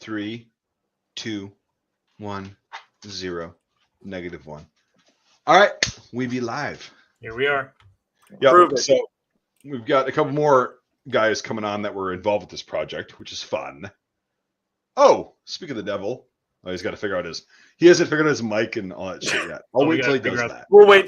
3, 2, 1, 0, -1. All right, we be live. Here we are. Yeah. So we've got a couple more guys coming on that were involved with this project, which is fun. Oh, speak of the devil. Oh, he's got to figure out he hasn't figured out his mic and all that shit yet. I'll wait till he does that. We'll wait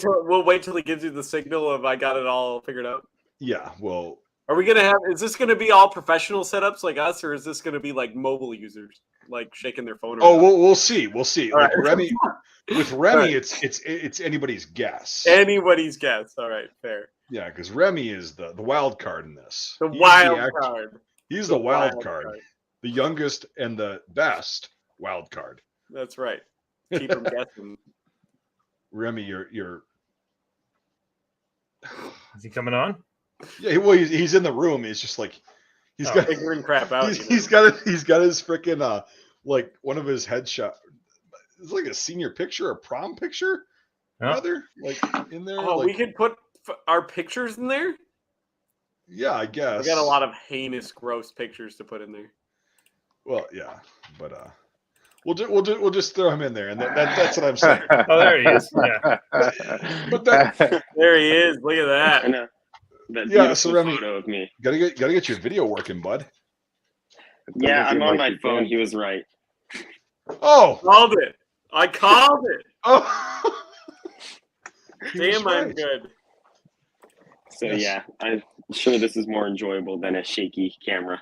till he gives you the signal of I got it all figured out. Yeah, well. Are we gonna is this gonna be all professional setups like us, or is this gonna be like mobile users, like shaking their phone around? Oh, we'll see. We'll see. All like right. With Remy, it's anybody's guess. Anybody's guess. All right, fair. Yeah, because Remy is the wild card in this. He's the wild card. The youngest and the best wild card. That's right. Keep them guessing. Remy, you're. Is he coming on? Yeah, well, he's in the room. He's just like he's got figuring crap out. He's got his freaking like one of his headshot. It's like a senior picture, a prom picture. Rather like in there. Oh, like, we could put our pictures in there. Yeah, I guess. We got a lot of heinous, gross pictures to put in there. Well, yeah, but we'll just throw him in there, and that's what I'm saying. Oh, there he is. Yeah. But there he is. Look at that. I know. That beautiful photo of me. Gotta get your video working, bud. Yeah, I'm on my phone. He was right. Oh, called it. I called it. Oh, damn, I'm good. So yeah, I'm sure this is more enjoyable than a shaky camera.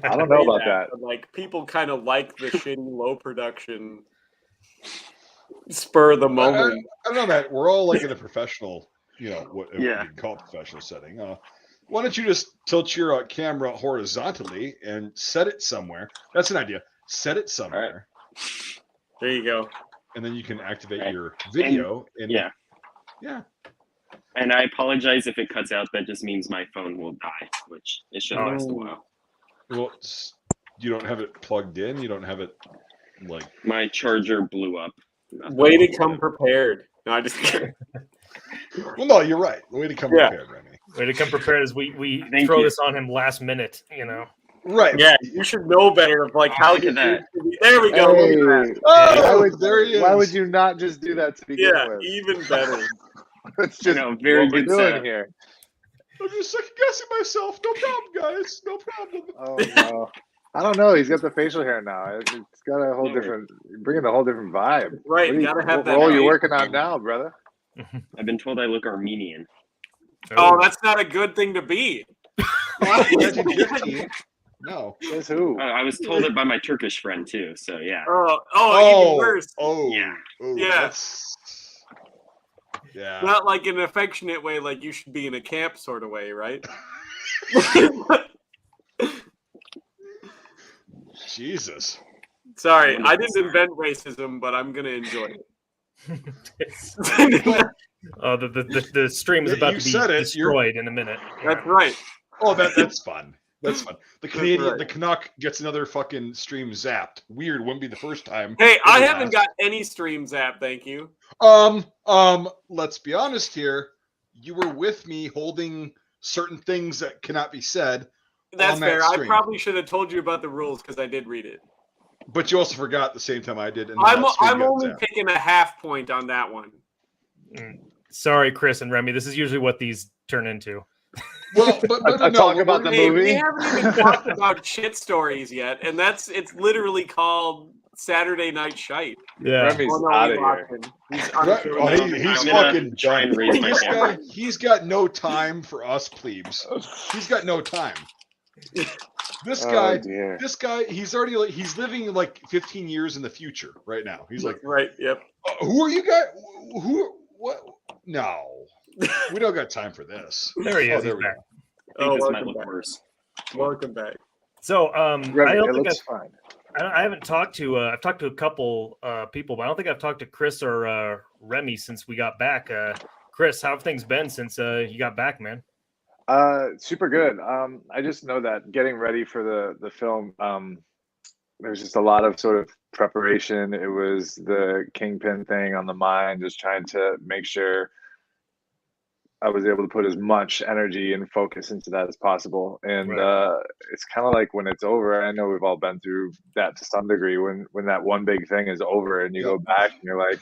I don't know about that. But like people kind of like the shitty low production spur of the moment. I don't know that we're all like in a professional, what you can call a professional setting. Why don't you just tilt your camera horizontally and set it somewhere? That's an idea. Set it somewhere. Right. There you go. And then you can activate your video. Yeah. And I apologize if it cuts out. That just means my phone will die, which it should last a while. Well, you don't have it plugged in. You don't have it like my charger blew up. Way to come prepared. No, I just kidding. Well, no, you're right. Way to come prepared, Remy. Way to come prepared as we throw this on him last minute. Right. Yeah, you should know better of like how to that. There we go. Hey, there he is. Why would you not just do that to begin with? Even better. It's just very what good we're doing setup. here. I'm just second guessing myself. No problem, guys. No problem. Oh no. I don't know. He's got the facial hair now. It's got a whole different, bringing a whole different vibe. Right. You gotta have that. What role you working on now, brother? I've been told I look Armenian. Oh, that's not a good thing to be. 1915. No. Says who? I was told it by my Turkish friend too. So yeah. Even worse. Oh, yeah. Yeah. Yeah. Not like in an affectionate way, like you should be in a camp sort of way, right? Jesus. Sorry, I didn't invent racism, but I'm gonna enjoy it. The stream is about to be destroyed in a minute. That's right. Oh, that's fun. That's fun. The Canadian, the Canuck gets another fucking stream zapped. Weird, wouldn't be the first time. Hey, I haven't got any stream zap, thank you. Let's be honest here. You were with me holding certain things that cannot be said. That's fair. I probably should have told you about the rules because I did read it. But you also forgot at the same time I did. And I'm only picking a half point on that one. Sorry, Chris and Remy. This is usually what these turn into. Well, but talk about the movie. We haven't even talked about shit stories yet, and it's literally called Saturday Night Shite. Yeah, Remy's out of here. He's fucking done. He's got no time for us plebes. He's got no time. This guy, he's already he's living like 15 years in the future right now. He's like, right, yep. Who are you guys? What? No, we don't got time for this. There he is. There we go. I think this might look worse. Welcome back. So, Remy, it looks fine. I haven't talked to. I've talked to a couple people, but I don't think I've talked to Chris or Remy since we got back. Chris, how have things been since you got back, man? Super good. I just know that getting ready for the film, there's just a lot of sort of preparation. It was the Kingpin thing on the mind, just trying to make sure I was able to put as much energy and focus into that as possible. And Right. it's kind of like when it's over. I know we've all been through that to some degree. When that one big thing is over, and you Yep. go back and you're like,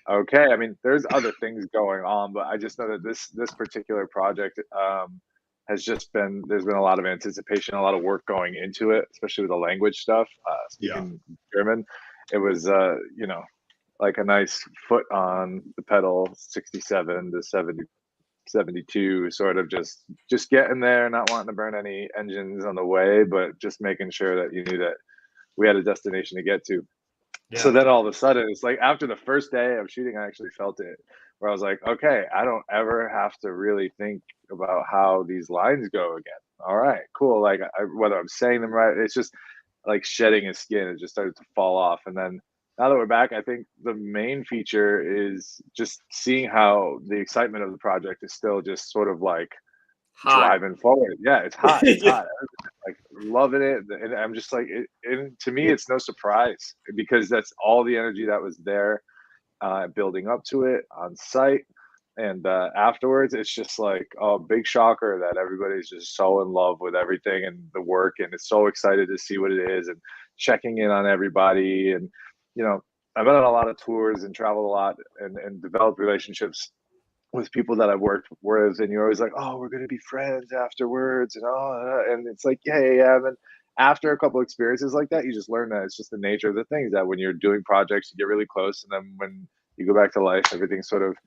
okay. I mean, there's other things going on, but I just know that this particular project has just been, there's been a lot of anticipation, a lot of work going into it, especially with the language stuff. Yeah. Speaking German, it was like a nice foot on the pedal, 67 to 70, 72, sort of just getting there, not wanting to burn any engines on the way, but just making sure that you knew that we had a destination to get to. So Yeah. then all of a sudden, it's like after the first day of shooting, I actually felt it, where I was like, okay, I don't ever have to really think about how these lines go again. All right, cool. Like whether I'm saying them right, it's just like shedding his skin. It just started to fall off. And then now that we're back, I think the main feature is just seeing how the excitement of the project is still just sort of like Hot. driving forward. Yeah, it's hot. It's Yeah. hot. Like loving it, and I'm just like, and to me, it's no surprise because that's all the energy that was there, building up to it on site, and afterwards, it's just like a big shocker that everybody's just so in love with everything and the work, and is so excited to see what it is, and checking in on everybody, and you know, I've been on a lot of tours and traveled a lot, and developed relationships with people that I've worked with, and you're always like, "Oh, we're gonna be friends afterwards," and and it's like, yeah, yeah, yeah. And then after a couple experiences like that, you just learn that it's just the nature of the things that when you're doing projects, you get really close, and then when you go back to life, everything sort of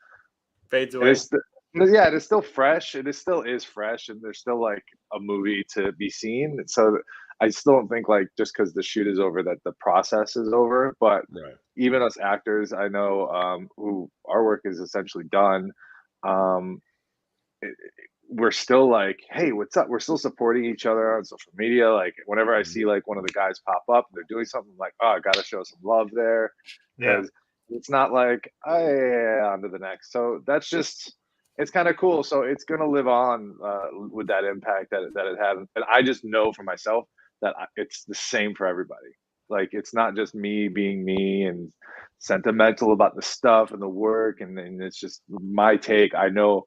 Fades it away. is. Yeah, it is still fresh. It is still is fresh, and there's still like a movie to be seen. So I still don't think like just because the shoot is over that the process is over. But Right. even us actors, I know who our work is essentially done. Um, we're still like, hey, what's up? We're still supporting each other on social media. Like whenever I Mhm. see like one of the guys pop up, they're doing something, I'm like, oh, I gotta show some love there, Yeah. because it's not like, oh yeah, yeah, yeah, on to the next. So that's just, it's kind of cool. So it's gonna live on with that impact that it had, and I just know for myself that it's the same for everybody. Like it's not just me being me and sentimental about the stuff and the work, and it's just my take. I know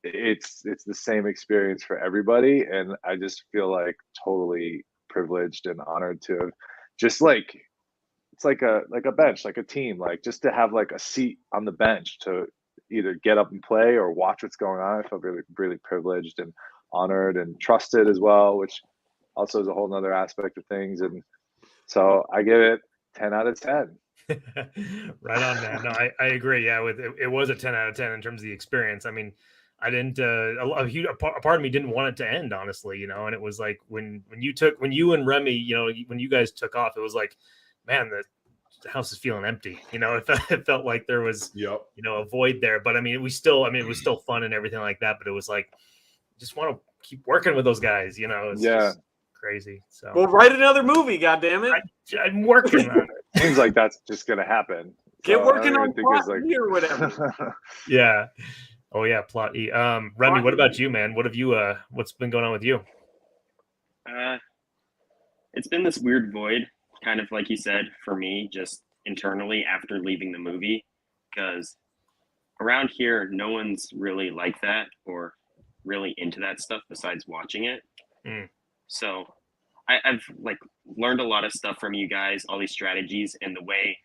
it's the same experience for everybody, and I just feel like totally privileged and honored to just like, it's like a bench, like a team, like just to have like a seat on the bench to either get up and play or watch what's going on. I feel really really privileged and honored and trusted as well, which also is a whole nother aspect of things. And so I give it 10 out of 10. Right on, man. No, I agree. Yeah, with it was a 10 out of 10 in terms of the experience. I mean, I didn't a part of me didn't want it to end, honestly, and it was like when you and Remy, when you guys took off, it was like, man, the house is feeling empty. It felt like there was, Yep. a void there. But I mean, it was still fun and everything like that. But it was like, just want to keep working with those guys. It's Yeah, just crazy. So Well, write another movie, goddammit. I'm working on it. seems like that's just gonna happen. Get So I working don't on even think Plot there's E or whatever. like Yeah. Oh yeah, plot E. Remy, Plot what E. about you, man? What have you what's been going on with you? Uh, it's been this weird void, kind of like you said, for me, just internally after leaving the movie, because around here, no one's really like that or really into that stuff besides watching it. Mm. So I've like learned a lot of stuff from you guys, all these strategies, and the way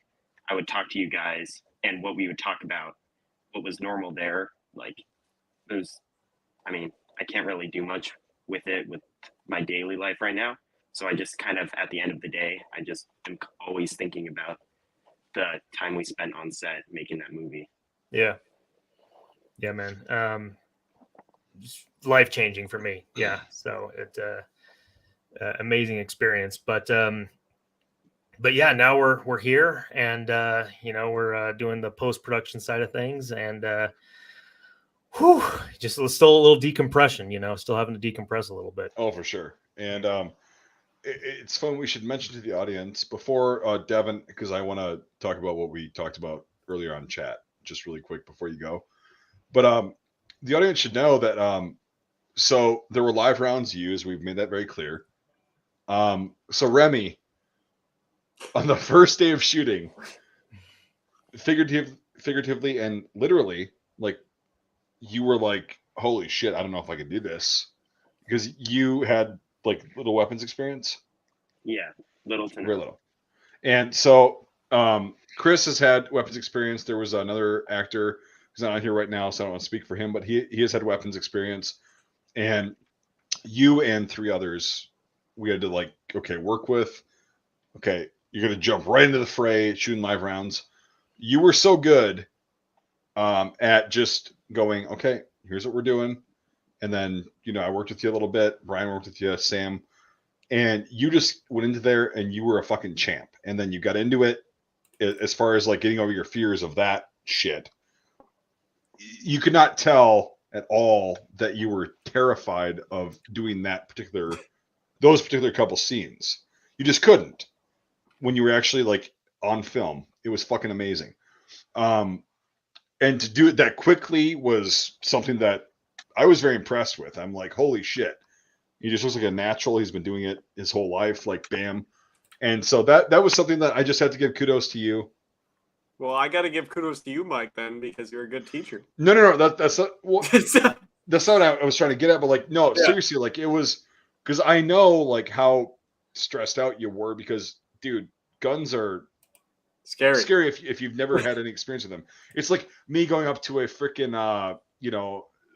I would talk to you guys and what we would talk about, what was normal there. Like, it was, I mean, I can't really do much with it with my daily life right now. So I just kind of, at the end of the day, I just am always thinking about the time we spent on set making that movie. Yeah. Yeah, man. Life changing for me. Yeah. So it amazing experience. But yeah, now we're here, and we're doing the post production side of things, and just still a little decompression. Still having to decompress a little bit. Oh, for sure. And it's fun. We should mention to the audience before Devin, because I want to talk about what we talked about earlier on chat, just really quick before you go. But the audience should know that so there were live rounds used. We've made that very clear. So Remy, on the first day of shooting, figuratively and literally, like you were like, holy shit, I don't know if I could do this, because you had like little weapons experience, Yeah, little to very none. little. And so Chris has had weapons experience. There was another actor who's not on here right now, so I don't want to speak for him, but he has had weapons experience. And you and 3 others, we had to like, okay, work with. Okay, you're gonna jump right into the fray, shooting live rounds. You were so good at just going, okay, here's what we're doing. And then, I worked with you a little bit. Brian worked with you, Sam, and you just went into there and you were a fucking champ. And then you got into it as far as like getting over your fears of that shit. You could not tell at all that you were terrified of doing those particular couple scenes. You just couldn't when you were actually like on film. It was fucking amazing. And to do it that quickly was something that I was very impressed with. I'm like, holy shit. He just looks like a natural. He's been doing it his whole life, like bam. And so that was something that I just had to give kudos to you. Well, I got to give kudos to you, Mike, then, because you're a good teacher. No. That's not, well, that's not what I was trying to get at. But like, no, seriously, like it was because I know like how stressed out you were because, dude, guns are scary if you've never had any experience with them. It's like me going up to a freaking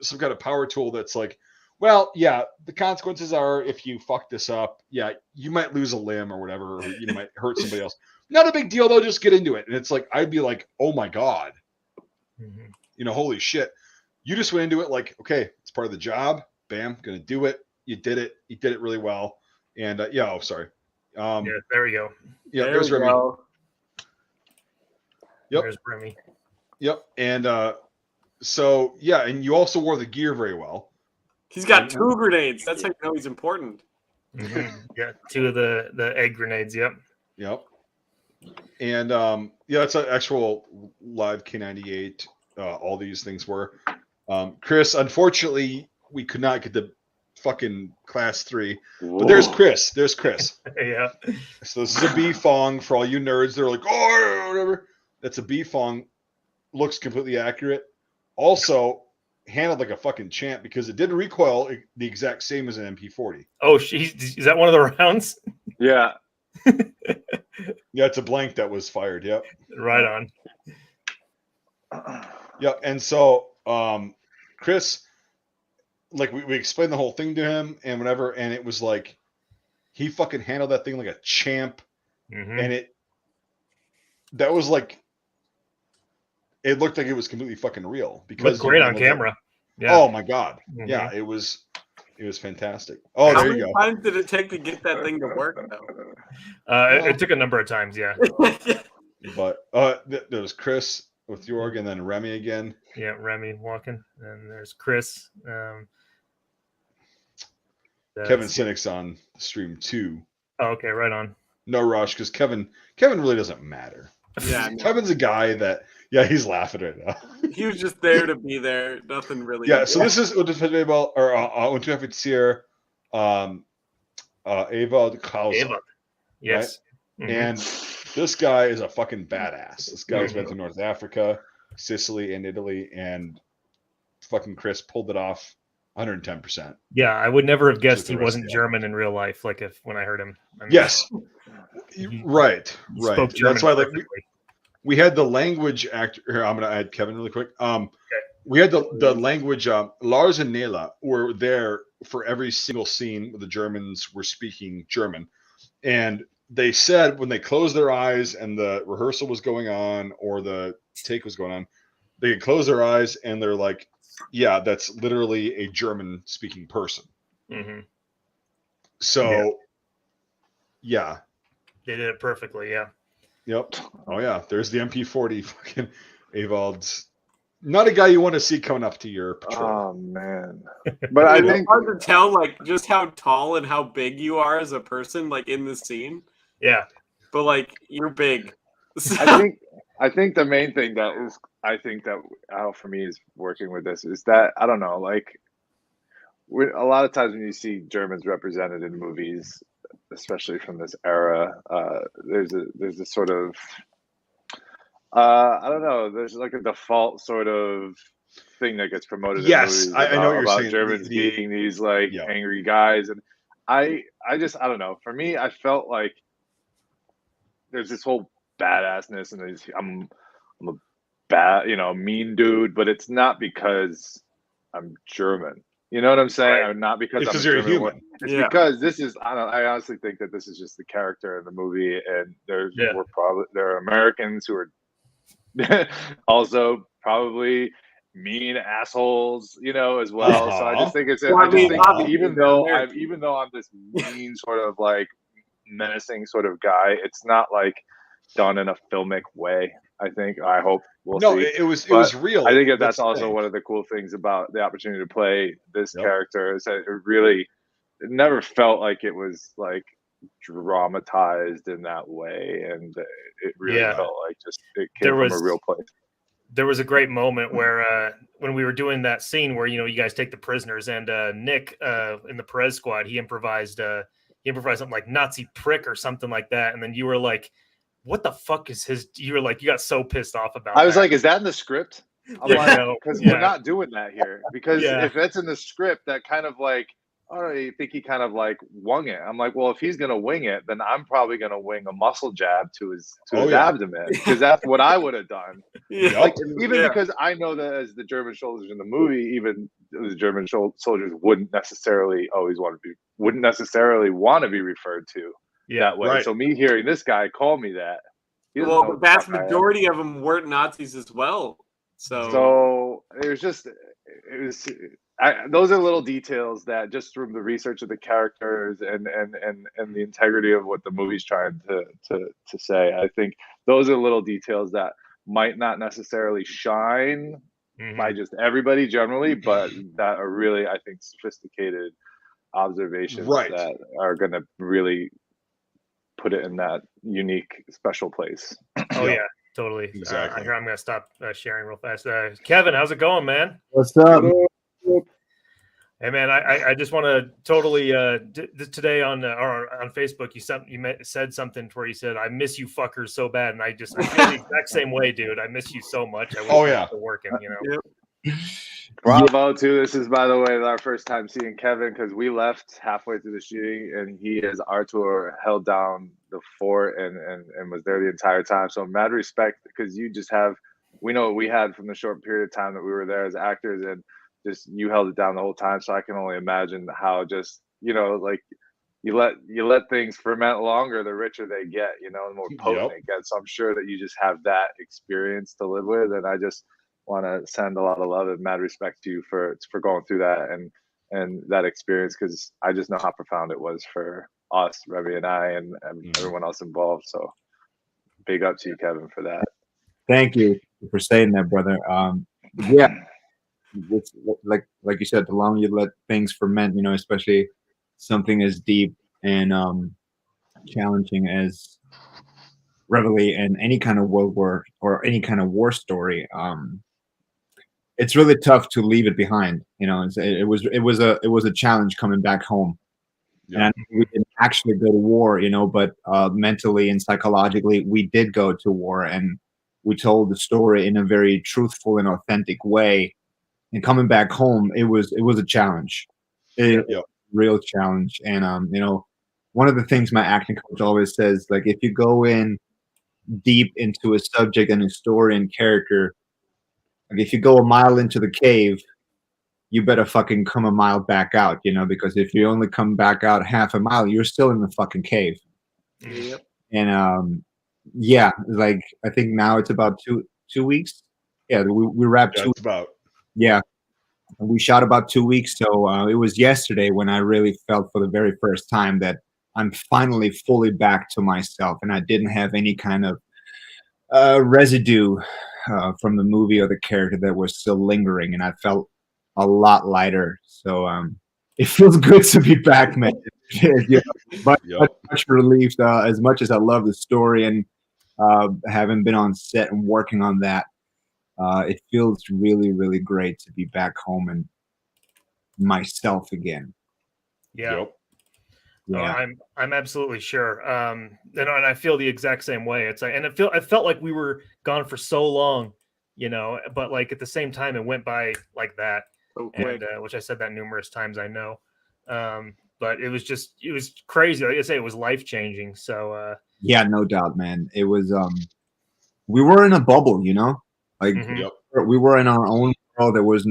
some kind of power tool that's like, well, yeah, the consequences are if you fuck this up, yeah, you might lose a limb or whatever, or you might hurt somebody else. Not a big deal though, just get into it. And it's like I'd be like, oh my god, holy shit. You just went into it like, okay, it's part of the job. Bam, gonna do it. You did it. You did it really well. And sorry. Yeah, there we go. Yeah, there's Remy. Yep. There's Remy. Yep. And so yeah, and you also wore the gear very well. He's got 2 grenades. That's how you know he's important. Yeah, 2 of the egg grenades. Yep. And it's an actual live K98. All these things were. Chris, unfortunately, we could not get the fucking class 3. But there's Chris. Yeah. So this is a B Fong for all you nerds. They're like, oh, whatever. That's a B Fong. Looks completely accurate. Also handled like a fucking champ because it did recoil the exact same as an MP40. Oh, is that one of the rounds? Yeah. Yeah, it's a blank that was fired. Yep. Right on. Yep. And so Chris, like we explained the whole thing to him and whatever, and it was like he fucking handled that thing like a champ. And that was like it looked like it was completely fucking real because looked great on camera. Yeah. Oh my god. Yeah, it was fantastic. Oh, How there you many go. times did it take to get that thing to work though? It took a number of times, yeah. But there was Chris with Jorg and then Remy again. Yeah, Remy walking. And there's Chris. Kevin Sinnick's on the stream too. Oh, okay, right on. No rush because Kevin really doesn't matter. Yeah, Kevin's a guy that he's laughing right now. He was just there to be there. Nothing really. Yeah, so this is Unterfettball or Unteroffizier Ewald Krause. Yes. Right? And this guy is a fucking badass. This guy's been to North Africa, Sicily, and Italy, and fucking Chris pulled it off 110%. Yeah, I would never have guessed he wasn't German in real life, like when I heard him. Yes. Right. Spoke German. That's why we had the language actor here. I'm gonna add Kevin really quick. We had the language Lars and Nela were there for every single scene where the Germans were speaking German. And they said when they closed their eyes and the rehearsal was going on or the take was going on, they could close their eyes and they're like, yeah, that's literally a German speaking person. So yeah. They did it perfectly, yeah. Yep. Oh yeah. There's the MP40 fucking Ewald's not a guy you want to see coming up to your patrol. Oh man. But I think it's hard to tell like just how tall and how big you are as a person, like in the scene. Yeah. But like you're big. I think the main thing for me is working with this is that I don't know, like a lot of times when you see Germans represented in movies, especially from this era, there's a sort of I don't know, there's like a default sort of thing that gets promoted Yes, in movies I know what you're about saying. Germans being these like Yeah. angry guys, and I don't know. For me, I felt like there's this whole badassness, and I'm a bad, mean dude, but it's not because I'm German. You know what I'm saying? Right. Or not because It's I'm a because you're a German. human. It's Yeah. because this is. I honestly think that this is just the character in the movie, and there are Americans who are also probably mean assholes, as well. So I just think it's. Well, I I just mean, think obviously, even they're though American. I'm this mean sort of like menacing sort of guy, it's not like done in a filmic way. I hope we'll No, see. it was But real. I think that That's that's the also thing. one of the cool things about the opportunity to play this Yep. character is that it never felt like it was like dramatized in that way, and it really Yeah. felt like just it There came from a was- real place. There was a great moment where when we were doing that scene where you guys take the prisoners, and Nick in the Perez squad, he improvised something like Nazi prick or something like that, and then you were like, what the fuck is his? You were like, you got so pissed off about I was that. like, is that in the script? I'm Yeah, like, no, because yeah. we're not doing that here. Because Yeah. if that's in the script, that kind of like, oh, you think he kind of like wung it. I'm like, well, if he's gonna wing it, then I'm probably gonna wing a muscle jab to his yeah. abdomen, because that's what I would have done. Yeah. Like even Yeah. because I know that as the German soldiers in the movie, even the German soldiers wouldn't necessarily want to be referred to that way. Right. So me hearing this guy call me that, he doesn't Well, know the what the vast fuck I am. majority of them weren't Nazis as well. So it was just those are little details that just from the research of the characters and the integrity of what the movie's trying to say. I think those are little details that might not necessarily shine by just everybody generally, but that are really, I think, sophisticated observations Right. that are going to really put it in that unique, special place. Oh Yep. yeah, totally. Exactly. I hear I'm gonna stop sharing real fast. Kevin, how's it going, man? What's up? Hey man, I just want to totally today on Facebook you said something where you said I miss you fuckers so bad, and I feel the exact same way, dude. I miss you so much. I wish Oh, we yeah. were still working, Bravo too. This is, by the way, our first time seeing Kevin, because we left halfway through the shooting, and he, as Artur, held down the fort and was there the entire time. So mad respect, because we know what we had from the short period of time that we were there as actors, and just you held it down the whole time. So I can only imagine how just like you let things ferment longer, the richer they get, the more potent it gets. So I'm sure that you just have that experience to live with, and I just want to send a lot of love and mad respect to you for going through that and that experience, because I just know how profound it was for us, Remy and I, and everyone else involved. So big up to you, Kevin, for that. Thank you for saying that, brother. Yeah, it's like you said, the longer you let things ferment, especially something as deep and challenging as Reveille and any kind of world war or any kind of war story, it's really tough to leave it behind. It was a challenge coming back home. Yeah. And we didn't actually go to war, but mentally and psychologically, we did go to war, and we told the story in a very truthful and authentic way. And coming back home, it was a challenge, a real challenge. And one of the things my acting coach always says, like, if you go in deep into a subject and a story and character, like if you go a mile into the cave, you better fucking come a mile back out, because if you only come back out half a mile, you're still in the fucking cave. Yep. And yeah, like I think now it's about two weeks. Yeah, we wrapped Yeah, two. it's about. Yeah, we shot about 2 weeks. So it was yesterday when I really felt for the very first time that I'm finally fully back to myself, and I didn't have any kind of residue from the movie or the character that was still lingering, and I felt a lot lighter. So it feels good to be back, man. But much relief. As much as I love the story and having been on set and working on that, it feels really, really great to be back home and myself again. Yeah. Yeah. I'm absolutely sure. And I feel the exact same way. It's like, and I felt like we were gone for so long, you know, but like at the same time, it went by like that. So And quick. which I said that numerous times, I know. But it was crazy. Like I say, it was life changing. So Yeah, no doubt, man. It was we were in a bubble, you know, like Mhm. Yep. we were in our own world. There was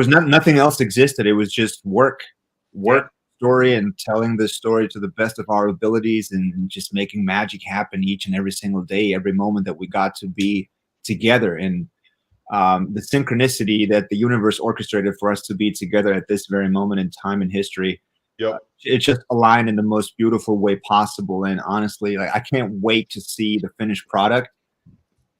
nothing else existed. It was just work, story, and telling the story to the best of our abilities, and just making magic happen each and every single day, every moment that we got to be together. And the synchronicity that the universe orchestrated for us to be together at this very moment in time in history. Yep. It's just aligned in the most beautiful way possible. And honestly, like I can't wait to see the finished product.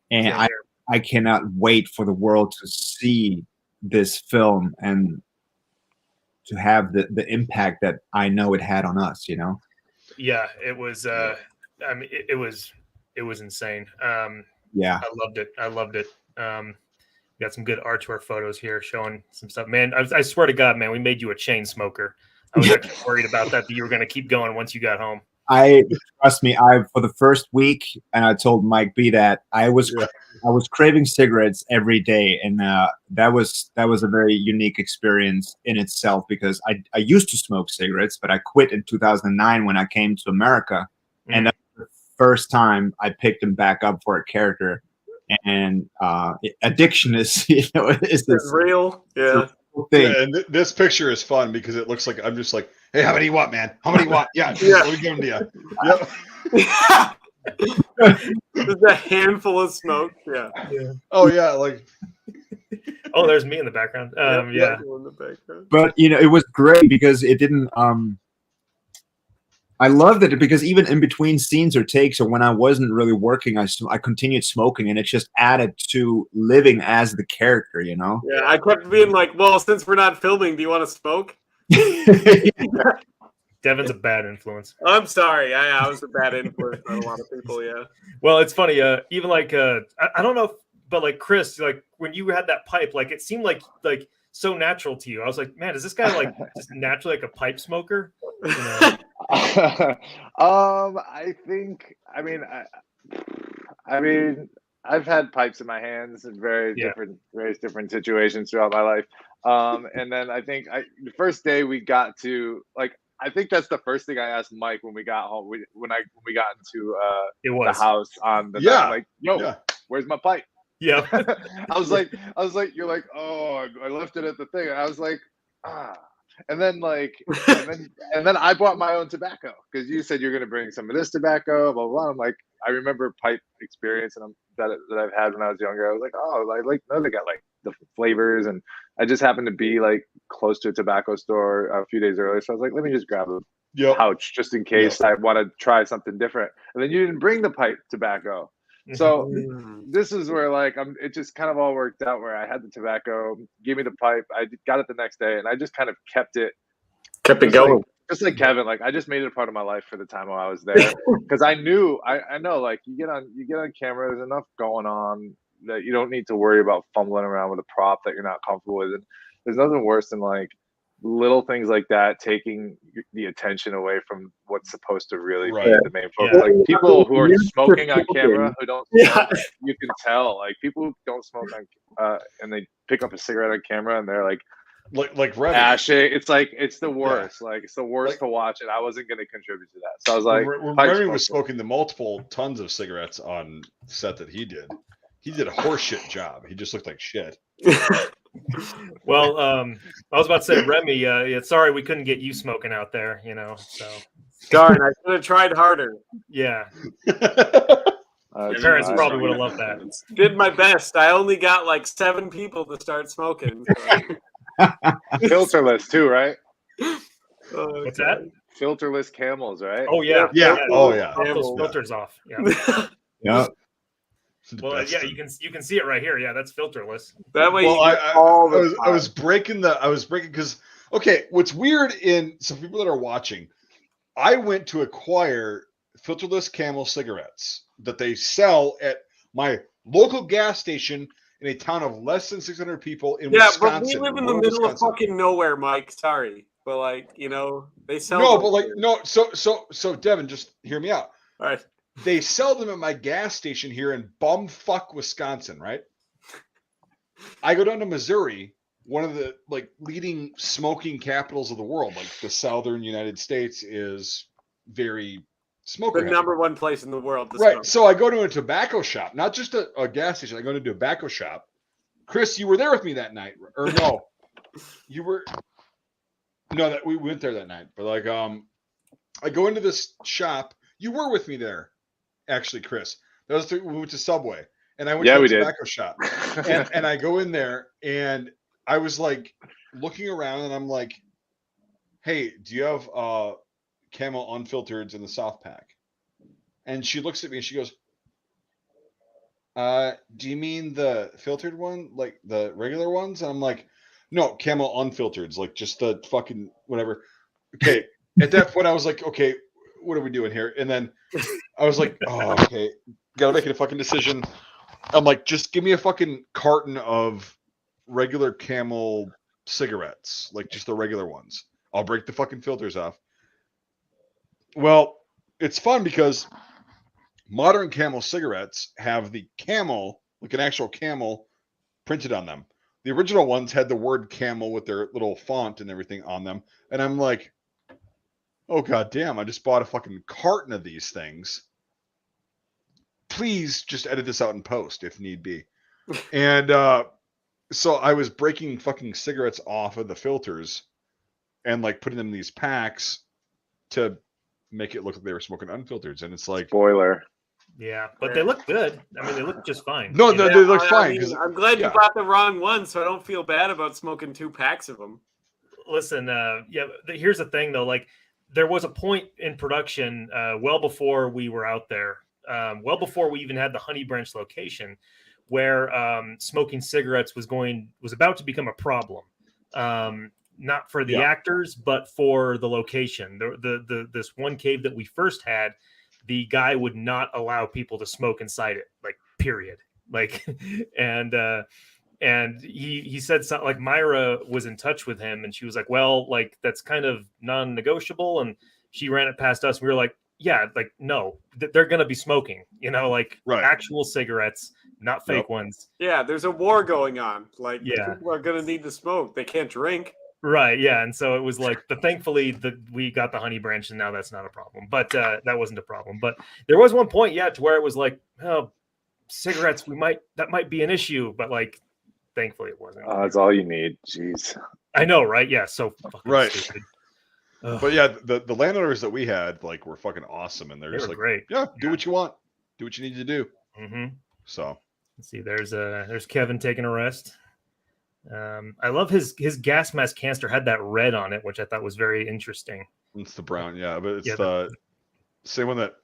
And Same here. I cannot wait for the world to see this film and to have the impact that I know it had on us, you know? Yeah, it was. I mean, it was insane. Yeah. I loved it. Got some good artwork photos here showing some stuff. Man, I swear to God, man, we made you a chain smoker. I was actually worried about that you were going to keep going once you got home. Trust me, for the first week, and I told Mike B that I was craving cigarettes every day, and that was a very unique experience in itself, because I used to smoke cigarettes, but I quit in 2009 when I came to America, and that was the first time I picked them back up for a character. And addiction is is this real, yeah. thing. Yeah, and this picture is fun because it looks like I'm just like, hey, how many you want, man? How many you want? Yeah, Yeah. let me give them to you. Yep. Just a handful of smoke. Yeah. Oh yeah, like. Oh, there's me in the background. Yeah. In the background. But you know, it was great because it didn't. I loved it because even in between scenes or takes, or when I wasn't really working, I continued smoking, and it just added to living as the character, you know? Yeah, I kept being like, well, since we're not filming, do you want to smoke? Devin's a bad influence. I'm sorry. I was a bad influence on a lot of people, yeah. Well, it's funny. Even like I don't know, but like Chris, like when you had that pipe, like it seemed like so natural to you. I was like, man, is this guy like just naturally like a pipe smoker? You know? I think. I mean, I've had pipes in my hands in various different situations throughout my life. And then I think the first day we got to I think that's the first thing I asked Mike when we got home. When we got into the house on the night, like, yo, where's my pipe? Yeah. I was like, you're like, oh, I left it at the thing. And I was like, and then and then I bought my own tobacco because you said you're gonna bring some of this tobacco, blah blah blah. I'm like, I remember pipe experience and that I've had when I was younger. I was like, oh, no, they got like the flavors, and I just happened to be like close to a tobacco store a few days earlier, so I was like, let me just grab a pouch just in case I want to try something different. And then you didn't bring the pipe tobacco. So this is where it just kind of all worked out where I had the tobacco, gave me the pipe, I got it the next day, and I just kind of kept it going. Just like Kevin, I just made it a part of my life for the time while I was there, because I know you get on camera, there's enough going on that you don't need to worry about fumbling around with a prop that you're not comfortable with. And there's nothing worse than little things like that taking the attention away from what's supposed to really be the main focus. Like people who are smoking on camera who don't smoke, you can tell. Like people who don't smoke on and they pick up a cigarette on camera and they're like Remy. ashing. It's the worst. It's the worst to watch, and I wasn't going to contribute to that. So I was like, when Remy was smoking the multiple tons of cigarettes on set that he did a horseshit job. He just looked like shit. Well, I was about to say, Remy, sorry we couldn't get you smoking out there, you know. So darn, I should have tried harder. Yeah. Your parents probably would have loved that. Did my best. I only got 7 people to start smoking. So. Filterless too, right? What's that? Filterless Camels, right? Oh yeah. Yeah. Oh yeah. Pop those filters off. Yeah. Yeah. Well, yeah, you can see it right here. Yeah, that's filterless. That way, I was breaking because what's weird in some people that are watching, I went to acquire filterless Camel cigarettes that they sell at my local gas station in a town of less than 600 people in Wisconsin. Yeah, but we live in the middle of fucking nowhere, Mike. Sorry, but they sell. No, but So Devin, just hear me out. All right. They sell them at my gas station here in bumfuck Wisconsin, right? I go down to Missouri, one of the like leading smoking capitals of the world. Like the southern United States is very smoker The heavy. number one place in the world. To Right. smoke. So I go to a tobacco shop, not just a gas station. I go to a tobacco shop. Chris, you were there with me that night, or no? You were. No, that we went there that night. But like, I go into this shop. You were with me there, actually, Chris. That was we went to Subway, and I went Yeah, to we the did. tobacco shop, and I go in there, and I was like looking around, and I'm like, "Hey, do you have Camel unfiltereds in the soft pack?" And she looks at me and she goes, do you mean the filtered one, like the regular ones? And I'm like, no, Camel unfiltered, like just the fucking whatever. Okay. At that point, I was like, okay, what are we doing here? And then I was like, oh, okay, gotta make a fucking decision. I'm like, just give me a fucking carton of regular Camel cigarettes, like just the regular ones. I'll break the fucking filters off. Well, it's fun because modern Camel cigarettes have the camel, like an actual camel, printed on them. The original ones had the word camel with their little font and everything on them. And I'm like, oh, god damn, I just bought a fucking carton of these things. Please just edit this out in post if need be. And so I was breaking fucking cigarettes off of the filters and like putting them in these packs to make it look like they were smoking unfiltered. And it's like, Spoiler. Yeah, but they look good. I mean, they look just fine. no, you know? they look I fine. mean, 'Cause- I'm glad yeah. you bought the wrong one, so I don't feel bad about smoking 2 packs of them. Listen, here's the thing though. Like, there was a point in production, well before we were out there, well before we even had the Honey Branch location, where smoking cigarettes was about to become a problem. Not for the Yeah. actors, but for the location. This one cave that we first had, the guy would not allow people to smoke inside it, like period. Like, and he said something like Myra was in touch with him, and she was like, well, like that's kind of non-negotiable, and she ran it past us. We were like, yeah, like no, they're gonna be smoking, like Right. actual cigarettes, not fake Yep. ones. Yeah, there's a war going on. Like, Yeah. people are gonna need to smoke. They can't drink. Right, yeah, and so it was like, but thankfully we got the Honey Branch, and now that's not a problem. But that wasn't a problem. But there was one point, yeah, to where it was like, oh, cigarettes, that might be an issue, but like, thankfully it wasn't. That's all you need. Jeez. I know, right? Yeah, so fucking Right. stupid. Ugh, But yeah, the landowners that we had like were fucking awesome, and they're they just were like, great. yeah, do what you want, do what you need to do. hmm So Let's see, there's Kevin taking a rest. I love his gas mask canister had that red on it, which I thought was very interesting. it's the brown, yeah, but it's Yeah, the same one that,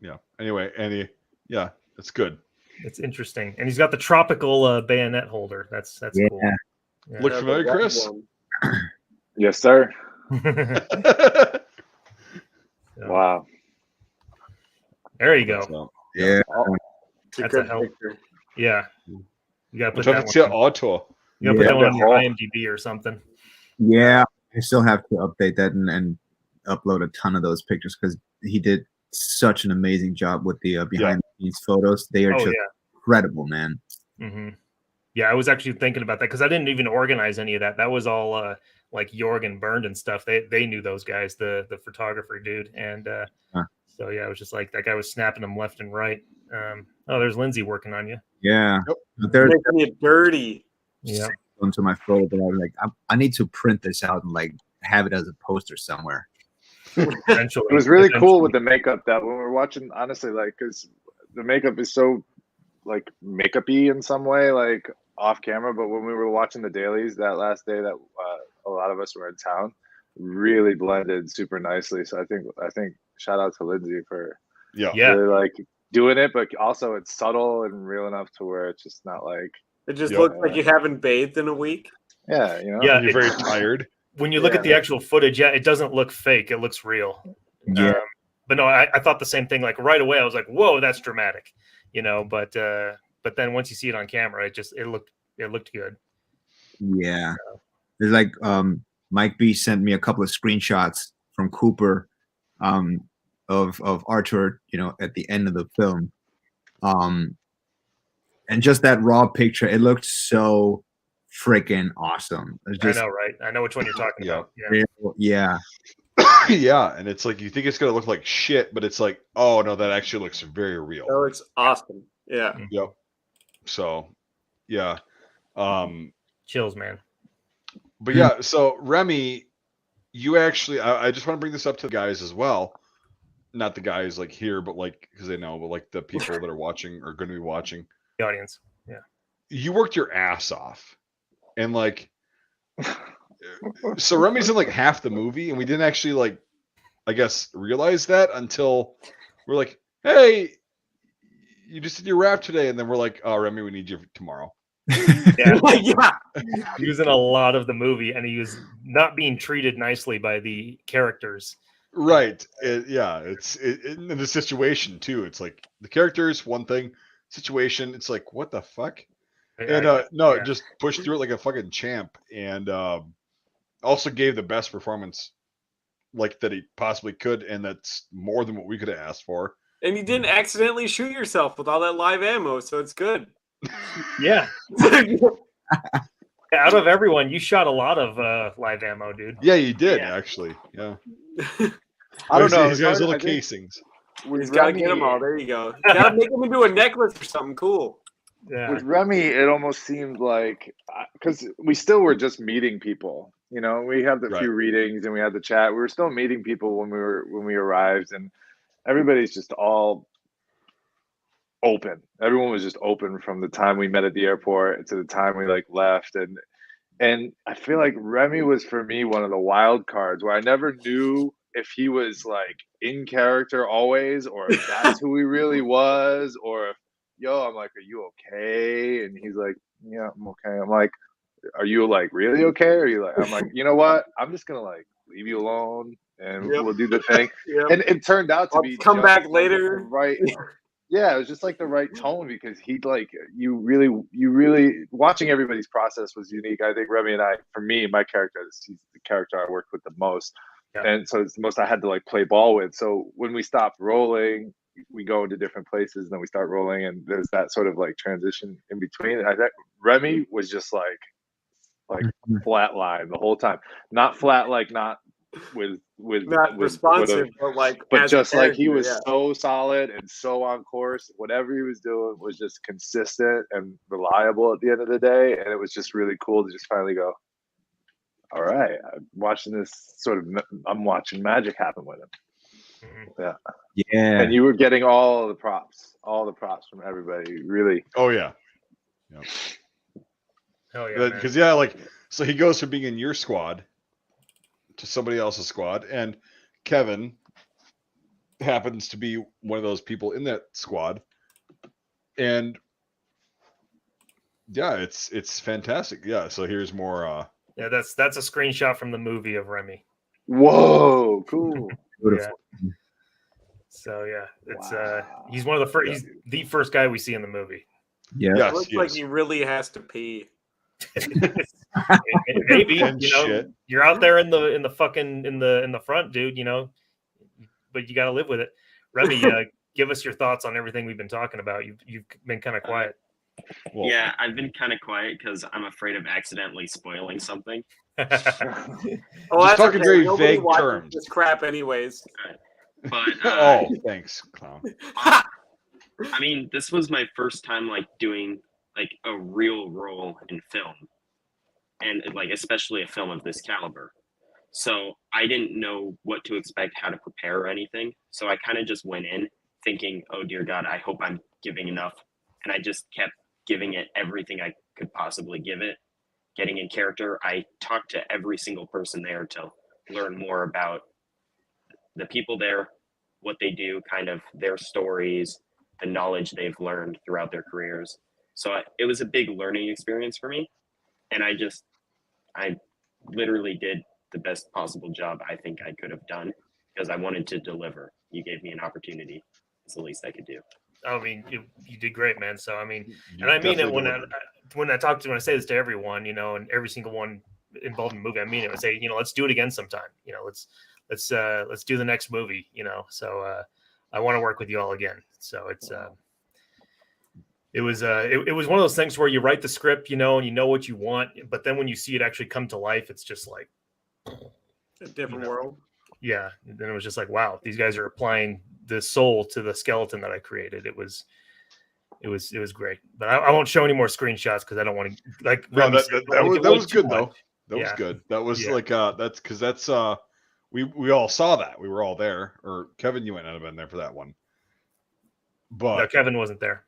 yeah. Anyway, yeah, it's good. It's interesting, and he's got the tropical bayonet holder. That's Yeah. cool. Yeah. Look Yeah, the familiar, red Chris? one. Yes, sir. So, Wow. there you go. So, Yeah. It's a That's good a help. picture. Yeah, you gotta put I'm that trying to see one. auto. You gotta put Yeah. that one on your Oh. IMDb or something. Yeah, I still have to update that and upload a ton of those pictures because he did such an amazing job with the behind the scenes photos. They are Oh just incredible, man. hmm Yeah, I was actually thinking about that because I didn't even organize any of that. That was all like Jorg and Burned and stuff. They knew those guys, the photographer dude, and so yeah, I was just like, that guy was snapping them left and right. Oh, there's Lindsay working on you. Yeah, Yep. but there's Making it dirty. Yeah, onto my photo, but I was like, I need to print this out and like have it as a poster somewhere. eventually. It was really cool Eventually. with the makeup that when we were watching, honestly, like, because the makeup is so like makeup-y in some way, like off camera. But when we were watching the dailies that last day that a lot of us were in town, really blended super nicely. So I think shout out to Lindsay for Yeah. Yeah. really like doing it, but also it's subtle and real enough to where it's just not like, It just Yep. looks like you haven't bathed in a week. yeah, you know. Yeah, You're very tired. When you look Yeah. at the actual footage, yeah, it doesn't look fake. It looks real. Yeah. But no, I thought the same thing. Like right away, I was like, "Whoa, that's dramatic," But then once you see it on camera, it looked good. Yeah. There's like Mike B sent me a couple of screenshots from Cooper of Arthur, at the end of the film. And just that raw picture, it looked so freaking awesome. It's just I know, right? I know which one you're talking Yeah. about. Yeah. yeah. Yeah, and it's like you think it's gonna look like shit, but it's like, oh no, that actually looks very real. That looks awesome. Yeah. Yep. So, yeah. Chills, man. But yeah, so Remy, you actually, I just want to bring this up to the guys as well. Not the guys like here, but like, because they know, but like the people that are watching or going to be watching. The audience. Yeah. You worked your ass off. And like, so Remy's in like half the movie, and we didn't actually like, I guess, realize that until we're like, hey, you just did your rap today. And then we're like, oh, Remy, we need you tomorrow. Yeah. Yeah. He was in a lot of the movie, and he was not being treated nicely by the characters. Right. It's in the situation too. It's like the characters, one thing, situation. It's like, what the fuck? And Yeah. just pushed through it like a fucking champ, and also gave the best performance like that he possibly could, and that's more than what we could have asked for. And you didn't accidentally shoot yourself with all that live ammo, so it's good. Yeah. Out of everyone, you shot a lot of live ammo, dude. Yeah, you did Yeah. actually. Yeah. I don't know. He's got his little I think casings. with He's got to Remy- get them all. There you go. You got to make them into a necklace or something cool. Yeah. With Remy, it almost seemed like because we still were just meeting people. We had the Right. few readings and we had the chat. We were still meeting people when we arrived, and everybody's just all open. Everyone was just open from the time we met at the airport to the time we like left, and I feel like Remy was for me one of the wild cards where I never knew if he was like in character always, or if that's who he really was, or if I'm like, are you okay? And he's like, yeah, I'm okay. I'm like, are you like really okay? Or are you like, I'm like, you know what? I'm just gonna like leave you alone and Yep. we'll do the thing. Yeah. And it turned out to I'll be come just back like later. the right. Yeah, it was just like the right tone because he like you really watching everybody's process was unique. I think Remy and I, for me, my character, he's the character I worked with the most. Yeah. And so it's the most I had to like play ball with. So when we stopped rolling, we go into different places and then we start rolling, and there's that sort of like transition in between. I think Remy was just like flat line the whole time. Not flat like not with Not with responsive, but but just like he character, was yeah. so solid and so on course. Whatever he was doing was just consistent and reliable at the end of the day, and it was just really cool to just finally go, all right, I'm watching magic happen with him. Mhm. Yeah. And you were getting all the props from everybody. Really. Oh yeah. Hell yeah, man. Because so he goes from being in your squad to somebody else's squad, and Kevin happens to be one of those people in that squad, and yeah, it's fantastic. Yeah, so here's more. Yeah, that's a screenshot from the movie of Remy. Whoa, cool. Beautiful. Yeah. So yeah, it's Wow. he's one of the first. Yeah. He's the first guy we see in the movie. Yeah. Yes, It looks like he really has to pee. Maybe And shit. you're out there in the fucking in the front, dude. But you got to live with it. Remy, give us your thoughts on everything we've been talking about. You've been kind of quiet. Well, Yeah, I've been kind of quiet because I'm afraid of accidentally spoiling something. Oh, Just that's talking okay. very Nobody vague watches terms. this crap, anyways. But oh, thanks, clown. I mean, this was my first time like doing like a real role in film, and like especially a film of this caliber. So I didn't know what to expect, how to prepare or anything. So I kind of just went in thinking, "Oh dear God, I hope I'm giving enough," and I just kept giving it everything I could possibly give it. Getting in character, I talked to every single person there to learn more about the people there, what they do, kind of their stories, the knowledge they've learned throughout their careers. So it was a big learning experience for me. And I literally did the best possible job I think I could have done because I wanted to deliver. You gave me an opportunity. It's the least I could do. I mean, you did great, man. So I mean, You and I mean it definitely when delivered. when I say this to everyone, and every single one involved in the movie, I mean it. I say, let's do it again sometime. let's do the next movie, you know. So I want to work with you all again. So it's it was one of those things where you write the script, you know, and you know what you want, but then when you see it actually come to life, it's just like A different You know. world. yeah. And then it was just like, wow, these guys are applying the soul to the skeleton that I created. It was great, but I won't show any more screenshots because I don't want to like. No, Remy said, I don't wanna give that away was too good though. much. That was Yeah. good. That was Yeah. like that's because that's we all saw that. We were all there. Or Kevin, you might not have been there for that one. But No, Kevin wasn't there.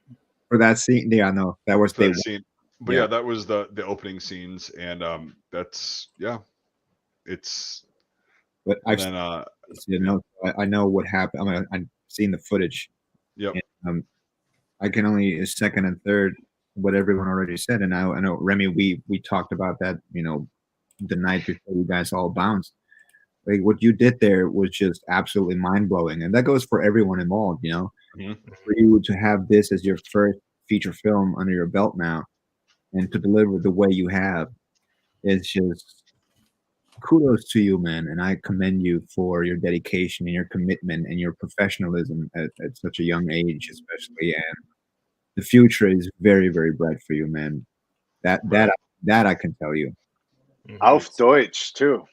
For that scene, yeah, no, that was for day that one. scene. But Yeah. yeah, that was the opening scenes, and that's it's But and I've then you know, I know what happened. I mean, I've seen the footage. yep. And, I can only second and third what everyone already said, and I know Remy. We talked about that, you know, the night before you guys all bounced. Like what you did there was just absolutely mind blowing, and that goes for everyone involved. You know, Mhm. for you to have this as your first feature film under your belt now, and to deliver the way you have, it's just kudos to you, man. And I commend you for your dedication and your commitment and your professionalism at such a young age, especially. And the future is very, very bright for you, man. That I can tell you. Mhm. Auf Deutsch too,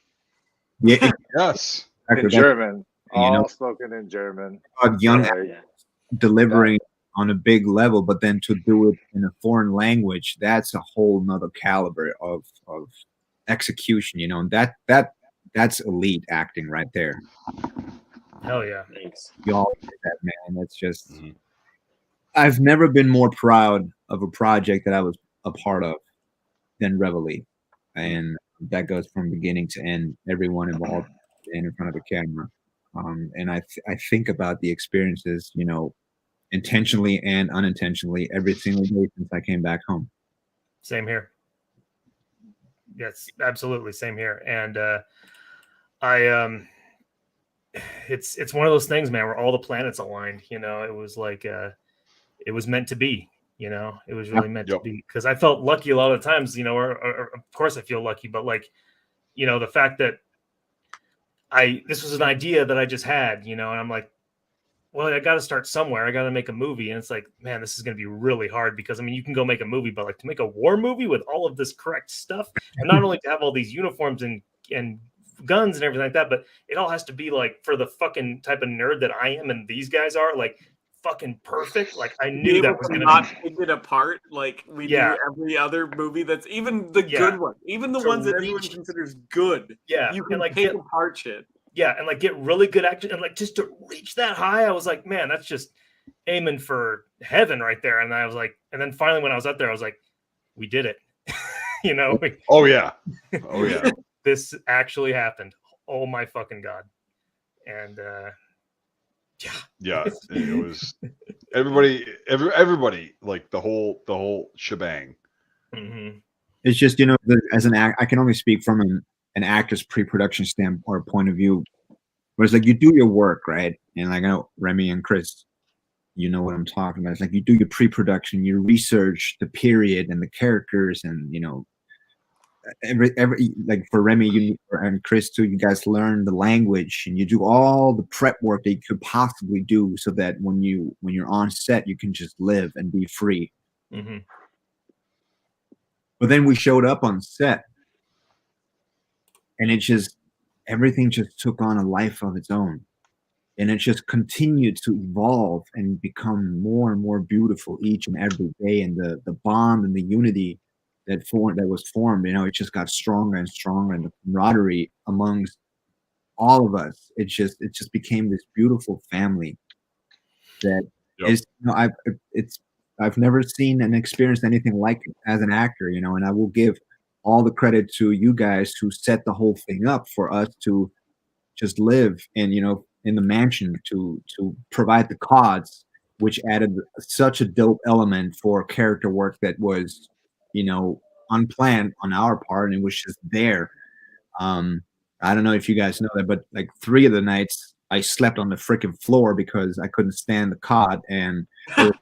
Yeah, Yes. exactly. in German, you know, all spoken in German. about young Like, Yeah. delivering on a big level, but then to do it in a foreign language, that's a whole nother caliber of execution, you know, and that's elite acting right there. Hell yeah. Thanks. Y'all did that, man. That's just Mhm. I've never been more proud of a project that I was a part of than Reveille. And that goes from beginning to end, everyone involved and in front of the camera. And I think about the experiences, you know, intentionally and unintentionally every single day since I came back home. Same here. Yes, absolutely. Same here. And I it's one of those things, man, where all the planets aligned. You know, it was like it was meant to be. You know, it was really meant to Yep. be because I felt lucky a lot of times. You know, or of course I feel lucky, but like, you know, the fact that this was an idea that I just had. You know, and I'm like, well, I got to start somewhere. I got to make a movie. And it's like, man, this is going to be really hard because I mean, you can go make a movie, but like to make a war movie with all of this correct stuff, and not only to have all these uniforms and guns and everything like that, but it all has to be like for the fucking type of nerd that I am and these guys are, like fucking perfect. Like I Be knew able that was to going not to be. pick it apart like we Yeah. do every other movie. That's even the Yeah. good ones, even the To ones that everyone reach- considers good. Yeah, You and can like take get apart shit. yeah, and like get really good action and like just to reach that high, I was like, man, that's just aiming for heaven right there. And I was like, and then finally when I was up there, I was like, we did it. You know, Oh yeah. Oh yeah. this actually happened. Oh my fucking god. And yeah. Yeah. It was everybody like the whole shebang. Mhm. It's just, you know, as an act, I can only speak from an actor's pre-production standpoint or point of view. Where it's like you do your work, right? And like I know Remy and Chris, you know what I'm talking about. It's like you do your pre-production, you research the period and the characters, and you know, every like for Remy and Chris too, you guys learn the language and you do all the prep work that you could possibly do so that when you're on set, you can just live and be free. Mhm. But then we showed up on set, and everything just took on a life of its own. And it just continued to evolve and become more and more beautiful each and every day. And the bond and the unity that was formed, you know, it just got stronger and stronger, and the camaraderie amongst all of us, it just became this beautiful family that Yep. is, you know, I've never seen and experienced anything like it as an actor, you know, and I will give all the credit to you guys who set the whole thing up for us to just live in, you know, in the mansion, to provide the cards, which added such a dope element for character work that was, you know, unplanned on our part, and it was just there. I don't know if you guys know that, but like 3 of the nights I slept on the freaking floor because I couldn't stand the cot, and there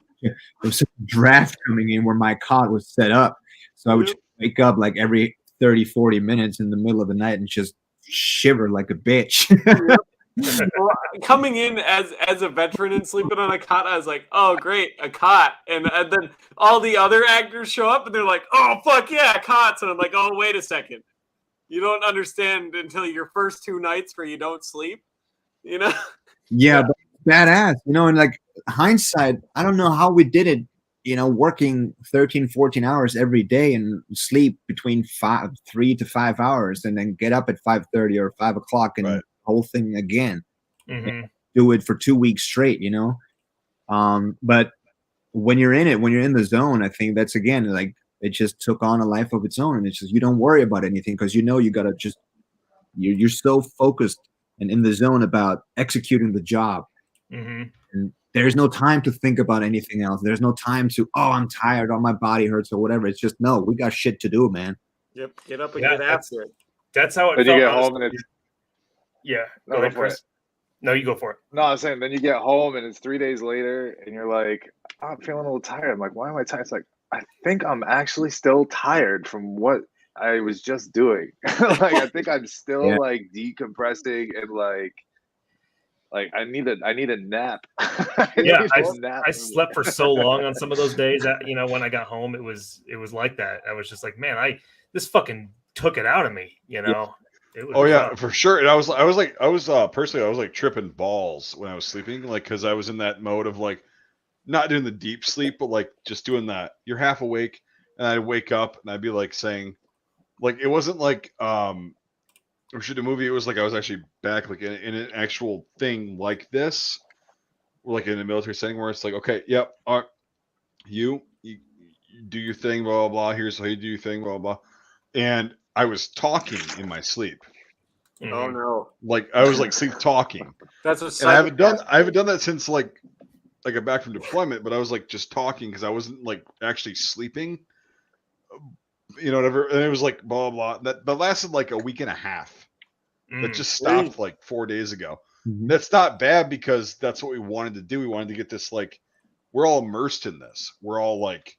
was such a draft coming in where my cot was set up. So I would just wake up like every 30, 40 minutes in the middle of the night and just shiver like a bitch. Well, coming in as a veteran and sleeping on a cot, I was like, oh great, a cot, and then all the other actors show up and they're like, oh fuck yeah, cots, and I'm like, oh wait a second, you don't understand until your first 2 nights where you don't sleep, you know? Yeah, but badass, you know, and like hindsight, I don't know how we did it, you know, working 13, 14 hours every day and sleep between 3 to 5 hours and then get up at 5:30 or 5 o'clock and Right. whole thing again. Mhm. Do it for 2 weeks straight, you know? But when you're in it, when you're in the zone, I think that's again, like it just took on a life of its own. And it's just, you don't worry about anything because you know, you got to just, you're so focused and in the zone about executing the job. Mhm. And there's no time to think about anything else. There's no time to, oh, I'm tired, or my body hurts or whatever. It's just, no, we got shit to do, man. Yep, get up and Yeah, get that's- after it. That's how it Then felt. you get honestly. home and it's Yeah. No, Go go ahead, for Chris. No, you go for it. no. I was saying then you get home and it's 3 days later and you're like, oh, I'm feeling a little tired. I'm like, why am I tired? It's like I think I'm actually still tired from what I was just doing. Like I think I'm still Yeah. like decompressing and like I need a nap. I Yeah, need a nap. I slept for so long on some of those days that, you know, when I got home, it was like that. I was just like, man, this fucking took it out of me, you know. It was Oh yeah, rough. for sure. And I was personally, I was like tripping balls when I was sleeping, like because I was in that mode of like not doing the deep sleep, but like just doing that. You're half awake, and I'd wake up and I'd be like saying, like it wasn't like or shoot a movie. It was like I was actually back like in an actual thing like this, like in a military setting where it's like, okay, yep, you do your thing, blah blah blah. Here's how you do your thing, blah blah. And I was talking in my sleep. Mhm. Oh no, Like I was like sleep talking. that's what. And I haven't done that since like I got back from deployment, but I was like just talking because I wasn't like actually sleeping, you know, whatever. And it was like blah blah. That lasted like a week and a half. That Mm. just stopped like 4 days ago. Mhm. That's not bad because that's what we wanted to do. We wanted to get this like we're all immersed in this. We're all like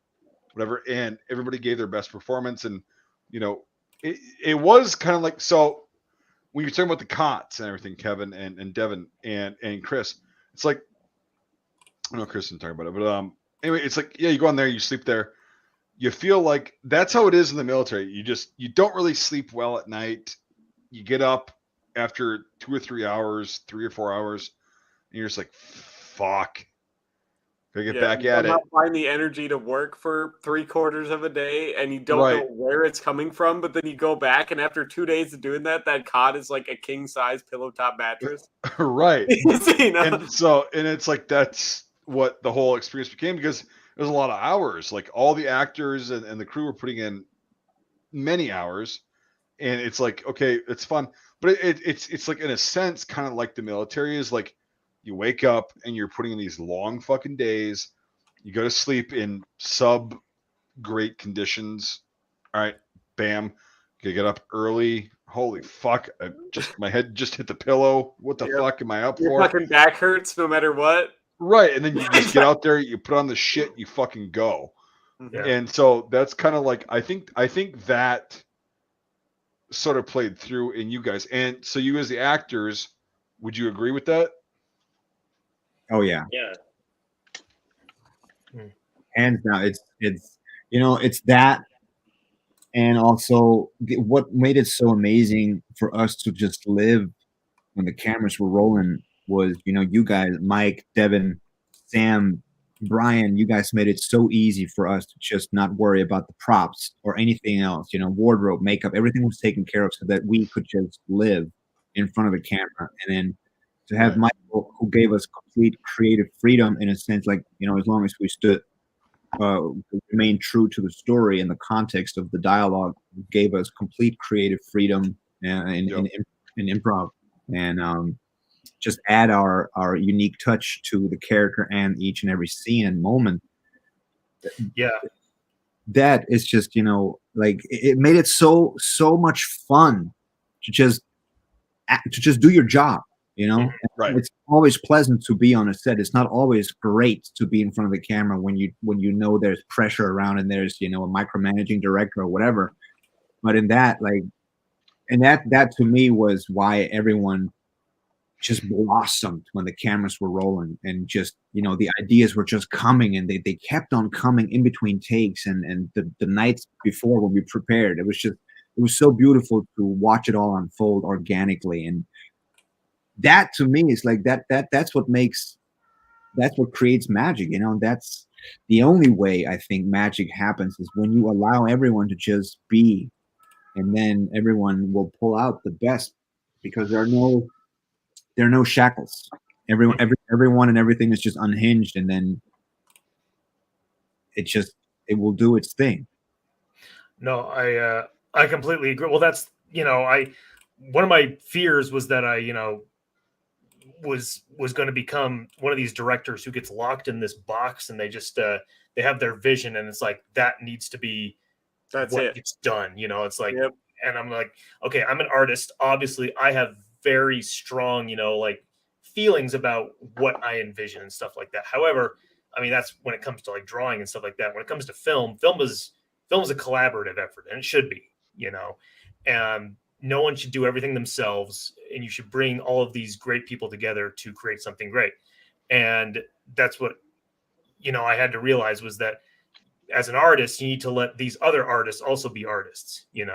whatever, and everybody gave their best performance, and you know, it was kind of like so. When you're talking about the cots and everything, Kevin and Devin and Chris, it's like I know Chris didn't talk about it, but anyway, it's like yeah, you go on there, you sleep there, you feel like that's how it is in the military. You don't really sleep well at night. You get up after 2 or 3 hours, 3 or 4 hours, and you're just like, fuck, gotta get back you at it. somehow find the energy to work for 3/4 of a day, and you don't know Right. where it's coming from. But then you go back, and after 2 days of doing that, that cot is like a king size pillow top mattress. Right. You know? And it's like that's what the whole experience became because it was a lot of hours. Like all the actors and the crew were putting in many hours, and it's like okay, it's fun, but it's like in a sense kind of like the military is like you wake up and you're putting in these long fucking days. You go to sleep in sub great conditions. All right, bam, you get up early. Holy fuck! My head just hit the pillow. What the Yep. fuck am I up Your for? fucking back hurts no matter what. Right, and then you just get out there, you put on the shit, you fucking go. Yeah. And so that's kind of like I think that sort of played through in you guys. And so you as the actors, would you agree with that? Oh yeah, Yeah. hands down. It's you know, it's that, and also what made it so amazing for us to just live when the cameras were rolling was, you know, you guys, Mike, Devin, Sam, Brian, you guys made it so easy for us to just not worry about the props or anything else, you know, wardrobe, makeup, everything was taken care of so that we could just live in front of the camera. And then to have Right. Michael, who gave us complete creative freedom in a sense, like, you know, as long as we remained true to the story and the context of the dialogue, gave us complete creative freedom in improv, and just add our unique touch to the character and each and every scene and moment. Yeah. That is just, you know, like it made it so much fun to just do your job, you know. Right. It's always pleasant to be on a set. It's not always great to be in front of the camera when you know there's pressure around and there's, you know, a micromanaging director or whatever. But in that, like, And that to me was why everyone just blossomed when the cameras were rolling, and just, the ideas were just coming, and they kept on coming in between takes, and the nights before when we prepared, it was so beautiful to watch it all unfold organically. And that to me is like that's what creates magic, that's the only way I think magic happens, is when you allow everyone to just be, and then everyone will pull out the best, because there are no shackles. Everyone and everything is just unhinged, and then it will do its thing. No, I completely agree. Well, that's, one of my fears was that I, was going to become one of these directors who gets locked in this box, and they just they have their vision, and it's like that needs to be That's what it. gets done. It's like, Yep. and I'm like, okay, I'm an artist. Obviously, I have very strong, like feelings about what I envision and stuff like that. However, I mean, that's when it comes to like drawing and stuff like that. When it comes to film is a collaborative effort, and it should be, and no one should do everything themselves, and you should bring all of these great people together to create something great. And that's what, I had to realize, was that as an artist, you need to let these other artists also be artists, and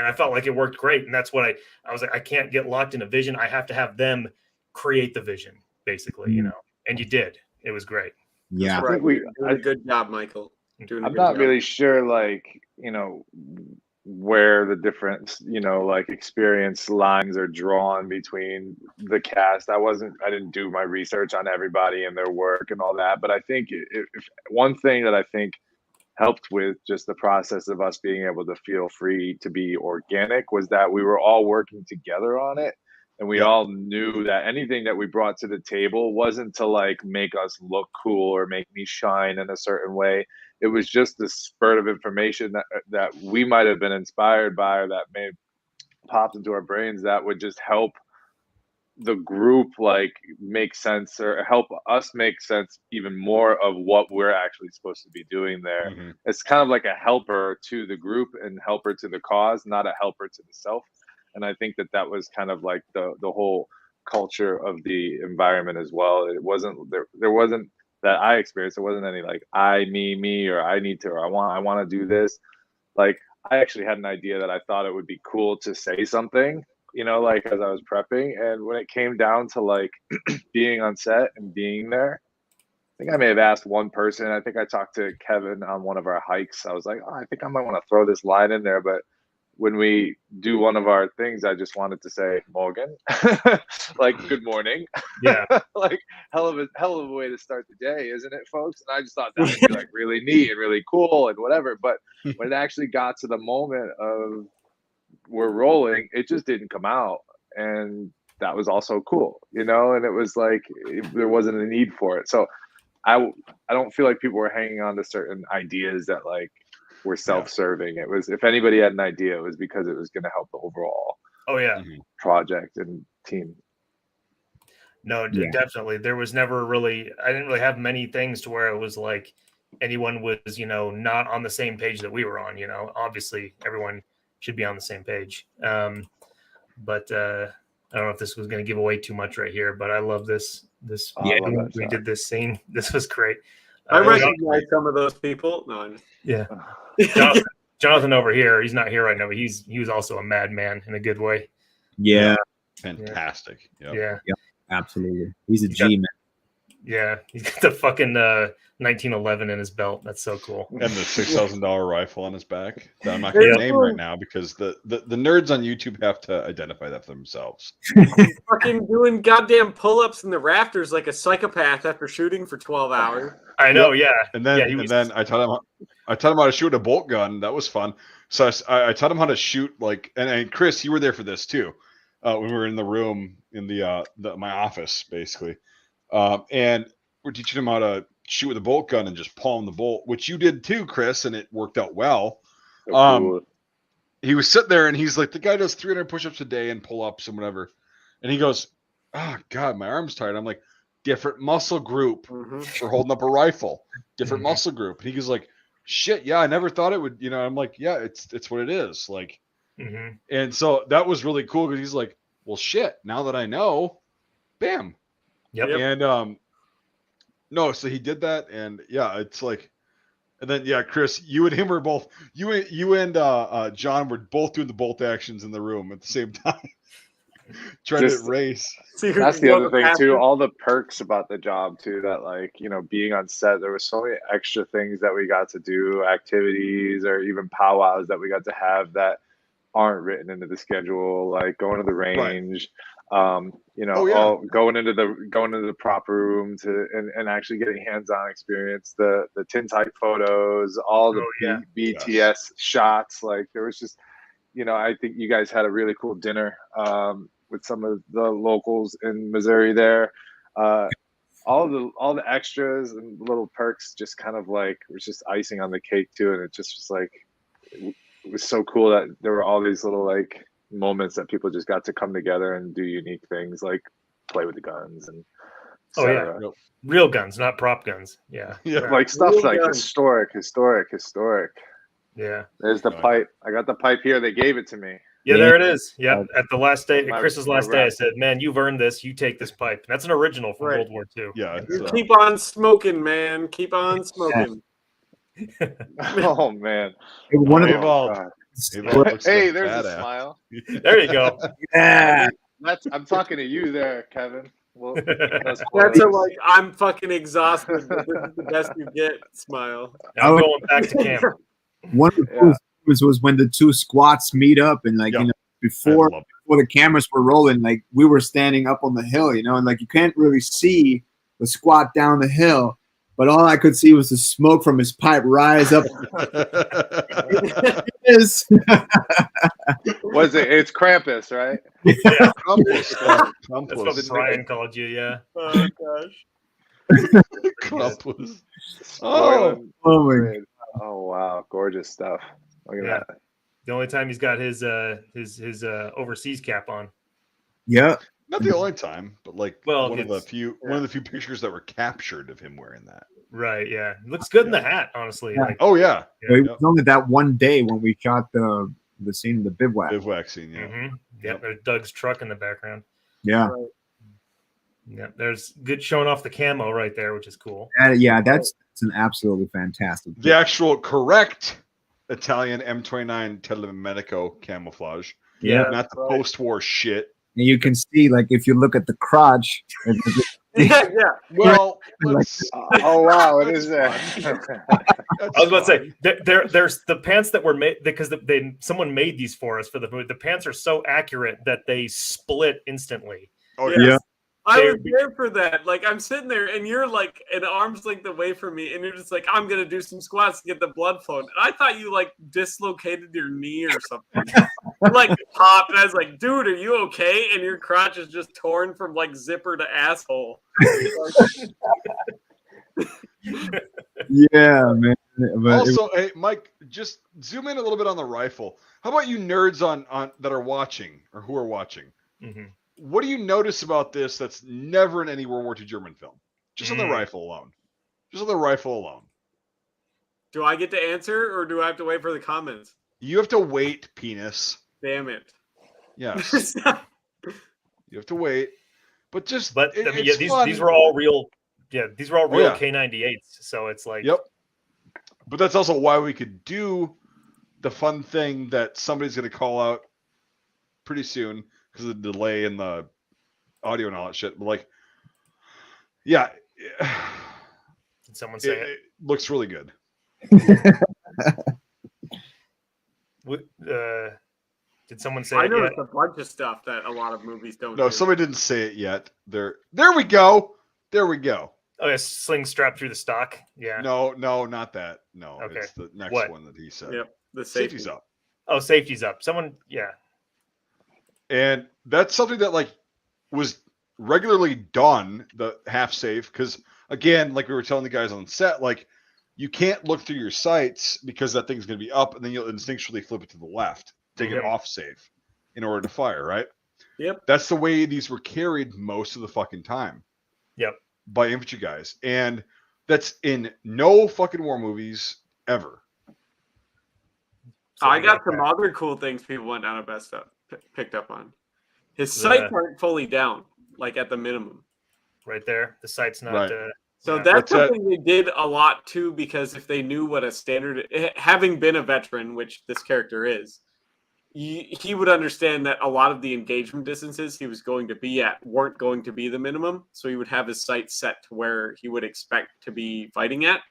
I felt like it worked great. And that's what I was like, I can't get locked in a vision. I have to have them create the vision, basically, and you did. It was great. Yeah. Right. we- Doing a good job, Michael. Doing a I'm good not job. really sure, like, where the different, like experience lines are drawn between the cast. I didn't do my research on everybody and their work and all that. But I think if one thing that I think helped with just the process of us being able to feel free to be organic was that we were all working together on it. And we all knew that anything that we brought to the table wasn't to like make us look cool or make me shine in a certain way. It was just the spurt of information that we might have been inspired by, or that may have popped into our brains, that would just help the group like make sense, or help us make sense even more of what we're actually supposed to be doing there. Mhm. It's kind of like a helper to the group and helper to the cause, not a helper to the self. And I think that was kind of like the whole culture of the environment as well. It wasn't there wasn't that I experienced. It wasn't any like I, me, or I need to, or I want to do this. Like I actually had an idea that I thought it would be cool to say something, like as I was prepping. And when it came down to like being on set and being there, I think I may have asked one person. I think I talked to Kevin on one of our hikes. I was like, oh, I think I might want to throw this line in there. But when we do one of our things, I just wanted to say Morgan, like good morning. Yeah. Like hell of a way to start the day, isn't it, folks? And I just thought that would be like really neat and really cool and whatever. But when it actually got to the moment of we're rolling, it just didn't come out. And that was also cool, and it was like there wasn't a need for it. So I don't feel like people were hanging on to certain ideas that like were self-serving. It was, if anybody had an idea, it was because it was going to help the overall project and team. No, definitely. There was never really, I didn't really have many things to where it was like anyone was, not on the same page that we were on, obviously everyone should be on the same page. But I don't know if this was going to give away too much right here, but I love this. I love that We shot. did this scene. This was great. I recognize some of those people. No, yeah. Jonathan over here, he's not here right now, but he was also a madman in a good way. Yeah. Fantastic. Yep. Yeah. Absolutely. He's a G, man. Yeah. He's got the fucking 1911 in his belt. That's so cool. And the $6,000 rifle on his back that I'm not going to name right now because the nerds on YouTube have to identify that for themselves. Fucking doing goddamn pull-ups in the rafters like a psychopath after shooting for 12 hours. I know, yeah. And then I taught him how to shoot a bolt gun. That was fun. So I taught him how to shoot like, and Chris, you were there for this too. When we were in the room in my office basically, and we're teaching him how to shoot with a bolt gun and just palm the bolt, which you did too, Chris, and it worked out well. Cool. He was sitting there and he's like, the guy does 300 push-ups a day and pull-ups and whatever, and he goes, "Oh God, my arm's tired." I'm like, different muscle group for holding up a rifle, different muscle group. And he goes like, "Shit, yeah, I never thought it would." I'm like, "Yeah, it's what it is." Like, Mhm. And so that was really cool because he's like, well, shit, now that I know, bam. Yep. And no, so he did that, and yeah, it's like, and then yeah, Chris, you and him were both you and John were both doing the bolt actions in the room at the same time, trying Just- to race. So That's the other thing too. All the perks about the job too. That like being on set, there was so many extra things that we got to do, activities or even powwows that we got to have that aren't written into the schedule. Like going to the range, Oh, yeah. going into the prop room and actually getting hands-on experience. The tintype photos, all the Oh, yeah. BTS shots. Like there was just, I think you guys had a really cool dinner with some of the locals in Missouri there. All the extras and little perks just kind of like was just icing on the cake too, and it just was like it was so cool that there were all these little like moments that people just got to come together and do unique things like play with the guns and Oh, yeah. etc. Real guns, not prop guns. Yeah. Yeah. Like stuff Real like guns. historic. Yeah. There's the Oh, yeah. pipe. I got the pipe here. They gave it to me. Yeah, there it is. Yep. At the last day, My- Chris's my last day, I rep. said, "Man, you've earned this. You take this pipe." And that's an original from Right. World War II. Yeah, You it's, keep on smoking, man. Keep on smoking. Oh man. One of Hey, the Evolve. God. Hey, Evolve looks Hey, like there's a badass. smile. There you go. yeah, I'm talking to you there, Kevin. Well, That's a like I'm fucking exhausted, but this is the best you get. Smile. I'm going back to camp. one of the Yeah. coolest was when the two squats meet up and like Yeah. before I love before the cameras were rolling, like we were standing up on the hill, and like you can't really see the squat down the hill, but all I could see was the smoke from his pipe rise up. it. Yes. Was it? It's Krampus, right? Yeah. Krampus. That's what Brian called you. Yeah. Oh gosh. Krampus. Spoiling Oh my grid. Oh wow, gorgeous stuff. Look at Yeah. that. The only time he's got his overseas cap on. yeah. Not the only time, but like Well, one of the it's- few pictures that were captured of him wearing that. Right. Yeah. It looks good in the hat, honestly. Yeah. Like, Oh yeah, It was only that one day when we shot the scene in the bivouac. bivouac scene. Yeah, Yep. There's Doug's truck in the background. Yeah. Yeah. There's good showing off the camo right there, which is cool. Yeah, that's an absolutely fantastic. the actual correct Italian M29 Telemedico camouflage, Yeah. not the post-war shit. And you can see, like, if you look at the crotch, Yeah. Well, let's. Oh wow, it is there. I was about to say there's the pants that were made because someone made these for us for the movie. The pants are so accurate that they split instantly. Oh Yes. yeah. I was They- there for that. Like I'm sitting there and you're like an arm's length away from me and you're just like, I'm gonna do some squats to get the blood flowing. And I thought you like dislocated your knee or something. And, like popped and I was like, dude, are you okay? And your crotch is just torn from like zipper to asshole. yeah, man. But Also, hey, Mike, just zoom in a little bit on the rifle. How about you nerds on that are watching or who are watching? Mhm. What do you notice about this that's never in any World War II German film? Just on the rifle alone. Just on the rifle alone. Do I get to answer or do I have to wait for the comments? You have to wait, penis. Damn it. Yes, you have to wait. But just But I mean, yeah, it's fun. these were all real. Yeah, these were all Oh, real yeah. K98s. So it's like, Yep. But that's also why we could do the fun thing that somebody's going to call out pretty soon because of the delay in the audio and all that shit. But like, yeah, did someone say it? it looks really good. Did someone say I it know yet? it's a bunch of stuff that a lot of movies don't No, do. somebody didn't say it yet. There we go. There we go. Oh, yeah, sling strapped through the stock. Yeah. No, not that. No, Okay. it's the next What? one that he said. Yep. The Safety's safety. up. Oh, safety's up. Someone, yeah. And that's something that like was regularly done, the half safe, because again, like we were telling the guys on set, like you can't look through your sights because that thing's going to be up, and then you'll instinctually flip it to the left, take it Mhm. off safe in order to fire, right? Yep. That's the way these were carried most of the fucking time. Yep. By infantry guys, and that's in no fucking war movies ever. So I we got some that. other cool things people went down and picked up on. His sights aren't fully down, like at the minimum. Right there. The sight's not. Right. So Yeah. that's What's that? something they did a lot too, because if they knew what a standard, having been a veteran, which this character is, he would understand that a lot of the engagement distances he was going to be at weren't going to be the minimum. So he would have his sights set to where he would expect to be fighting at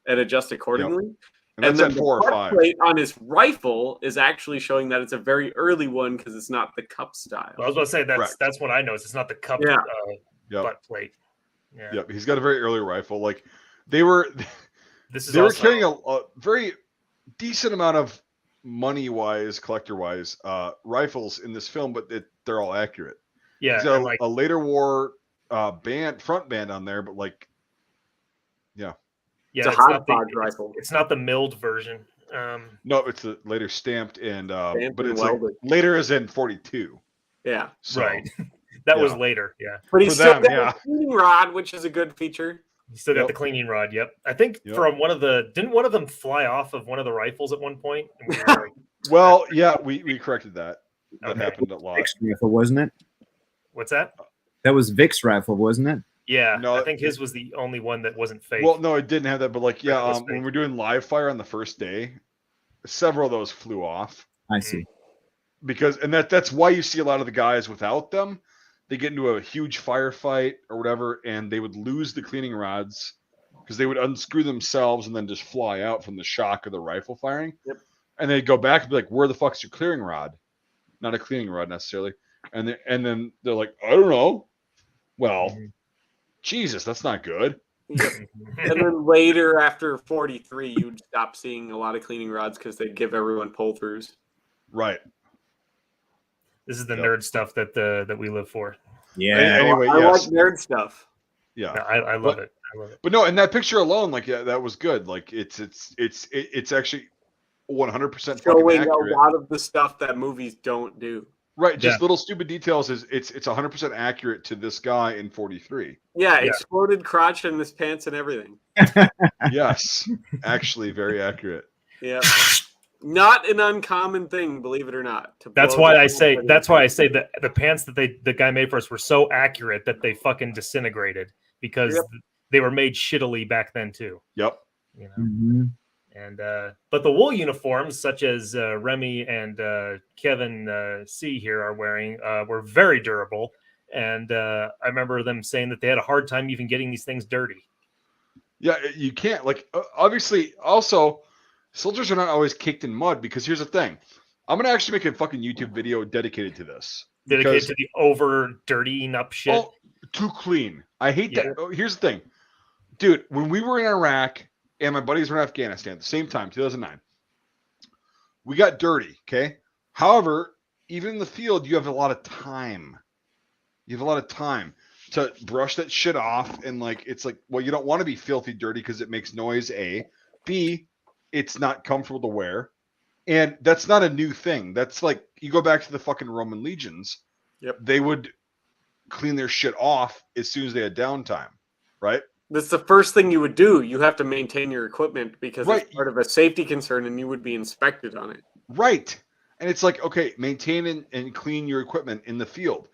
and adjust accordingly. And that's then at 4 or the 5. plate on his rifle is actually showing that it's a very early one because it's not the cup style. Well, I was going to say Correct. that's what I noticed. It's not the cup Yep. butt plate. Yeah. Yep. He's got a very early rifle. Like they were carrying a very decent amount of money-wise, collector-wise, rifles in this film, but they're all accurate. Yeah. He's got And like, a later war front band on there, but like, yeah. It's a hodgepodge rifle. It's not the milled version. No, it's a later stamped and but and it's like later as in 42. Yeah. So, right. That was later. Yeah. But he's still got a cleaning rod, which is a good feature. You still got the cleaning rod. Yep. I think from didn't one of them fly off of one of the rifles at one point? And we were like, well, yeah, we corrected that. That happened a lot. Vic's rifle, wasn't it? What's that? That was Vic's rifle, wasn't it? Yeah, no, I think his was the only one that wasn't fake. Well, no, it didn't have that, but like, yeah, when we're doing live fire on the first day, several of those flew off. I see. Because that's why you see a lot of the guys without them. They get into a huge firefight or whatever, and they would lose the cleaning rods because they would unscrew themselves and then just fly out from the shock of the rifle firing. Yep. And they'd go back and be like, "Where the fuck's your clearing rod?" Not a cleaning rod necessarily. And then they're like, "I don't know." Well, Jesus, that's not good. Yep. And then later, after 43, you'd stop seeing a lot of cleaning rods because they'd give everyone pull-throughs. Right. This is the nerd stuff that we live for. Yeah. Anyway, I like nerd stuff. Yeah, I love it. I love it. But no, in that picture alone, like, yeah, that was good. Like, it's actually 100% showing accurate. A lot of the stuff that movies don't do. Right, just little stupid details. It's 100% accurate to this guy in 43. Yeah, exploded crotch in his pants and everything. Yes, actually, very accurate. Yeah, not an uncommon thing, believe it or not. That's why I say that the pants that the guy made for us were so accurate that they fucking disintegrated because they were made shittily back then too. Yep. You know. And but the wool uniforms, such as Remy and Kevin C here are wearing, were very durable. And I remember them saying that they had a hard time even getting these things dirty. Yeah, you can't. Like, obviously, also, soldiers are not always caked in mud because here's the thing. I'm going to actually make a fucking YouTube video dedicated to this. Dedicated to the over dirtying up shit? Oh, too clean. I hate that. Oh, here's the thing. Dude, when we were in Iraq and my buddies were in Afghanistan at the same time, 2009, we got dirty, okay? However, even in the field, you have a lot of time. You have a lot of time to brush that shit off. And, like, it's like, well, you don't want to be filthy dirty because it makes noise, A. B, it's not comfortable to wear. And that's not a new thing. That's like, you go back to the fucking Roman legions. Yep. They would clean their shit off as soon as they had downtime, right? That's the first thing you would do. You have to maintain your equipment because Right. it's part of a safety concern and you would be inspected on it. Right. And it's like, okay, maintain and clean your equipment in the field.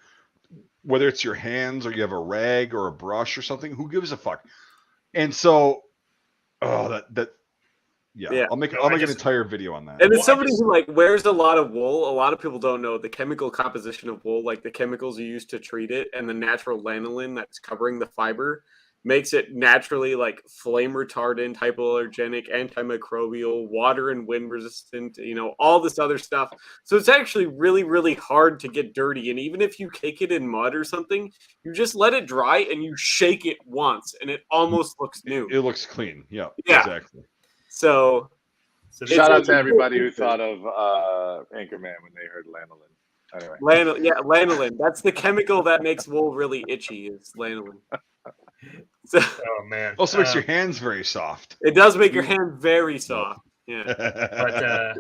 Whether it's your hands or you have a rag or a brush or something, who gives a fuck? And so, yeah. I'll make an entire video on that. And as somebody who like wears a lot of wool, a lot of people don't know the chemical composition of wool, like the chemicals you use to treat it and the natural lanolin that's covering the fiber makes it naturally like flame retardant, hypoallergenic, antimicrobial, water and wind resistant, all this other stuff. So it's actually really, really hard to get dirty. And even if you cake it in mud or something, you just let it dry and you shake it once and it almost looks new. It looks clean. Yeah. Exactly. So shout out to everybody who thought of Anchorman when they heard lanolin. Anyway. Lanolin. That's the chemical that makes wool really itchy is lanolin. So, oh man! Also makes your hands very soft. It does make your hand very soft. Yeah.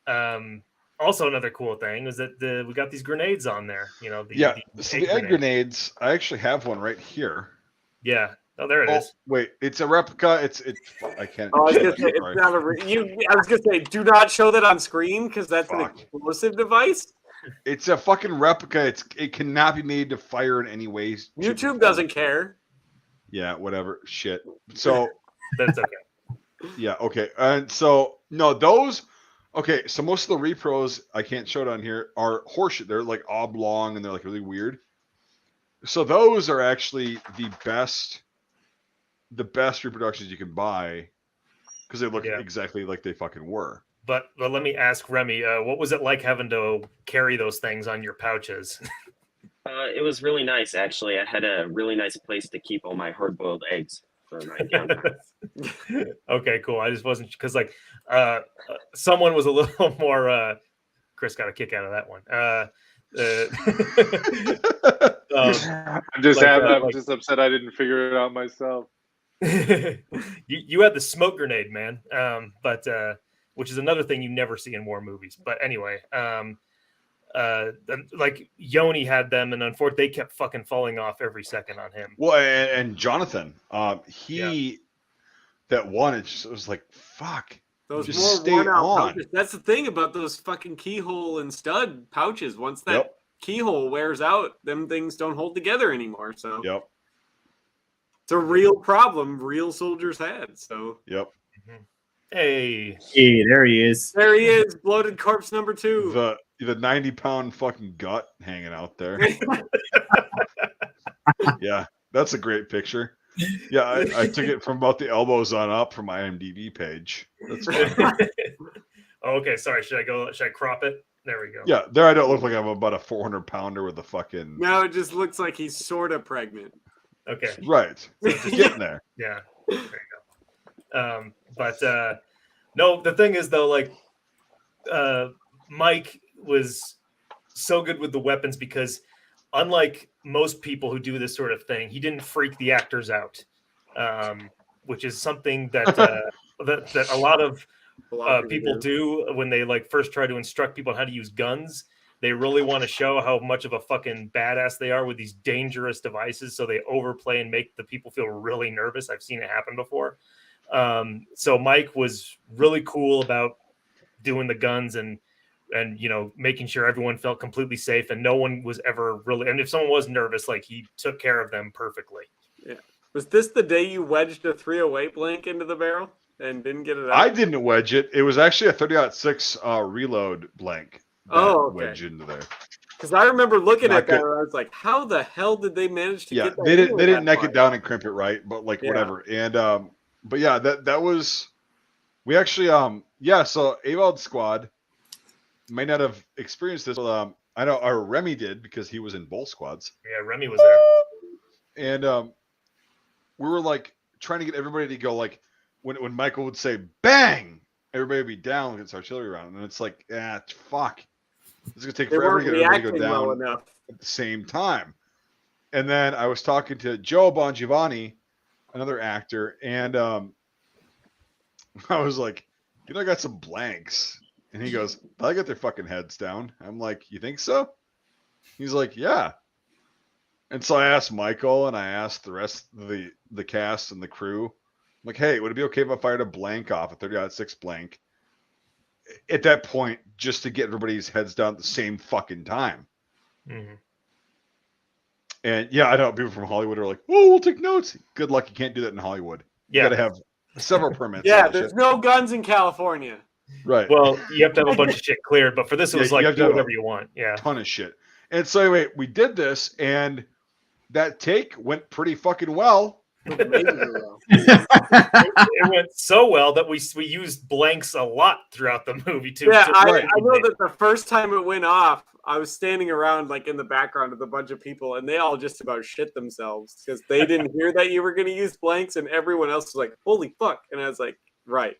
But also another cool thing is that we got these grenades on there. So the egg grenades. I actually have one right here. Yeah, Oh, there it is. Wait, it's a replica. It's I can't. Oh, I was gonna sorry. say, it's not I was gonna say, do not show that on screen because that's an Fuck. explosive device. It's a fucking replica. It cannot be made to fire in any way. shape, or YouTube form. doesn't care. Yeah, whatever. Shit. So That's okay. yeah, okay. And so no, those. Okay, so most of the repros I can't show it on here are horseshit. They're like oblong and they're like really weird. So those are actually the best reproductions you can buy because they look Yeah. exactly like they fucking were. But let me ask Remy, what was it like having to carry those things on your pouches? It was really nice, actually. I had a really nice place to keep all my hard-boiled eggs for my account. Okay, cool. I just wasn't because like someone was a little more. Chris got a kick out of that one. I'm just like, happy. I'm like- just upset I didn't figure it out myself. you had the smoke grenade, man. But which is another thing you never see in war movies. But anyway, like Yoni had them, and unfortunately, they kept fucking falling off every second on him. Well, and Jonathan, that one, it was like, fuck. Those Just more stay worn out on. pouches. That's the thing about those fucking keyhole and stud pouches. Once that keyhole wears out, them things don't hold together anymore. So Yep. it's a real problem real soldiers had. So Yep. Hey, there he is. there he is, bloated corpse number 2. The 90-pound fucking gut hanging out there. Yeah, that's a great picture. Yeah, I took it from about the elbows on up from my IMDb page. That's fine. Okay, sorry. Should I crop it? There we go. Yeah, there I don't look like I'm about a 400-pounder with a fucking. Now it just looks like he's sort of pregnant. Okay. Right. Just getting there. Yeah. There you go. But no, the thing is though, like Mike was so good with the weapons because unlike most people who do this sort of thing, he didn't freak the actors out, which is something that that a lot of people do when they like first try to instruct people on how to use guns. They really want to show how much of a fucking badass they are with these dangerous devices, so they overplay and make the people feel really nervous. I've seen it happen before. So Mike was really cool about doing the guns and you know making sure everyone felt completely safe and no one was ever really. And if someone was nervous, like he took care of them perfectly. Yeah. Was this the day you wedged a 308 blank into the barrel and didn't get it out? I didn't wedge it. It was actually a 30-06 reload blank. Oh, okay. Wedged into there. Because I remember looking Not at that good. and I was like, how the hell did they manage to Yeah, get that? they didn't that neck far? it down and crimp it right, but like Yeah. whatever. And but yeah, that was we actually so Avald Squad may not have experienced this, but I know our Remy did because he was in both squads. Yeah, Remy was there. And we were like trying to get everybody to go like when Michael would say bang, everybody would be down against artillery round, and it's like fuck, it's gonna take They forever weren't to get everybody to reacting go down well enough. at the same time. And then I was talking to Joe Bongiovanni, another actor, and I was like, I got some blanks. And he goes, I got their fucking heads down. I'm like, you think so? He's like, yeah. And so I asked Michael and I asked the rest of the cast and the crew, I'm like, hey, would it be okay if I fired a blank off, a 30-06 blank, at that point, just to get everybody's heads down at the same fucking time? Mm-hmm. And yeah, I know people from Hollywood are like, oh, we'll take notes. Good luck. You can't do that in Hollywood. You Yeah. got to have several permits. Yeah, and there's shit. no guns in California. Right. Well, you have to have a bunch of shit cleared, but for this, it Yeah, was you like have to do have whatever a- you want. Yeah. Ton of shit. And so anyway, we did this, and that take went pretty fucking well. It went so well that we used blanks a lot throughout the movie too. Yeah, I right. know that the first time it went off, I was standing around like in the background with a bunch of people, and they all just about shit themselves because they didn't hear that you were going to use blanks, and everyone else was like, "Holy fuck!" And I was like, "Right,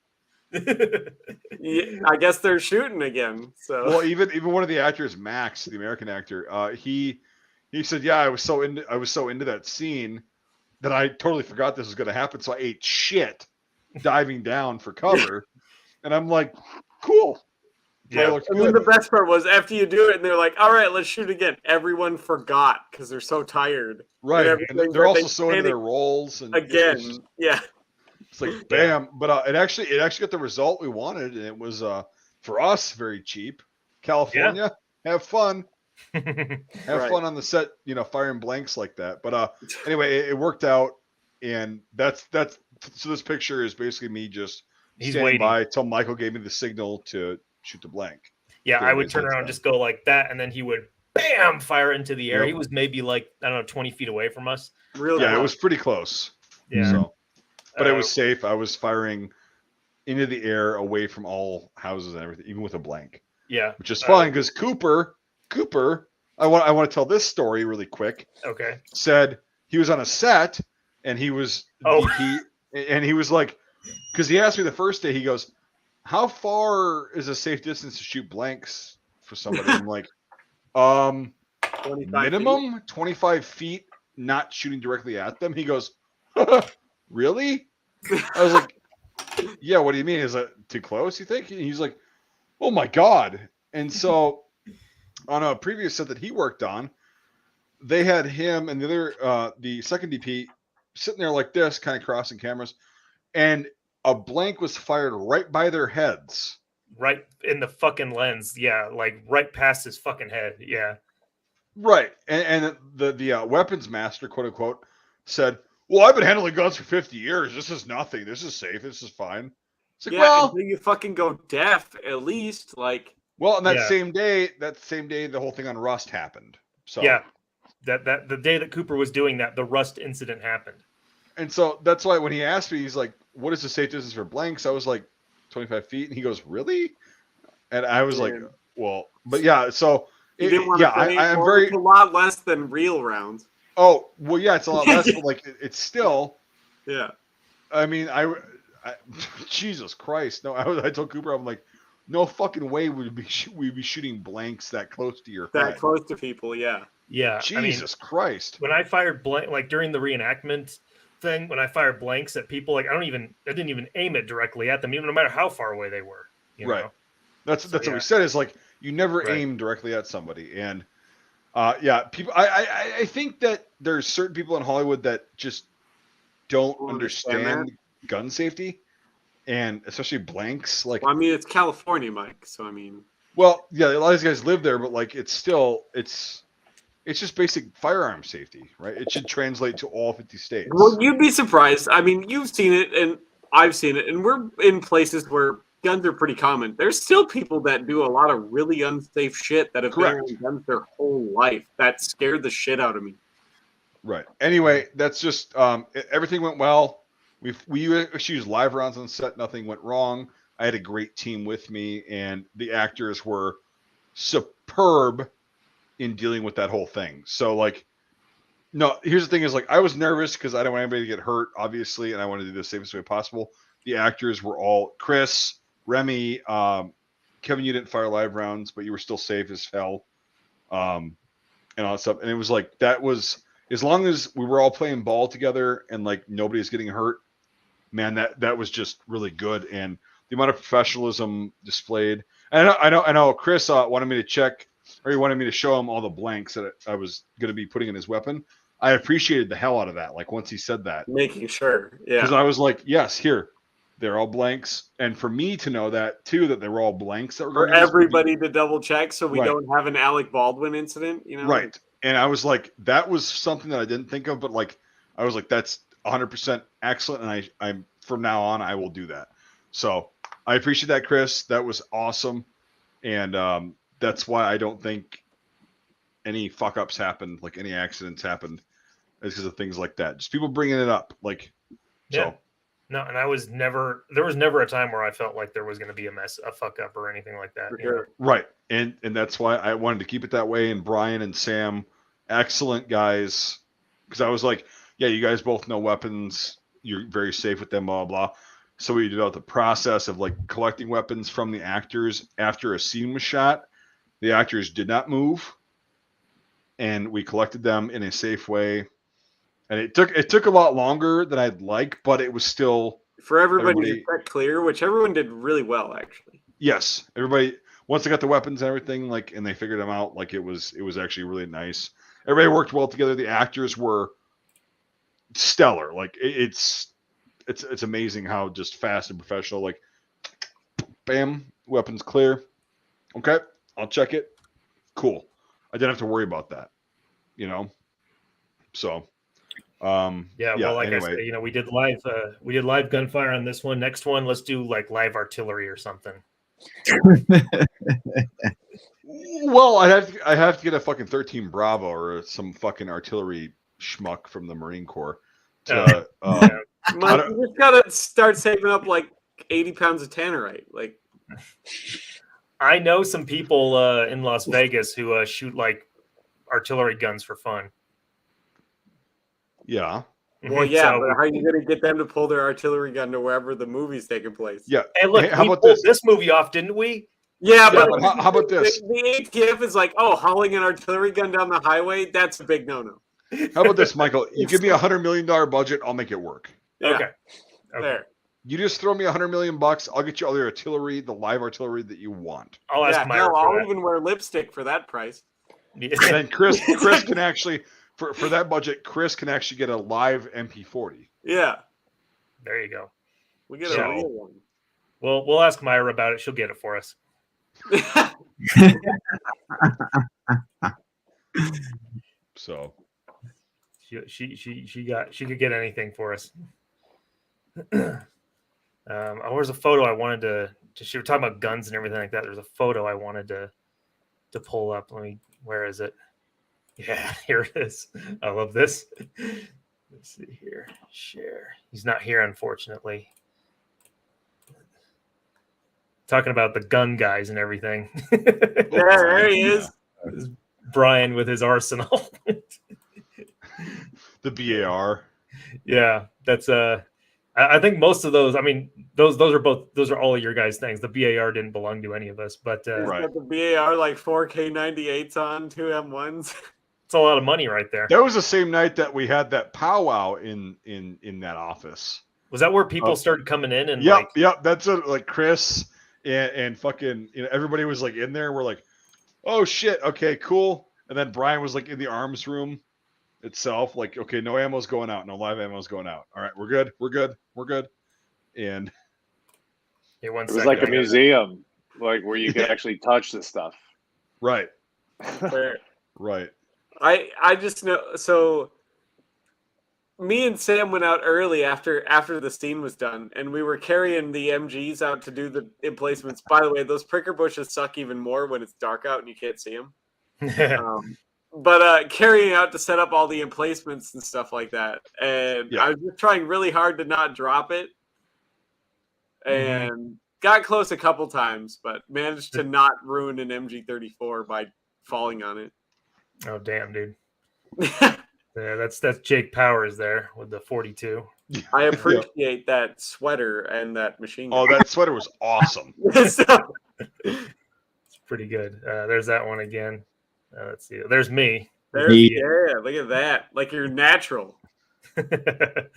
yeah, I guess they're shooting again." So Well, even one of the actors, Max, the American actor, he said, "Yeah, I was so into that scene that I totally forgot this was going to happen, so I ate shit diving down for cover." And I'm like, "Cool." Probably looks And then good. the best part was after you do it, and they're like, "All right, let's shoot again." Everyone forgot because they're so tired. Right, and everything's they're like, also they so into their roles, and again. it's, Yeah. it's like bam. But it actually got the result we wanted, and it was for us very cheap. California, have fun. Have Right. fun on the set, firing blanks like that. But anyway, it worked out, and that's so this picture is basically me just He's standing waiting. by till Michael gave me the signal to shoot the blank. Yeah, Get I would everybody's turn heads around and down. just go like that, and then he would bam fire into the air. Yep. He was maybe like, I don't know, 20 feet away from us. Real Yeah, it close. was pretty close. Yeah. So, but it was Uh, safe. I was firing into the air away from all houses and everything, even with a blank, yeah. which is fun because Cooper, I want to tell this story really quick. Okay. Said he was on a set and he was Oh. DP, and he was like, because he asked me the first day, he goes, "How far is a safe distance to shoot blanks for somebody?" I'm like, 25 minimum 25 feet, not shooting directly at them. He goes, "Really?" I was like, "Yeah, what do you mean? Is that too close, you think?" He's like, "Oh my God." And so on a previous set that he worked on, they had him and the other, the second DP sitting there like this, kind of crossing cameras, and a blank was fired right by their heads. Right in the fucking lens. Yeah. Like right past his fucking head. Yeah. Right. And the weapons master, quote unquote, said, "Well, I've been handling guns for 50 years. This is nothing. This is safe. This is fine." It's like, Yeah, well, until you fucking go deaf, at least. Like, on that Yeah. same day, the whole thing on Rust happened. So Yeah. That the day that Cooper was doing that, the Rust incident happened. And so that's why when he asked me, he's like, "What is the safe distance for blanks?" I was like, 25 feet. And he goes, "Really?" And I was like, Man. "Well, but yeah." So you didn't want to say, I'm well, very. it's a lot less than real rounds. Oh, well, yeah, it's a lot less, but like it's still. Yeah. I mean, I Jesus Christ, no! I told Cooper, I'm like, no fucking way would we'd be shooting blanks that close to your That head. close to people, yeah. Yeah. Jesus Christ! When I fired blank, like during the reenactment thing, when I fired blanks at people, like I didn't even aim it directly at them, even no matter how far away they were. You Right. know? That's So, what we said is like you never Right. aim directly at somebody, and people. I think that there's certain people in Hollywood that just don't Don't understand understand gun safety, and especially blanks. Like, Well, I mean, it's California, Mike. So I mean, well, yeah, a lot of these guys live there, but like it's just basic firearm safety, right? It should translate to all 50 states. well, you'd be surprised. I mean, you've seen it, and I've seen it, and we're in places where guns are pretty common. There's still people that do a lot of really unsafe shit that have Correct. been on guns their whole life. That scared the shit out of me. Right. Anyway, that's just everything went well. We used live rounds on set. Nothing went wrong. I had a great team with me, and the actors were superb in dealing with that whole thing. So, like, no, here's the thing: is like I was nervous because I don't want anybody to get hurt, obviously, and I want to do the safest way possible. The actors were all Chris, Remy, Kevin. You didn't fire live rounds, but you were still safe as hell, and all that stuff. And it was like that was. As long as we were all playing ball together and like nobody's getting hurt, man, that was just really good. And the amount of professionalism displayed. And I know Chris wanted me to check, or he wanted me to show him all the blanks that I was going to be putting in his weapon. I appreciated the hell out of that. Like once he said that, Making sure, because yeah. I was like, yes, here, they're all blanks. And for me to know that too, that they were all blanks that were For going to everybody to double check, so we Right. don't have an Alec Baldwin incident. You know, Right. And I was like, that was something that I didn't think of, but like, I was like, that's 100% excellent. And I'm from now on, I will do that. So I appreciate that, Chris. That was awesome. And that's why I don't think any fuck ups happened, like any accidents happened, is because of things like that. Just people bringing it up. Like, Yeah. so. No, and there was never a time where I felt like there was going to be a fuck up or anything like that. for you know? sure. Right. And that's why I wanted to keep it that way. And Brian and Sam, excellent guys. Because I was like, yeah, you guys both know weapons. You're very safe with them, blah, blah. So we did out the process of like collecting weapons from the actors after a scene was shot. The actors did not move. And we collected them in a safe way. And it took a lot longer than I'd like, but it was still For everybody to Everybody- check clear, which everyone did really well, actually. yes, everybody. once they got the weapons and everything, like, and they figured them out, like, it was actually really nice. Everybody worked well together. The actors were stellar. Like, it's amazing how just fast and professional. Like, bam, weapons clear. Okay, I'll check it. Cool. I didn't have to worry about that. So. Yeah, well, like anyway. I said, we did live gunfire on this one. Next one, let's do like live artillery or something. Well, I have to get a fucking 13 Bravo or some fucking artillery schmuck from the Marine Corps. To, Mike, you just gotta start saving up like 80 pounds of tannerite. Like, I know some people in Las Vegas who shoot like artillery guns for fun. Yeah. Well, yeah, but how are you going to get them to pull their artillery gun to wherever the movie's taking place? Yeah. Hey, look, how we about pulled this movie off, didn't we? Yeah, but how about this? The ATF is like, oh, hauling an artillery gun down the highway, that's a big no-no. How about this, Michael? You give me $100 million budget, I'll make it work. Yeah. Okay. There. You just throw me $100 million bucks, I'll get you all the artillery, the live artillery that you want. I'll ask Myra for I'll that. even wear lipstick for that price. And then Chris can actually, for that budget, Chris can actually get a live MP40. Yeah. There you go. We get a real one. We'll ask Myra about it. She'll get it for us. So she could get anything for us. There's a photo I wanted to she was talking about guns and everything like that. There's a photo I wanted to pull up. Where is it? Yeah, here it is. I love this. Let's see here. Share. He's not here, unfortunately. Talking about the gun guys and everything. There he is. Brian with his arsenal. The BAR. Yeah, that's I think most of those. I mean, those are all of your guys' things. The BAR didn't belong to any of us, but Right. Got the BAR like 4K 98s on 2 M1s. It's a lot of money right there. That was the same night that we had that powwow in that office. Was that where people started coming in and Yep. That's it. Like Chris and fucking everybody was like in there. We're like, oh shit, okay, cool. And then Brian was like in the arms room itself, like, okay, no ammo's going out, no live ammo's going out. All right, we're good. And it was like a museum, like where you could actually touch the stuff. Right. Fair. Right. I just know. So me and Sam went out early after the scene was done, and we were carrying the MGs out to do the emplacements. By the way, those pricker bushes suck even more when it's dark out and you can't see them. But carrying out to set up all the emplacements and stuff like that. And I was just trying really hard to not drop it. And got close a couple times, but managed to not ruin an MG34 by falling on it. Oh, damn, dude. Yeah, that's Jake Powers there with the 42. I appreciate that sweater and that machine gun. Oh, that sweater was awesome. It's pretty good. There's that one again. Let's see. There's me. Yeah, look at that. Like you're natural. That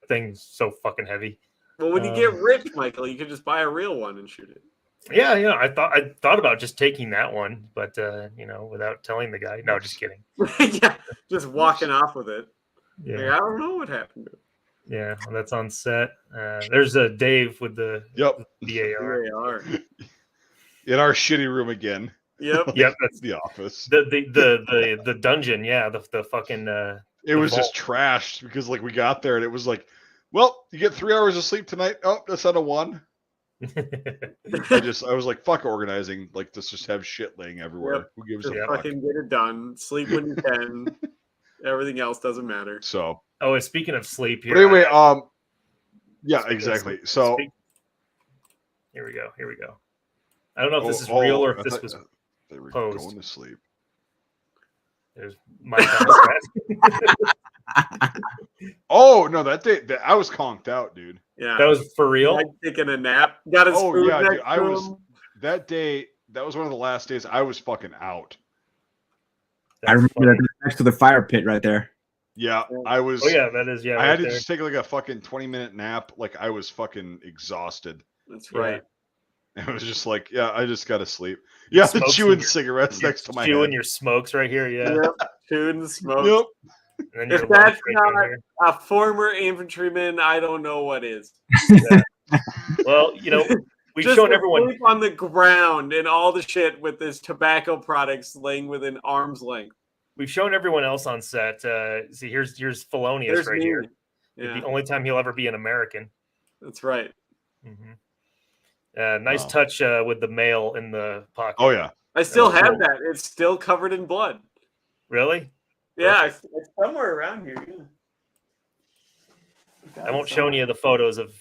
thing's so fucking heavy. Well, when you get rich, Michael, you could just buy a real one and shoot it. Yeah, I thought about just taking that one, but without telling the guy. No, just kidding. Yeah, just walking off with it. Yeah, like, I don't know what happened to it. Yeah, well, that's on set. There's Dave with the BAR. In our shitty room again. Yep. Yep, that's the office. The dungeon, yeah, the fucking it was just trashed because like we got there and it was like, well, you get 3 hours of sleep tonight. Oh, that's out of 1. I was like, fuck organizing. Like, let's just have shit laying everywhere. Yep. Who gives just a fuck? fucking get it done. Sleep when you can. Everything else doesn't matter. So. Oh, and speaking of sleep here. But anyway, yeah, exactly. So. Here we go. I don't know if this is real or if this was they were posed. going to sleep. There's Mike on the Oh no, that day I was conked out, dude. Yeah, that was for real. Like taking a nap. Got his food yeah, next dude, I to was him. that day. That was one of the last days I was fucking out. I remember that next to the fire pit right there. Yeah, I was. Oh yeah, that is. Yeah, I had to just take like a fucking 20-minute nap. Like I was fucking exhausted. That's right. And it was just like, yeah, I just gotta sleep. Yeah, the Smokes chewing in your- cigarettes next to my chewing head. your smokes right here. Yeah. Yep. Chewing the smoke. Yep. And then your If lunch that's right down not here. a former infantryman, I don't know what is. Well, you know, we've Just shown everyone. sleep on the ground and all the shit with his tobacco products laying within arm's length. We've shown everyone else on set. See, here's Felonious There's right me. here. Yeah, The only time he'll ever be an American. that's right. Nice Wow. touch with the mail in the pocket. Oh yeah. I still was have cool. that. It's still covered in blood. Really? Yeah, it's somewhere around here. Yeah. I won't show any of the photos of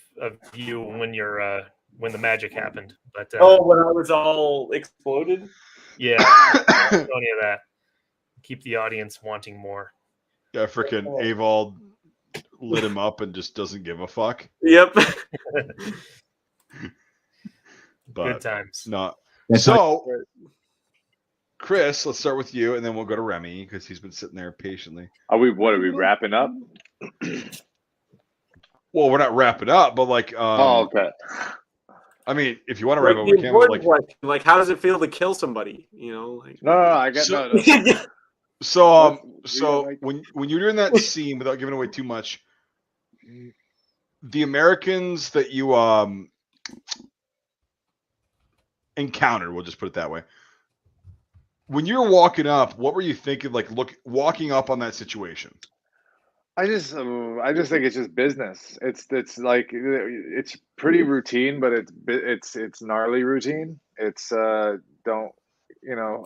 you when you're when the magic happened. But Oh, when I was all exploded. yeah, I won't show any of that. Keep the audience wanting more. Yeah, freaking Avald lit him up and just doesn't give a fuck. Yep. But Good times. not. That's So, Chris, let's start with you, and then we'll go to Remy because he's been sitting there patiently. Are we wrapping up? Well, we're not wrapping up, but like, Oh, okay. I mean, if you want to Like wrap up, the we can. important Like, question, like how does it feel to kill somebody? You know, like No, I get So- no. so, What's- so like- when you're doing that scene, without giving away too much, the Americans that you encountered, we'll just put it that way. When you're walking up, what were you thinking? Like, walking up on that situation. I just think it's just business. It's like it's pretty routine, but it's gnarly routine. It's don't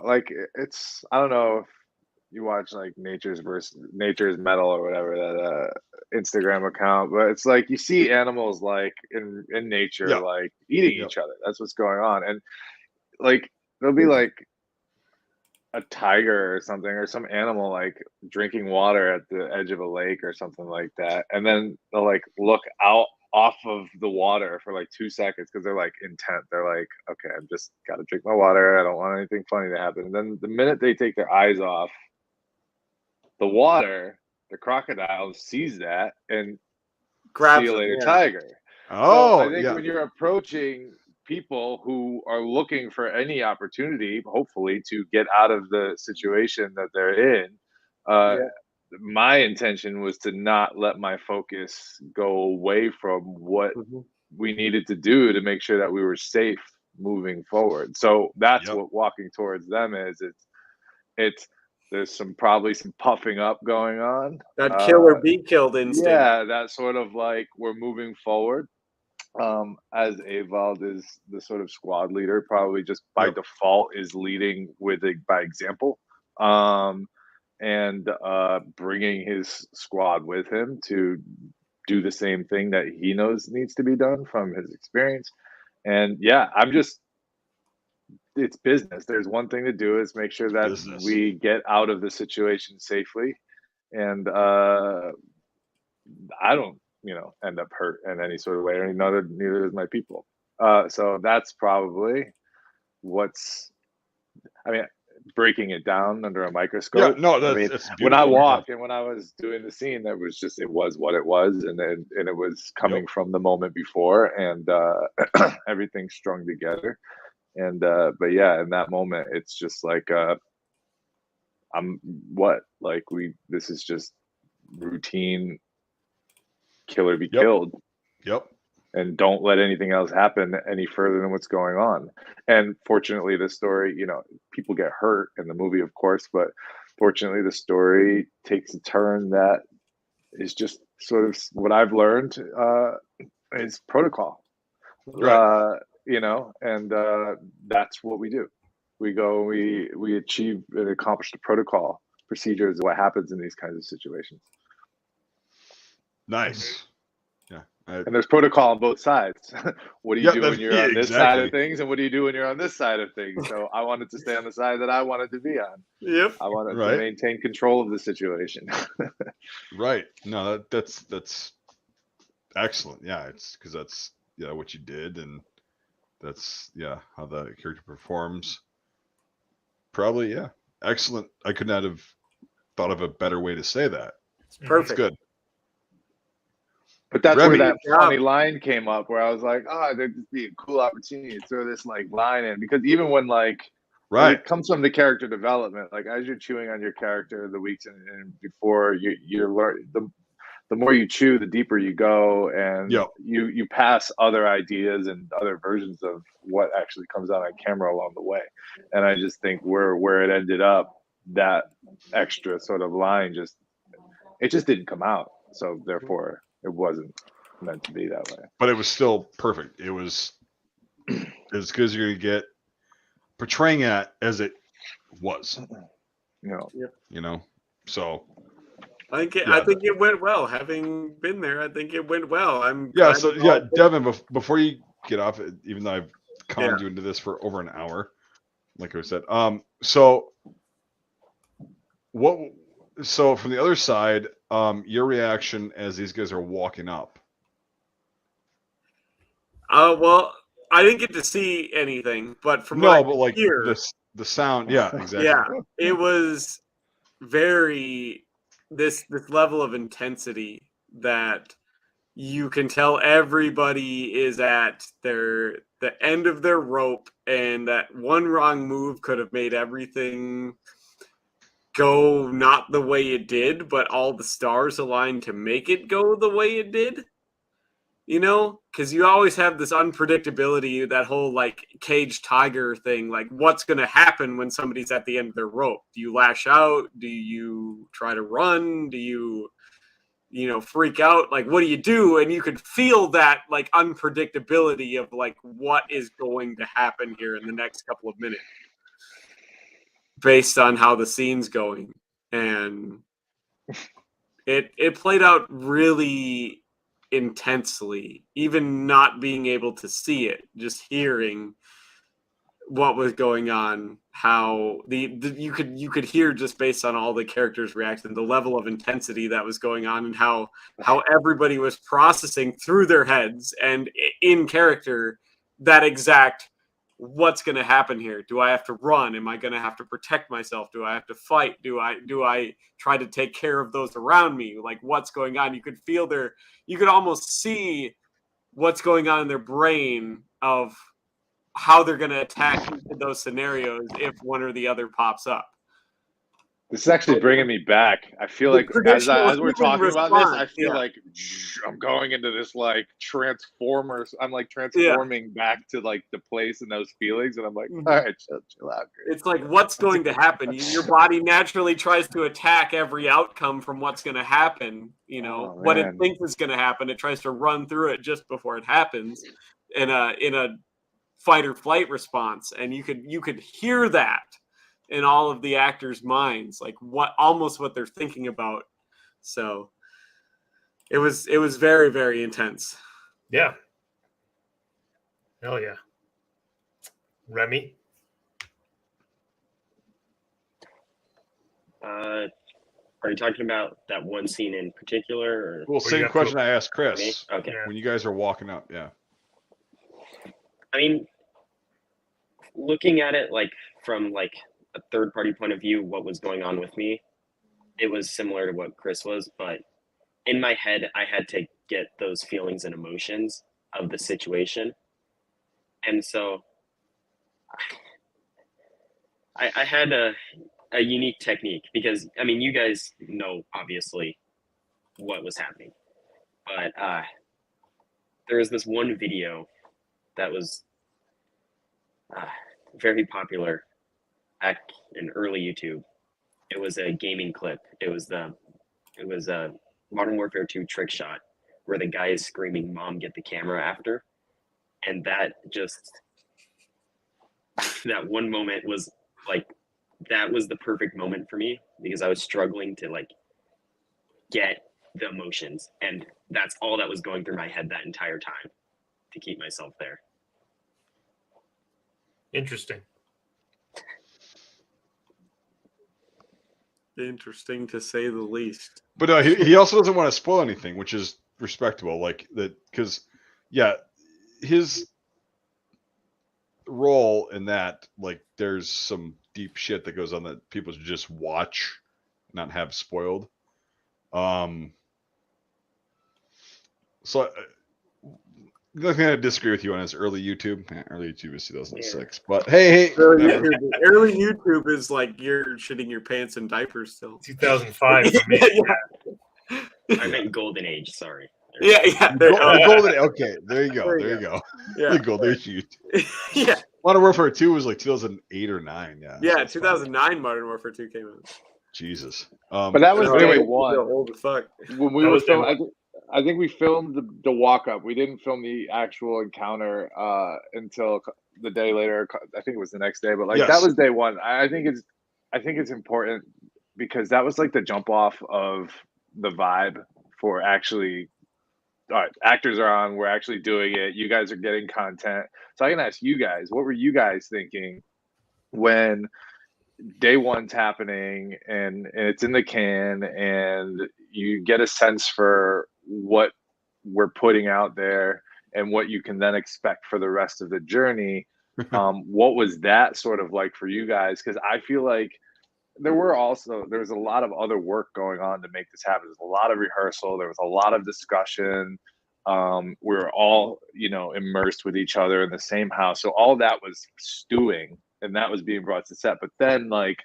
like it's I don't know if you watch like Nature's Metal or whatever that Instagram account, but it's like you see animals like in nature Yeah. like eating Yeah. each other. That's what's going on, and like there'll be like a tiger or something or some animal like drinking water at the edge of a lake or something like that, and then they'll like look out off of the water for like 2 seconds because they're like intent. They're like, okay, I'm just gotta drink my water, I don't want anything funny to happen. And then the minute they take their eyes off the water, the crocodile sees that and grabs see you them, later, yeah. tiger. Oh, So I think yeah. when you're approaching people who are looking for any opportunity, hopefully, to get out of the situation that they're in, my intention was to not let my focus go away from what we needed to do to make sure that we were safe moving forward. So that's Yep. what walking towards them is. It's there's probably some puffing up going on. That kill or be killed instinct. Yeah, that sort of like we're moving forward. As Avald is the sort of squad leader, probably just by Yep. default is leading by example, and bringing his squad with him to do the same thing that he knows needs to be done from his experience. And yeah, it's business. There's one thing to do is make sure that Business. we get out of the situation safely, and I don't end up hurt in any sort of way, or neither does my people. So that's probably breaking it down under a microscope. Yeah, no, I mean, that's when I beautiful. walked and when I was doing the scene, it was what it was, and it was coming from the moment before, and everything strung together. And but yeah, in that moment, it's just like this is just routine. Kill or be Yep. killed, Yep. and don't let anything else happen any further than what's going on. And fortunately, the story, people get hurt in the movie, of course, but fortunately, the story takes a turn that is just sort of what I've learned is protocol. Right. And that's what we do. We go, we achieve and accomplish the protocol procedures, what happens in these kinds of situations. Nice. Yeah. And there's protocol on both sides. What do you do when you're on this side exactly. of things, and what do you do when you're on this side of things? So I wanted to stay on the side that I wanted to be on. Yep. I wanted Right. to maintain control of the situation. Right. No, that's excellent. Yeah, it's because that's what you did, and that's how the character performs. Probably excellent. I could not have thought of a better way to say that. Perfect. It's good. But that's Remy. where that Good funny job. line came up, where I was like, "Oh, there'd just be a cool opportunity to throw this like line in." Because even when Right. it comes from the character development, like as you're chewing on your character the weeks and before you learn the more you chew, the deeper you go, and Yep. you pass other ideas and other versions of what actually comes out on camera along the way. And I just think where it ended up, that extra sort of line just didn't come out. So therefore, it wasn't meant to be that way. But it was still perfect. It was as good as you're gonna get portraying it as it was. You know. So I Yeah. think it went well. Having been there, I think it went well. I'm yeah. glad So it all- Devin, before you get off, even though I've conned Yeah. you into this for over an hour, like I said, so what? So from the other side, your reaction as these guys are walking up. Well, I didn't get to see anything, but from what No, I but could like hear, the sound. Yeah, exactly. yeah, it was very this level of intensity that you can tell everybody is at the end of their rope, and that one wrong move could have made everything go not the way it did, but all the stars aligned to make it go the way it did. You know, because you always have this unpredictability, that whole like caged tiger thing. Like, what's going to happen when somebody's at the end of their rope? Do you lash out? Do you try to run? Do you freak out? Like, what do you do? And you could feel that like unpredictability of like what is going to happen here in the next couple of minutes based on how the scene's going. And it played out really intensely, even not being able to see it, just hearing what was going on, how you could hear, just based on all the characters' reaction, the level of intensity that was going on, and how everybody was processing through their heads and in character that exact what's going to happen here. Do I have to run? Am I going to have to protect myself? Do I have to fight? Do I try to take care of those around me? Like, what's going on? You could feel you could almost see what's going on in their brain of how they're going to attack into those scenarios if one or the other pops up. This is actually bringing me back. I feel like as we're talking about this, I feel like I'm going into this like Transformers. I'm like transforming back to like the place and those feelings, and I'm like, all right, chill out. Chris. It's like, what's going to happen? Your body naturally tries to attack every outcome from what's going to happen. What it thinks is going to happen. It tries to run through it just before it happens in a fight or flight response, and you could hear that in all of the actors' minds, like what they're thinking about. So it was very, very intense. Yeah. Hell yeah. Remy? Are you talking about that one scene in particular? Or? Well, same question I asked Chris. Me? Okay. When you guys are walking up, yeah. I mean, looking at it like from like a third party point of view, what was going on with me, it was similar to what Chris was, but in my head, I had to get those feelings and emotions of the situation. And so I had a unique technique, because, I mean, you guys know, obviously, what was happening. But there was this one video that was very popular back in early YouTube. It was a gaming clip. It was a Modern Warfare 2 trick shot where the guy is screaming, "Mom, get the camera," after. And that one moment was like, that was the perfect moment for me, because I was struggling to like get the emotions, and that's all that was going through my head that entire time to keep myself there. Interesting. Interesting, to say the least. But he also doesn't want to spoil anything, which is respectable. Like that, because his role in that, like, there's some deep shit that goes on that people should just watch, not have spoiled. So I'm gonna disagree with you on his early YouTube. Early YouTube is 2006, but hey, whatever. Early YouTube is like you're shitting your pants in diapers still. 2005 for me. I meant golden age. Sorry. Yeah. The golden. Okay, there you go. There you There you go. Yeah. The golden age YouTube. Yeah. Modern Warfare 2 was like 2008 or 9. Yeah. Yeah. so it's fine. 2009 Modern Warfare 2 came out. Jesus. But that was So day you're one. old as fuck. When we That were was day filming, I think we filmed the walk up. We didn't film the actual encounter until the day later. I think it was the next day, but like Yes. that was day one. I think it's important because that was like the jump off of the vibe for actually. All right, actors are on. We're actually doing it. You guys are getting content. So I can ask you guys, what were you guys thinking when day one's happening and it's in the can and you get a sense for what we're putting out there and what you can then expect for the rest of the journey? What was that sort of like for you guys? Because I feel like there was a lot of other work going on to make this happen. There's a lot of rehearsal. There was a lot of discussion. We were all, immersed with each other in the same house. So all that was stewing and that was being brought to set. But then like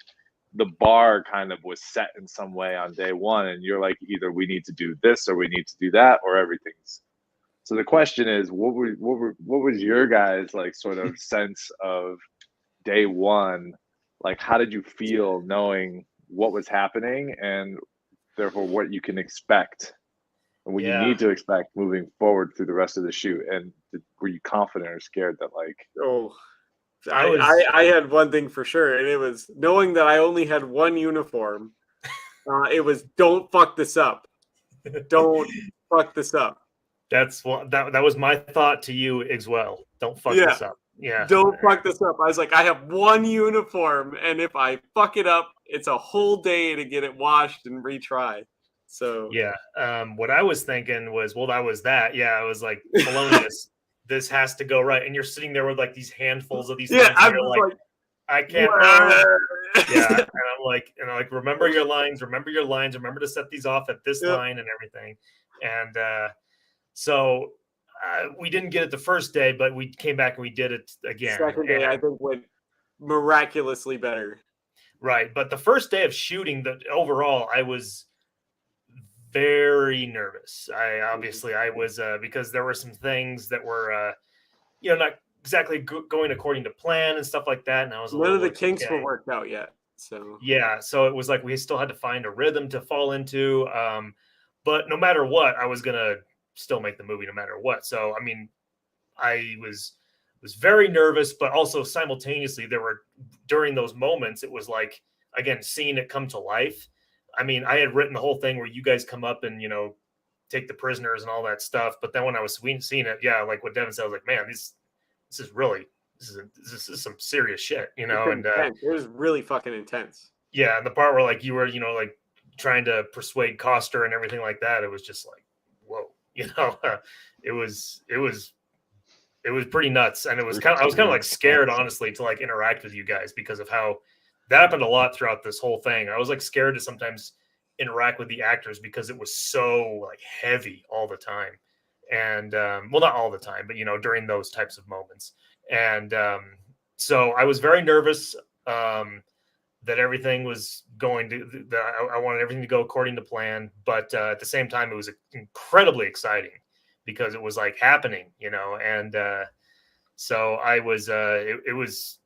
the bar kind of was set in some way on day one. And you're like, either we need to do this or we need to do that or everything's. So the question is, what was your guys like sort of sense of day one? Like, how did you feel knowing what was happening and therefore what you can expect and what you need to expect moving forward through the rest of the shoot? And were you confident or scared that like, I had one thing for sure, and it was knowing that I only had one uniform. It was don't fuck this up. Don't fuck this up. That's what that was my thought to you as well. Don't fuck this up. Yeah. Don't fuck this up. I was like, I have one uniform, and if I fuck it up, it's a whole day to get it washed and retry. So yeah. What I was thinking was, well, that was that. Yeah, I was like, Polonius, this has to go right. And you're sitting there with like these handfuls of these things. I and you're was like, I can't. Yeah. And I'm like, remember your lines, remember to set these off at this line and everything. And so we didn't get it the first day, but we came back and we did it again. Second day, I think went miraculously better. Right. But the first day of shooting, overall, I was very nervous. I was because there were some things that were, not exactly going according to plan and stuff like that. And I was none of the kinks were worked out yet. So yeah, so it was like we still had to find a rhythm to fall into. But no matter what, I was gonna still make the movie no matter what. So I mean, I was very nervous, but also simultaneously there were during those moments, it was like again seeing it come to life. I mean, I had written the whole thing where you guys come up and take the prisoners and all that stuff. But then when I was seeing it, yeah, like what Devin said, I was like, man, this is some serious shit, and it was really fucking intense. Yeah, and the part where like you were, like trying to persuade Coster and everything like that, it was just like, whoa, it was pretty nuts, and I was kind of like scared, honestly, to like interact with you guys because of how that happened a lot throughout this whole thing. I was like scared to sometimes interact with the actors because it was so like heavy all the time. And well, not all the time, but during those types of moments. And so I was very nervous that everything was going to that I wanted everything to go according to plan, but at the same time it was incredibly exciting because it was like happening, and so I was it was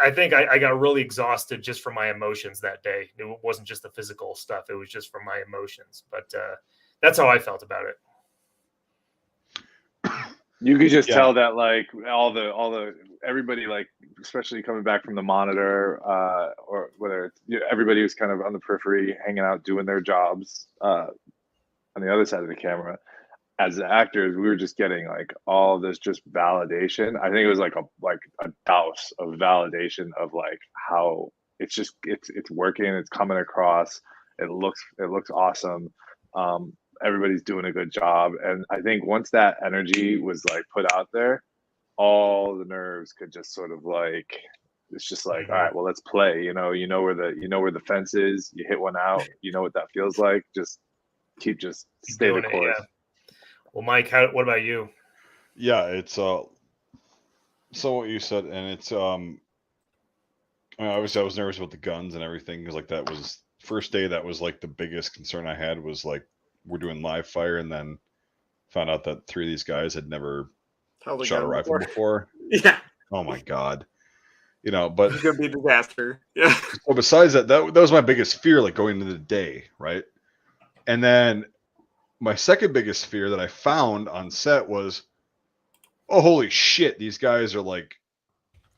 I think I got really exhausted just from my emotions that day. It wasn't just the physical stuff, it was just from my emotions, but that's how I felt about it. You could just tell that like all the everybody, like especially coming back from the monitor, or whether it's everybody was kind of on the periphery, hanging out, doing their jobs on the other side of the camera. As the actors, we were just getting like all this just validation. I think it was like a douse of validation of like how it's working, it's coming across, it looks awesome. Everybody's doing a good job, and I think once that energy was like put out there, all the nerves could just sort of like, it's just like, all right, well, let's play. You know where the fence is. You hit one out. You know what that feels like. Just stay the course. Well, Mike, what about you? Yeah, it's so what you said, and it's obviously I was nervous about the guns and everything because like that was first day. That was like the biggest concern I had was like we're doing live fire, and then found out that 3 of these guys had never Held a shot a gun rifle before. Yeah, Oh my god, but it's gonna be a disaster. Yeah. well, besides that was my biggest fear, like going into the day, right? And then my second biggest fear that I found on set was, oh holy shit, these guys are like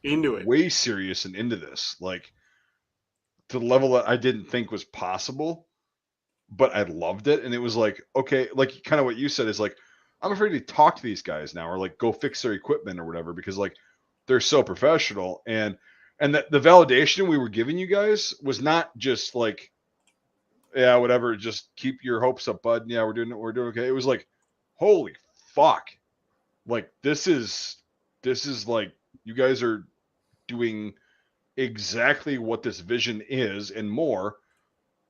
Into it. way serious and into this, like to the level that I didn't think was possible, but I loved it. And it was like, okay, like kind of what you said is like, I'm afraid to talk to these guys now or like go fix their equipment or whatever because like they're so professional. And the validation we were giving you guys was not just like, yeah, whatever, just keep your hopes up, bud. Yeah, we're doing okay. It was like, holy fuck. Like this is like you guys are doing exactly what this vision is and more.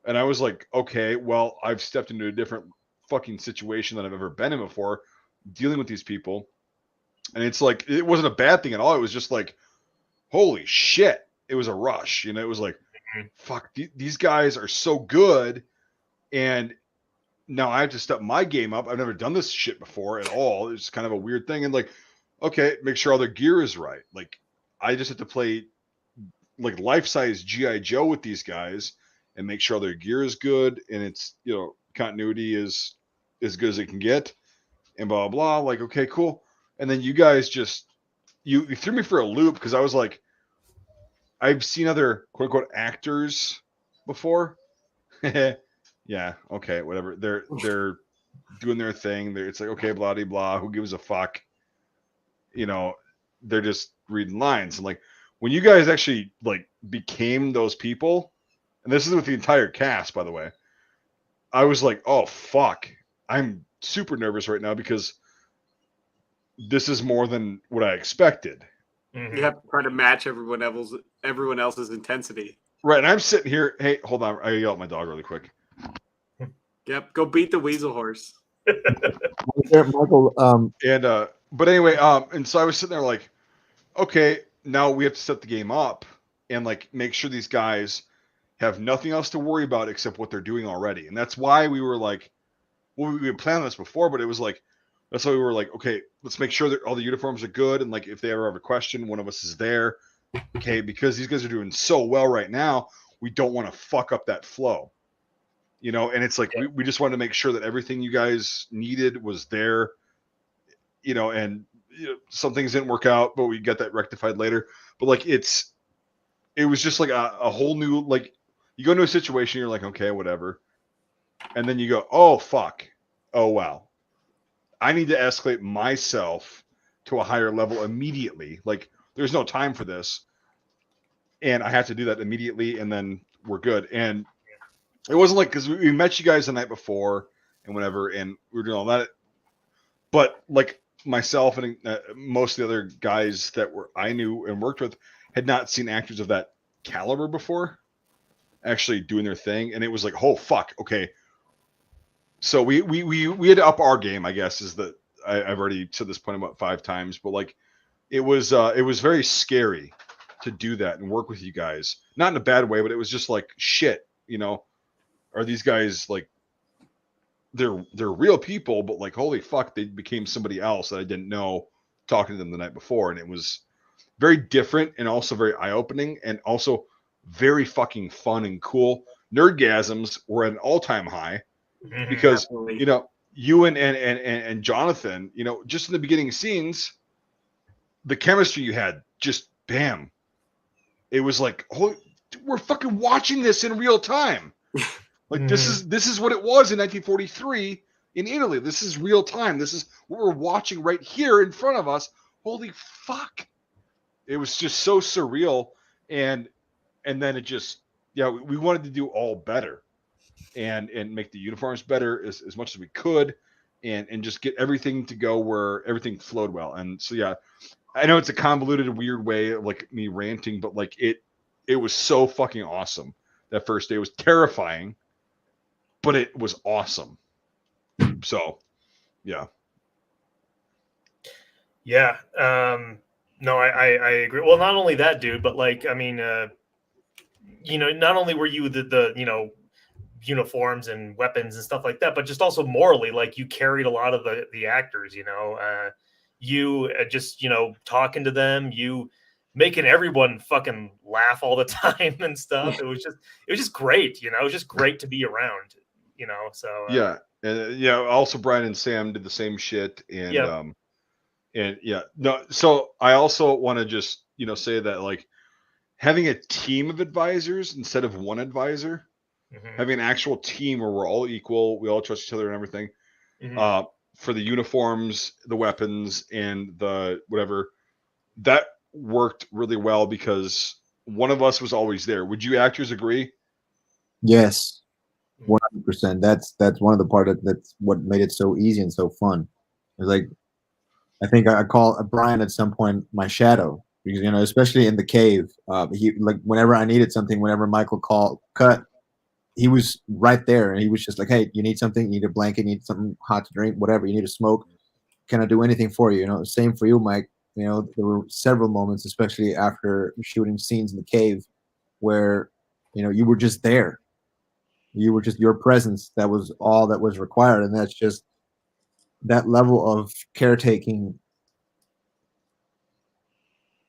And I was like, okay, well, I've stepped into a different fucking situation than I've ever been in before, dealing with these people. And it's like, it wasn't a bad thing at all. It was just like, holy shit. It was a rush. It was like, fuck, these guys are so good. And now I have to step my game up. I've never done this shit before at all. It's kind of a weird thing. And like, okay, make sure all their gear is right. Like, I just have to play like life-size GI Joe with these guys and make sure all their gear is good and it's continuity is as good as it can get and blah blah. Like, okay, cool. And then you guys just you threw me for a loop because I was like, I've seen other quote unquote actors before. Yeah, okay, whatever. They're doing their thing. It's like, okay, blah blah blah. Who gives a fuck? They're just reading lines. And like when you guys actually like became those people, and this is with the entire cast, by the way, I was like, oh fuck. I'm super nervous right now because this is more than what I expected. Mhm. You have to try to match everyone else's intensity. Right. And I'm sitting here. Hey, hold on. I yell at my dog really quick. Yep, go beat the weasel horse. Michael, And but anyway, and so I was sitting there like, okay, now we have to set the game up and like make sure these guys have nothing else to worry about except what they're doing already. And that's why we were like, well, we had planned this before, but it was like, that's why we were like, okay, let's make sure that all the uniforms are good. And like, if they ever have a question, one of us is there. Okay. Because these guys are doing so well right now. We don't want to fuck up that flow, and it's like, we just wanted to make sure that everything you guys needed was there, and some things didn't work out, but we got that rectified later. But like, it was just like a whole new, like you go into a situation, you're like, okay, whatever. And then you go, oh, fuck. Oh, wow. I need to escalate myself to a higher level immediately. Like, there's no time for this. And I have to do that immediately, and then we're good. And it wasn't like, because we met you guys the night before and whatever, and we were doing all that. But, like, myself and most of the other guys that I knew and worked with had not seen actors of that caliber before actually doing their thing. And it was like, oh, fuck. Okay. So we had to up our game, I guess, is that I've already said this point about 5 times, but like it was very scary to do that and work with you guys. Not in a bad way, but it was just like, shit, are these guys like they're real people, but like holy fuck, they became somebody else that I didn't know talking to them the night before. And it was very different and also very eye-opening and also very fucking fun and cool. Nerdgasms were at an all-time high. Because Definitely. you and Jonathan, just in the beginning scenes, the chemistry you had, just bam, it was like, oh, we're fucking watching this in real time. Like this is what it was in 1943 in Italy. This is real time. This is what we're watching right here in front of us. Holy fuck! It was just so surreal, and then it just, we wanted to do all better. And make the uniforms better as much as we could and just get everything to go where everything flowed well. And so, yeah, I know it's a convoluted, weird way of like me ranting, but like it was so fucking awesome. That first day was terrifying, but it was awesome. So, yeah, Yeah. No, I agree. Well, not only that, dude, but like, I mean, not only were you the uniforms and weapons and stuff like that, but just also morally, like you carried a lot of the actors, you just, talking to them, you making everyone fucking laugh all the time and stuff. It was just great, it was just great to be around, so, Yeah. And yeah, also Brian and Sam did the same shit. yeah. And yeah, no, so I also want to just, say that like having a team of advisors instead of one advisor, Mhm. having an actual team where we're all equal, we all trust each other and everything. Mhm. For the uniforms, the weapons, and the whatever, that worked really well because one of us was always there. Would you actors agree? Yes, 100%. That's one of the part that's what made it so easy and so fun. It's like I think I call Brian at some point my shadow because especially in the cave, he like whenever I needed something, whenever Michael called cut, he was right there and he was just like, hey, you need something, you need a blanket, you need something hot to drink, whatever, you need a smoke, can I do anything for you? Same for you, Mike. There were several moments, especially after shooting scenes in the cave, where you were just there, you were just your presence, that was all that was required, and that's just that level of caretaking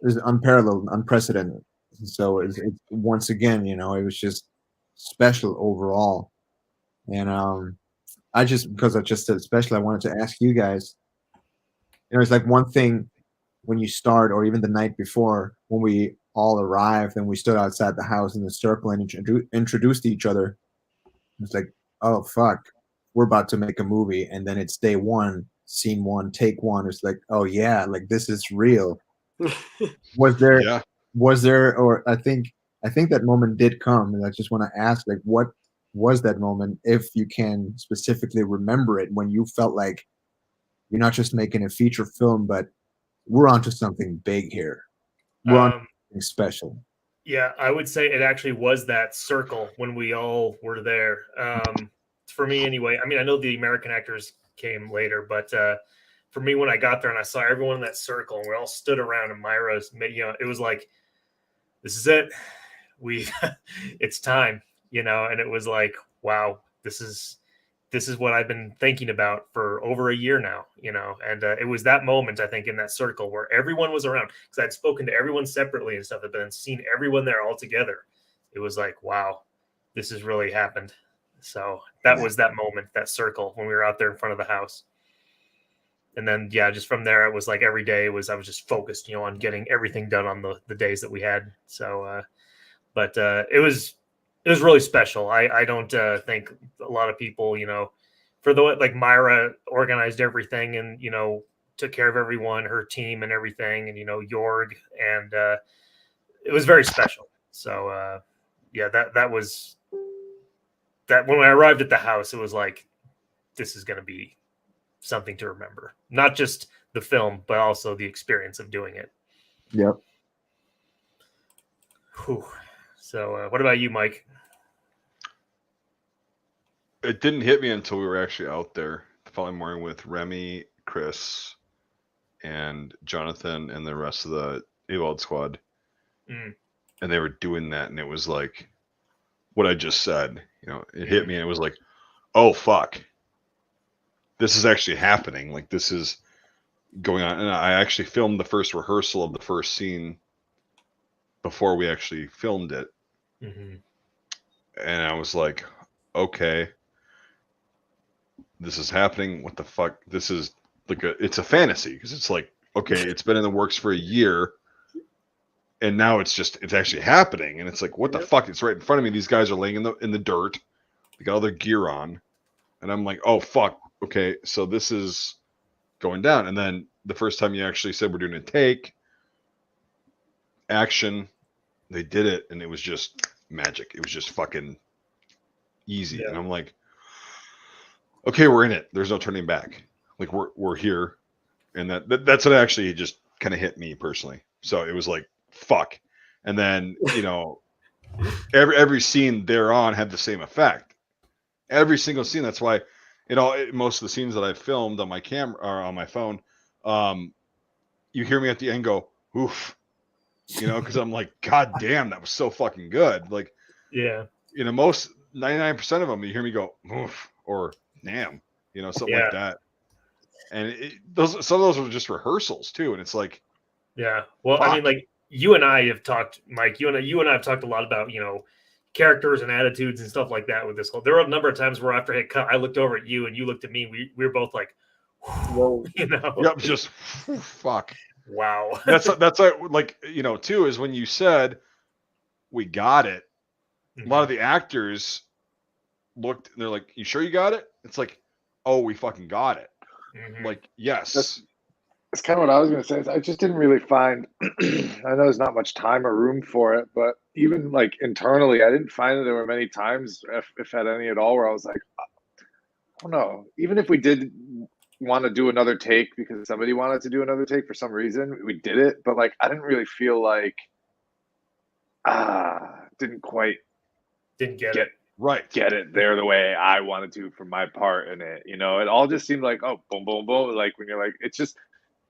is unparalleled, unprecedented. So it's once again, it was just special overall. And I just because I just said special, I wanted to ask you guys. It's like one thing when you start, or even the night before, when we all arrived and we stood outside the house in the circle and introduced each other. It's like, oh fuck, we're about to make a movie, and then it's day one, scene one, take one. It's like, oh yeah, like this is real. Was there, Yeah. or I think that moment did come, and I just want to ask, like, what was that moment, if you can specifically remember it, when you felt like you're not just making a feature film, but we're onto something big here. We're on Um, something special. Yeah, I would say it actually was that circle when we all were there. For me, anyway. I mean, I know the American actors came later, but for me, when I got there and I saw everyone in that circle and we all stood around and Myra's, it was like, this is it. We, it's time, and it was like, wow, this is what I've been thinking about for over a year now, and it was that moment, I think, in that circle where everyone was around because I'd spoken to everyone separately and stuff, but then seen everyone there all together. It was like, wow, this has really happened. So that was that moment, that circle when we were out there in front of the house. And then, yeah, just from there, it was like every day I was just focused, on getting everything done on the days that we had. So, but it was really special. I don't think a lot of people, for the like Myra organized everything and took care of everyone, her team and everything, and Jorg, and it was very special. So yeah, that was that. When I arrived at the house, it was like, this is going to be something to remember, not just the film, but also the experience of doing it. Yep. Whew. So what about you, Mike? It didn't hit me until we were actually out there the following morning with Remy, Chris, and Jonathan, and the rest of the Ewald squad. Mm. And they were doing that, and it was like what I just said. It hit me, and it was like, oh fuck, this is actually happening. Like this is going on. And I actually filmed the first rehearsal of the first scene before we actually filmed it. Mm-hmm. And I was like, okay, this is happening. What the fuck? This is like it's a fantasy because it's like, okay, it's been in the works for a year. And now it's actually happening. And it's like, what the fuck? It's right in front of me. These guys are laying in the dirt. They got all their gear on. And I'm like, oh fuck. Okay. So this is going down. And then the first time you actually said we're doing a take, action, they did it, and it was just magic. It was just fucking easy. Yeah. And I'm like, okay, we're in it. There's no turning back. Like we're here. And that's what actually just kind of hit me personally. So it was like, fuck. And then, every scene thereon had the same effect. Every single scene. That's why most of the scenes that I filmed on my camera or on my phone, you hear me at the end go, oof, you know, because I'm like, God damn, that was so fucking good. Like, Yeah. you know, most 99% of them, you hear me go, oof, or damn, you know, something like that. And some of those were just rehearsals too. And it's like, yeah. Well, fuck. I mean, like you and I have talked, Mike. You and I have talked a lot about characters and attitudes and stuff like that with this whole. There were a number of times where after it cut, I looked over at you and you looked at me. We were both like, whoa, you know. Yep, just fuck. Wow. That's like, you know, too, is when you said we got it. A lot of the actors looked and they're like, you sure you got it? It's like, oh, we fucking got it. Like, yes. That's kind of what I was going to say. I just didn't really find, I know there's not much time or room for it, but even like internally, I didn't find that there were many times, if at any at all, where I was like, I don't know, even if we did want to do another take because somebody wanted to do another take for some reason, we did it. But like, I didn't really feel like, didn't quite get it. Right. Get it there the way I wanted to for my part in it. You know, it all just seemed like, oh, boom, boom, boom. Like when you're like, it's just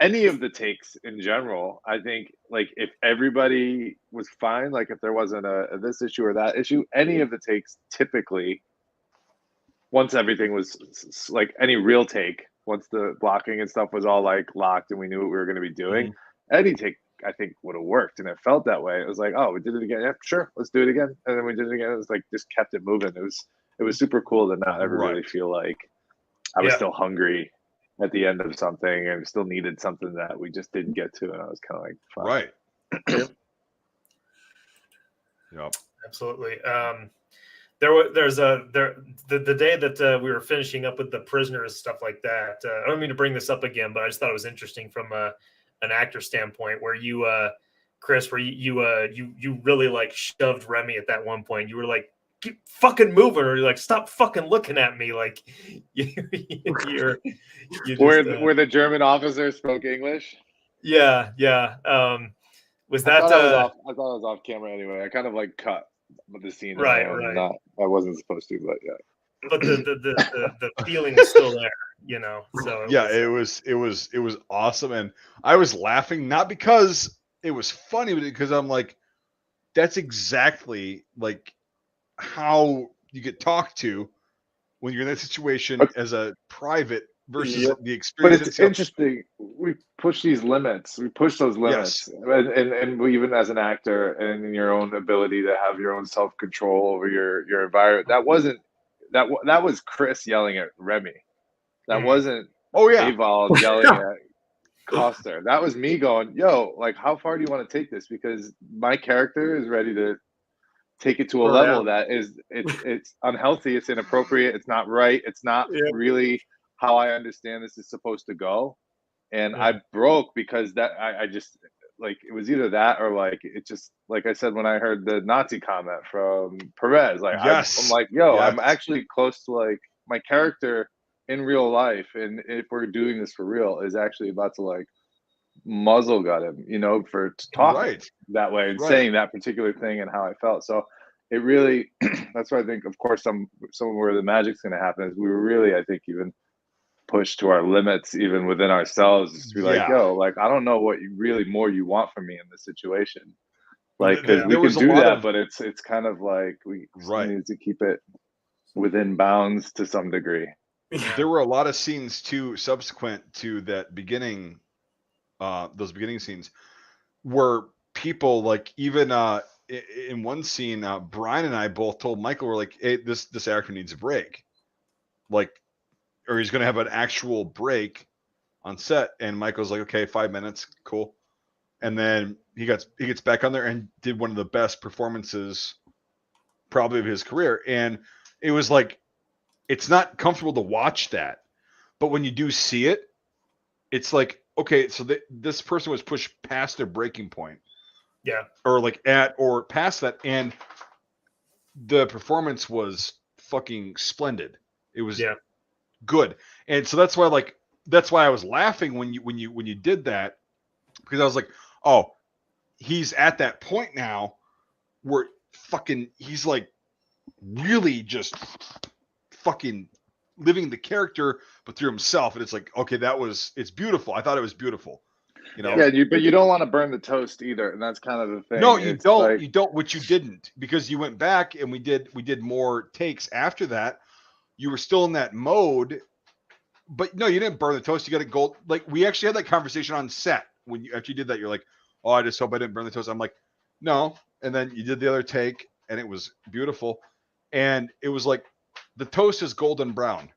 any of the takes in general. I think like if everybody was fine, like if there wasn't a this issue or that issue, any of the takes typically, once everything was like any real take, once the blocking and stuff was all like locked and we knew what we were going to be doing, any take I think would have worked, and it felt that way. It was like, oh, we did it again. Yeah, sure, let's do it again. And then we did it again. It was like just kept it moving. It was super cool to not ever really feel like I was still hungry at the end of something and still needed something that we just didn't get to. And I was kind of like, fuck. Right. Yep. Absolutely. The day that we were finishing up with the prisoners, stuff like that. I don't mean to bring this up again, but I just thought it was interesting from an actor standpoint, where you, Chris, where you really like shoved Remy at that one point. You were like, keep fucking moving, or you're like, stop fucking looking at me, like you're where the German officer spoke English. Yeah. Was that? I thought it was off camera anyway. I kind of like cut the scene. Right. I wasn't supposed to, but yeah. But the feeling is still there, you know. So it was awesome, and I was laughing not because it was funny, but because I'm like, that's exactly like how you get talked to when you're in that situation as a private versus the experience. But it's interesting. We push these limits. We push those limits, and we, even as an actor, and in your own ability to have your own self control over your environment. That was Chris yelling at Remy. That wasn't Aval yelling at Coster. That was me going, yo, like, how far do you want to take this? Because my character is ready to take it to a level that is it's unhealthy, it's inappropriate, it's not right, it's not really how I understand this is supposed to go. And I broke because that I just like, it was either that or like, it just, like I said, when I heard the Nazi comment from Perez, like I'm like, yo, I'm actually close to like my character in real life, and if we're doing this for real, is actually about to like muzzle gut him, you know, for talking that way and saying that particular thing and how I felt. So it really, that's why I think, of course, somewhere where the magic's going to happen is we were really, I think, even pushed to our limits, even within ourselves, just to be like, yo, like, I don't know what really more you want from me in this situation. Like, because we can do that, but it's kind of like we need to keep it within bounds to some degree. There were a lot of scenes too subsequent to that beginning, those beginning scenes, where people like, even in one scene, Brian and I both told Michael, we're like, hey, this actor needs a break, like, or he's going to have an actual break on set. And Michael's like, okay, 5 minutes, cool. And then he gets back on there and did one of the best performances probably of his career. And it was like, it's not comfortable to watch that, but when you do see it, it's like, okay, so this person was pushed past their breaking point. Yeah. Or like at or past that, and the performance was fucking splendid. It was good. And so that's why I was laughing when you did that, because I was like, oh, he's at that point now where fucking he's like really just fucking living the character but through himself. And it's like, okay, it's beautiful. I thought it was beautiful. You know, Yeah, but you don't want to burn the toast either, and that's kind of the thing. no, you It's don't. like- You don't. Which you didn't, because you went back and we did more takes after that. You were still in that mode, but no, you didn't burn the toast. You got a gold. Like we actually had that conversation on set when you after you did that. You're like, oh, I just hope I didn't burn the toast. I'm like, no. And then you did the other take, and it was beautiful, and it was like the toast is golden brown,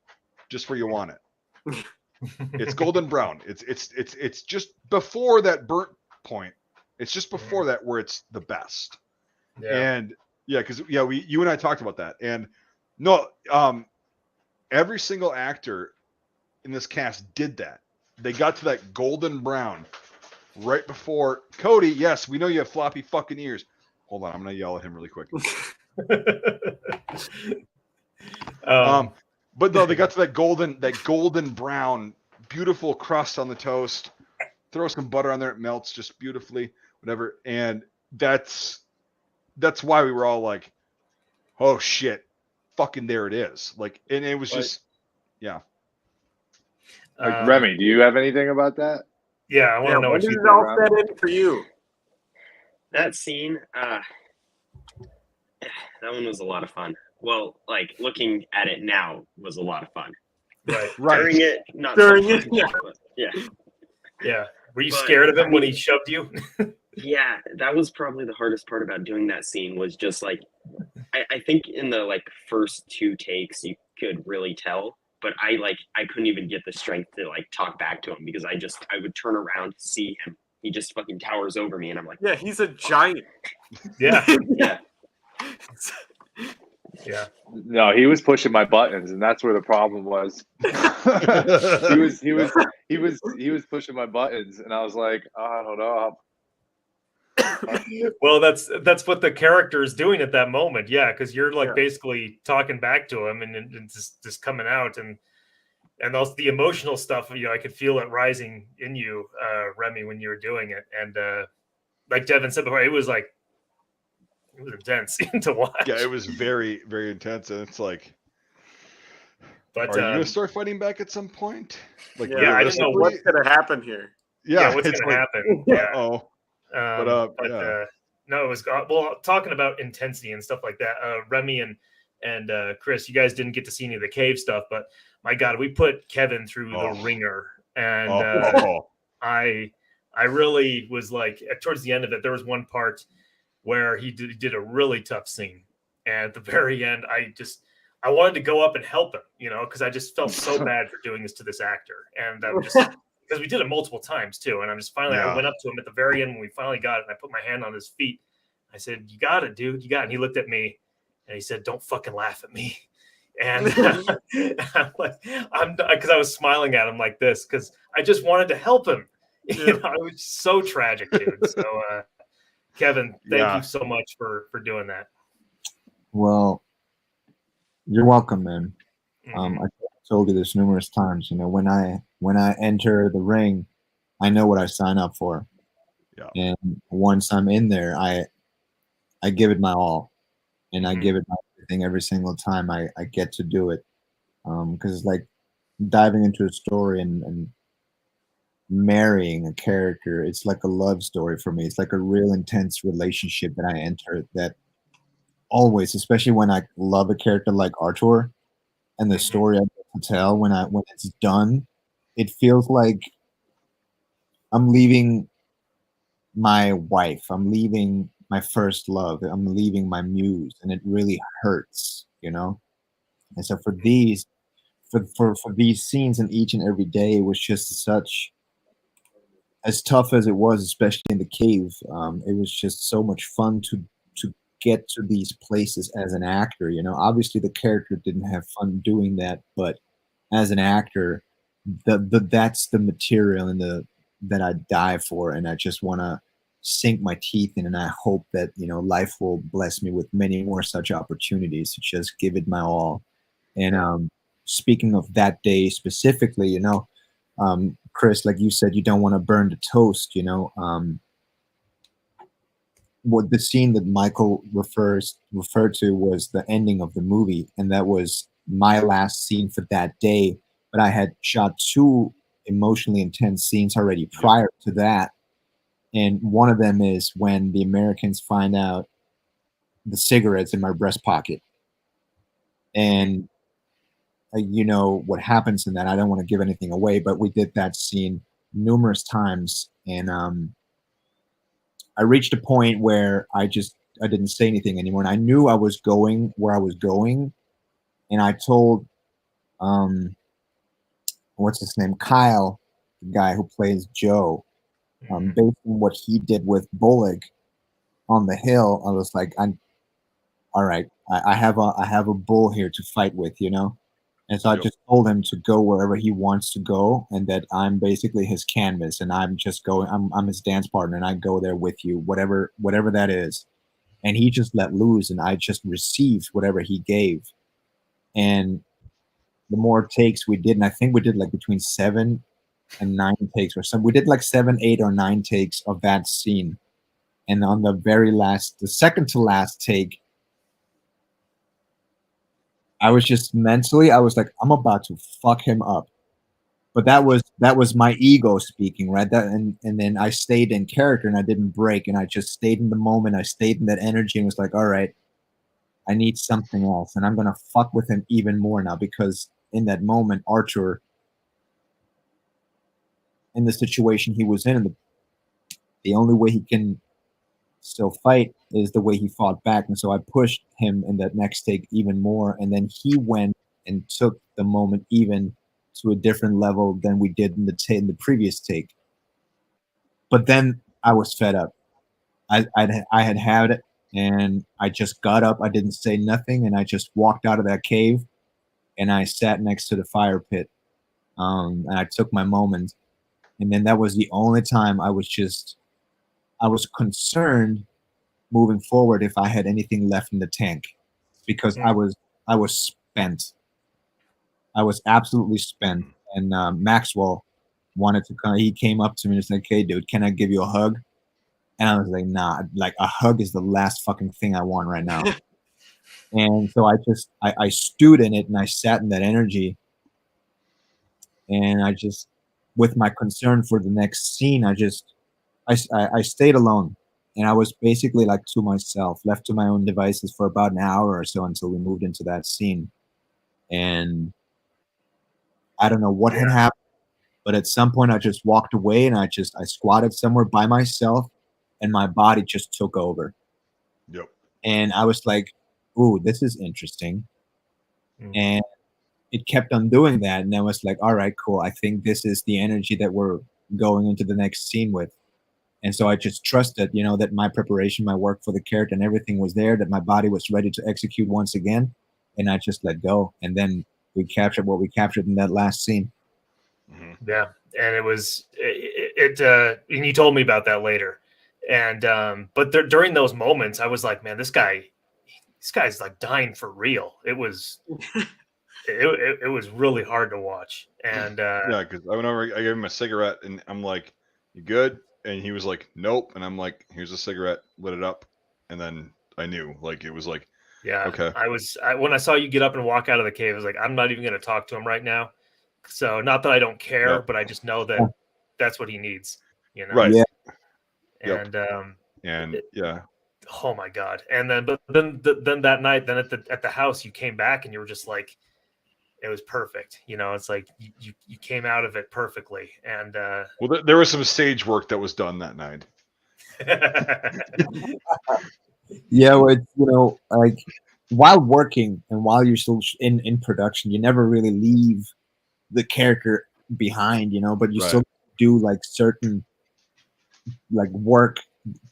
just where you want it. It's golden brown. It's just before that burnt point. It's just before that where it's the best. Yeah. And yeah, because yeah, you and I talked about that. And no, every single actor in this cast did that. They got to that golden brown right before Cody. Yes, we know you have floppy fucking ears. Hold on, I'm gonna yell at him really quick. But no, they got to that golden brown, beautiful crust on the toast. Throw some butter on there, it melts just beautifully, whatever. And that's why we were all like, oh shit, fucking there it is. Like, and it was just, yeah. Like, Remy, do you have anything about that? Yeah, I want to know when what did you it all set in for you? That scene, that one was a lot of fun. Well, like looking at it now was a lot of fun. Right. During it, not During so it, much, yeah. but yeah. Yeah. Were you But, scared of him I when mean- he shoved you? Yeah, that was probably the hardest part about doing that scene was just like, I think in the like first 2 takes you could really tell, but I couldn't even get the strength to like talk back to him because I would turn around, see him, he just fucking towers over me, and I'm like, Yeah, he's a giant. Yeah. yeah, Yeah. No, he was pushing my buttons, and that's where the problem was. he was pushing my buttons, and I was like, I don't know. Well, that's what the character is doing at that moment. Yeah, because you're like Yeah. basically talking back to him and just coming out and also the emotional stuff. You know, I could feel it rising in you, Remy, when you were doing it. And like Devin said before, it was intense to watch. Yeah, it was very, very intense. And it's like, But are you going to start fighting back at some point? Like, Yeah, I didn't know what's gonna happen here. yeah, what's it's going to like, happen? Yeah. oh, yeah. No, it was well talking about intensity and stuff like that. Remy and Chris, you guys didn't get to see any of the cave stuff, but my God, we put Kevin through the ringer, and I really was like towards the end of it, there was one part where he did a really tough scene, and at the very end, I wanted to go up and help him, you know, because I just felt so bad for doing this to this actor, and I'm just. Because we did it multiple times too, and I'm just finally I went up to him at the very end when we finally got it, and I put my hand on his feet. I said, "You got it, dude. You got it." And he looked at me, and he said, "Don't fucking laugh at me." And I'm like, because I was smiling at him like this because I just wanted to help him. You know, it was so tragic, dude. So, Kevin, thank you so much for doing that. Well, you're welcome, man. Mhm. I told you this numerous times. You know, when I enter the ring, I know what I sign up for. Yeah. And once I'm in there, I give it my all, and I Mhm. give it my everything every single time I get to do it. Because it's like diving into a story and marrying a character. It's like a love story for me. It's like a real intense relationship that I enter. That always, especially when I love a character like Artur, and the story I get to tell when it's done, it feels like I'm leaving my wife, I'm leaving my first love, I'm leaving my muse, and it really hurts, you know. And so for these scenes in each and every day, it was just such as tough as it was, especially in the cave. It was just so much fun to get to these places as an actor. You know, obviously the character didn't have fun doing that, but as an actor, that's the material that I die for, and I just want to sink my teeth in, and I hope that, you know, life will bless me with many more such opportunities to just give it my all. And speaking of that day specifically, you know, Chris, like you said, you don't want to burn the toast, you know. What the scene that Michael referred to was the ending of the movie, and that was my last scene for that day. But I had shot 2 emotionally intense scenes already prior to that. And one of them is when the Americans find out the cigarettes in my breast pocket. And you know what happens in that. I don't want to give anything away, but we did that scene numerous times. And I reached a point where I didn't say anything anymore. And I knew I was going where I was going. And I told, what's his name? Kyle, the guy who plays Joe, based on what he did with Bullock on the hill, I was like, I'm all right. I have a bull here to fight with, you know? And so I just told him to go wherever he wants to go, and that I'm basically his canvas, and I'm just going. I'm his dance partner, and I go there with you, whatever that is. And he just let loose, and I just received whatever he gave. And the more takes we did, and I think we did like between 7 and 9 takes or something. We did like 7, 8, or 9 takes of that scene. And on the second to last take, I was just mentally, I was like, I'm about to fuck him up. But that was my ego speaking, right? And then I stayed in character and I didn't break, and I just stayed in the moment. I stayed in that energy and was like, all right, I need something else. And I'm gonna fuck with him even more now, because in that moment, Archer, in the situation he was in, the only way he can still fight is the way he fought back. And so I pushed him in that next take even more, and then he went and took the moment even to a different level than we did in the previous take. But then I was fed up. I had it, and I just got up. I didn't say nothing, and I just walked out of that cave, and I sat next to the fire pit, and I took my moment. And then that was the only time I was concerned moving forward if I had anything left in the tank, because I was spent. I was absolutely spent. And Maxwell wanted to come. He came up to me and said, "Hey, dude, can I give you a hug?" And I was like, "Nah, like a hug is the last fucking thing I want right now." And so I stewed in it, and I sat in that energy, and I just, with my concern for the next scene, I stayed alone, and I was basically like to myself, left to my own devices for about an hour or so until we moved into that scene. And I don't know what had happened, but at some point I just walked away, and I squatted somewhere by myself, and my body just took over. Yep. And I was like, "Ooh, this is interesting." And it kept on doing that, and I was like, "All right, cool. I think this is the energy that we're going into the next scene with." And so I just trusted, you know, that my preparation, my work for the character and everything was there, that my body was ready to execute once again. And I just let go. And then we captured what we captured in that last scene. Yeah. And it was, and you told me about that later. And, but during those moments, I was like, man, this guy's like dying for real. It was, it was really hard to watch. And, yeah, because I went over, I gave him a cigarette, and I'm like, "You good?" And he was like, "Nope." And I'm like, "Here's a cigarette, lit it up." And then I knew, like, it was like, yeah, okay. When I saw you get up and walk out of the cave, I was like, I'm not even going to talk to him right now. So not that I don't care, but I just know that that's what he needs, you know? Right. Yeah. And, yeah. Oh my God. And then, but then that night, then at the house, you came back and you were just like, it was perfect. You know, it's like you came out of it perfectly. And, well, there was some stage work that was done that night. Yeah, well, you know, like while working and while you're still in production, you never really leave the character behind, you know, but you still do like certain like work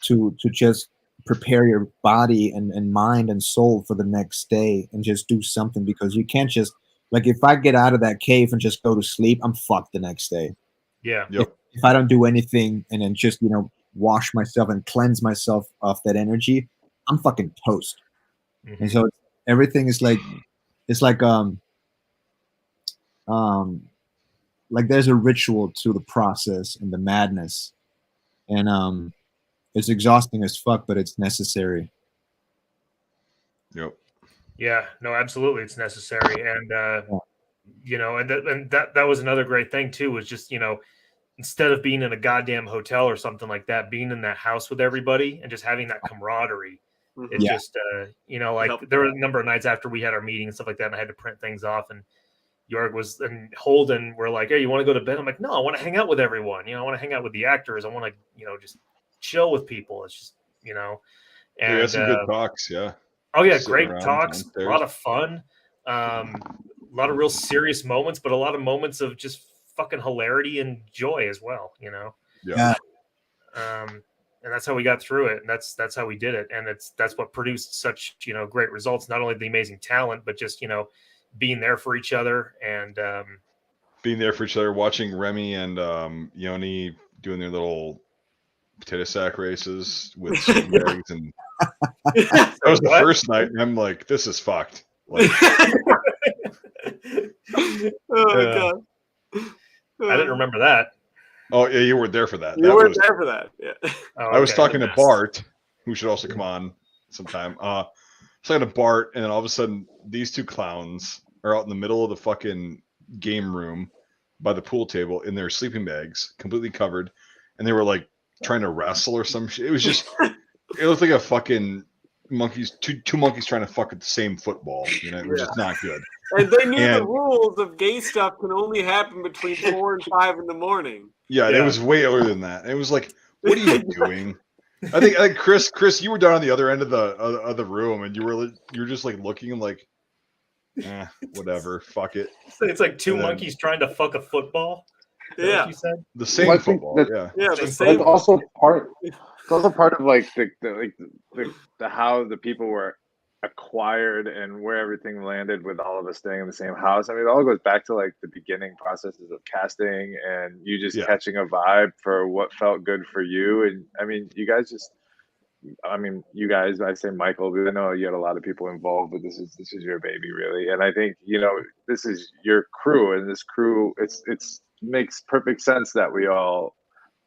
to just prepare your body and mind and soul for the next day, and just do something, because you can't just, like, if I get out of that cave and just go to sleep, I'm fucked the next day. Yeah. Yep. If I don't do anything and then just, you know, wash myself and cleanse myself of that energy, I'm fucking toast. And so everything is like, it's like there's a ritual to the process and the madness, and it's exhausting as fuck, but it's necessary. Yep. Yeah, no, absolutely, it's necessary. And you know, and that was another great thing too, was just, you know, instead of being in a goddamn hotel or something like that, being in that house with everybody and just having that camaraderie. It Yeah. just, you know, like there were a number of nights after we had our meeting and stuff like that, and I had to print things off, and Jorg was and Holden were like, "Hey, you want to go to bed?" I'm like, "No, I want to hang out with everyone. You know, I want to hang out with the actors. I want to, you know, just chill with people. It's just, you know." We had And some good talks, yeah. oh yeah, Sitting great around talks, a downstairs. lot of fun, a lot of real serious moments, but a lot of moments of just fucking hilarity and joy as well. You know. Yeah. And that's how we got through it, and that's how we did it, and that's what produced such, you know, great results. Not only the amazing talent, but just, you know, being there for each other and being there for each other, watching Remy and Yoni doing their little potato sack races with sleeping bags, and that was the first night, and I'm like, this is fucked. Like, oh god, I didn't remember that. Oh yeah, you weren't there for that. You weren't there for that. Yeah. Oh, I was talking to Bart, who should also come on sometime. I was talking to Bart, and then all of a sudden, these two clowns are out in the middle of the fucking game room by the pool table in their sleeping bags, completely covered, and they were like trying to wrestle or some shit. It was just, it looked like a fucking two monkeys trying to fuck at the same football. You know, it was just not good. And they knew the rules of gay stuff can only happen between 4 and 5 in the morning. Yeah, it was way earlier than that. It was like, what are you doing? I think Chris, you were down on the other end of the room, and you were just like looking like, whatever, fuck it. It's like two monkeys trying to fuck a football. Yeah, you said the same football. Yeah, the same. That's also part. It's also part of like the how the people were acquired and where everything landed with all of us staying in the same house. I mean, it all goes back to like the beginning processes of casting and you just catching a vibe for what felt good for you. And I mean, you guys, I say Michael, but I know you had a lot of people involved, but this is your baby really. And I think, you know, this is your crew, and this crew, it's makes perfect sense that we all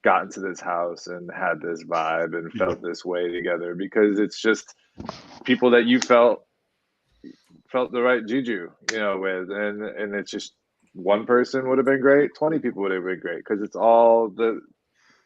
got into this house and had this vibe and felt this way together, because it's just people that you felt the right juju, you know, with, and it's just one person would have been great, 20 people would have been great, because it's all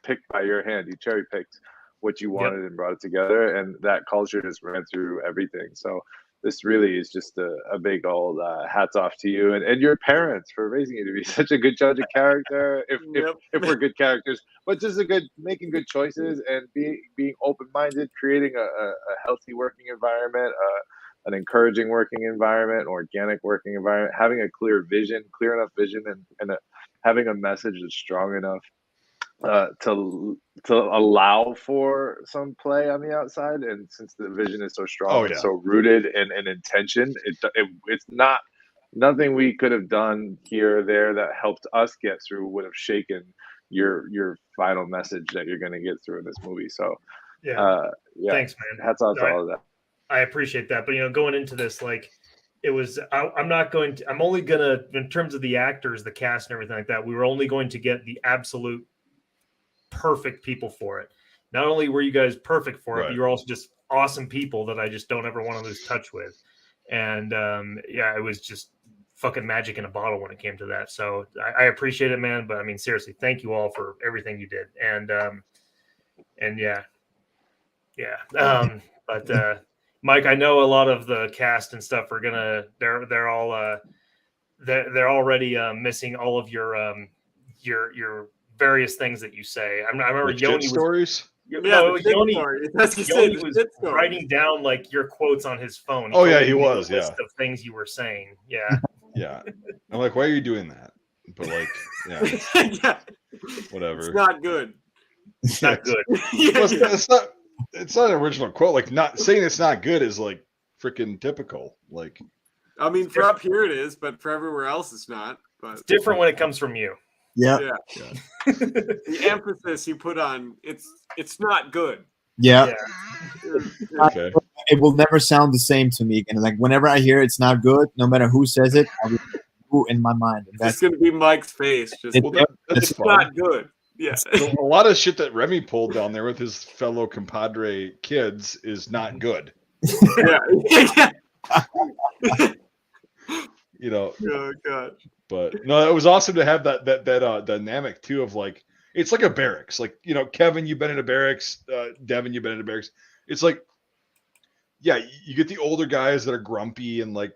picked by your hand. You cherry picked what you wanted and brought it together, and that culture just ran through everything. So this really is just a big old hats off to you and your parents for raising you to be such a good judge of character. If we're good characters, but just making good choices and being open-minded, creating a healthy working environment, an encouraging working environment, an organic working environment, having a clear enough vision, and having a message that's strong enough to allow for some play on the outside. And since the vision is so strong and so rooted in intention, it's not nothing we could have done here or there that helped us get through would have shaken your final message that you're going to get through in this movie. So thanks, man. Hats off to all of that. I appreciate that. But, you know, going into this, like, it was, I'm only going to, in terms of the actors, the cast and everything like that, we were only going to get the absolute perfect people for it. Not only were you guys perfect for it, but you're also just awesome people that I just don't ever want to lose touch with. And it was just fucking magic in a bottle when it came to that. So I appreciate it, man. But I mean, seriously, thank you all for everything you did. But Mike, I know a lot of the cast and stuff are they're all they're already missing all of your various things that you say. I remember Yoni stories. Yoni was writing down like your quotes on his phone. He was. List of things you were saying. Yeah. Yeah. I'm like, why are you doing that? But like, whatever. It's not good. It's not good. It's not an original quote. Like, not saying it's not good is like freaking typical. Like, I mean, for up here it is, but for everywhere else it's not. But it's different when it comes from you. Yeah. The emphasis you put on it's not good. Yeah. Okay. It will never sound the same to me again. Like whenever I hear it's not good, no matter who says it, I will in my mind. And that's going to be Mike's face. It's not good. Yeah. So a lot of shit that Remy pulled down there with his fellow compadre kids is not good. you know. Oh god. But no, it was awesome to have that dynamic too of like it's like a barracks. Like, you know, Kevin, you've been in a barracks, Devin, you've been in a barracks. It's like, yeah, you get the older guys that are grumpy and like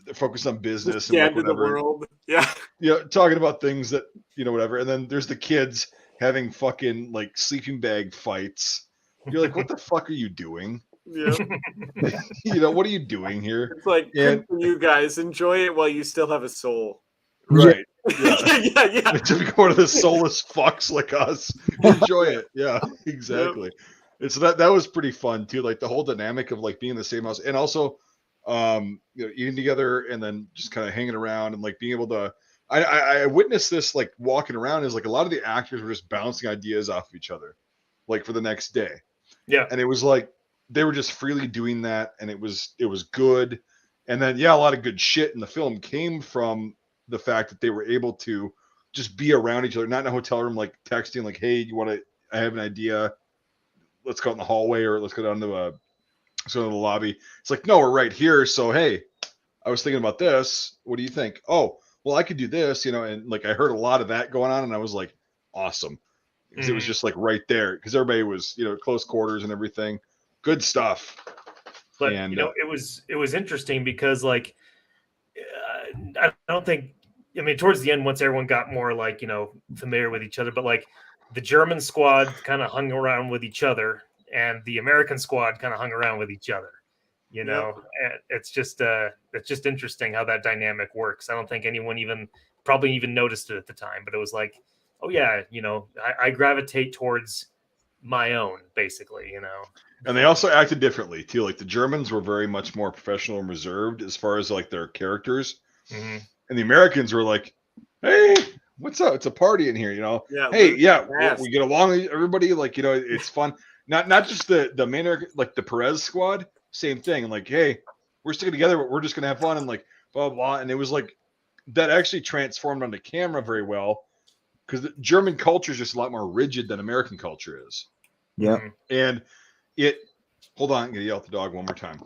they're focused on business and like Scared to the whatever. world. Yeah. You know, talking about things that, you know, whatever. And then there's the kids having fucking like sleeping bag fights. You're like, what the fuck are you doing? Yeah. You know, what are you doing here? It's like And good for you guys. Enjoy it while you still have a soul. right. Yeah, Yeah. yeah. To be one of the soulless fucks like us. Enjoy it. Yeah, exactly. And so that was pretty fun too. Like the whole dynamic of like being in the same house and also you know, eating together and then just kind of hanging around and like being able to I witnessed this like walking around is like a lot of the actors were just bouncing ideas off of each other, like for the next day. Yeah. And it was like they were just freely doing that and it was good. And then yeah, a lot of good shit in the film came from the fact that they were able to just be around each other, not in a hotel room, like texting, like, hey, I have an idea. Let's go out in the hallway or let's go down to the lobby. It's like, no, we're right here. So, hey, I was thinking about this. What do you think? Oh, well, I could do this, you know, and like I heard a lot of that going on and I was like, awesome. Because it was just like right there because everybody was, you know, close quarters and everything. Good stuff. But And, you know, it was interesting because like I don't think I mean towards the end once everyone got more like, you know, familiar with each other, but like the German squad kind of hung around with each other and the American squad kind of hung around with each other. You know, and it's just interesting how that dynamic works. I don't think anyone probably even noticed it at the time, but it was like, oh yeah, you know, I gravitate towards my own, basically, you know. And they also acted differently too. Like the Germans were very much more professional and reserved as far as like their characters, and the Americans were like, "Hey, what's up? It's a party in here, you know. Yeah, hey, yeah, yes. we get along with everybody. Like, you know, it's fun. Not just the main like the Perez squad, same thing. Like, hey, we're sticking together, but we're just gonna have fun and like blah blah. blah. And it was like that actually transformed onto camera very well because the German culture is just a lot more rigid than American culture is. Yeah. And hold on, I'm gonna yell at the dog one more time.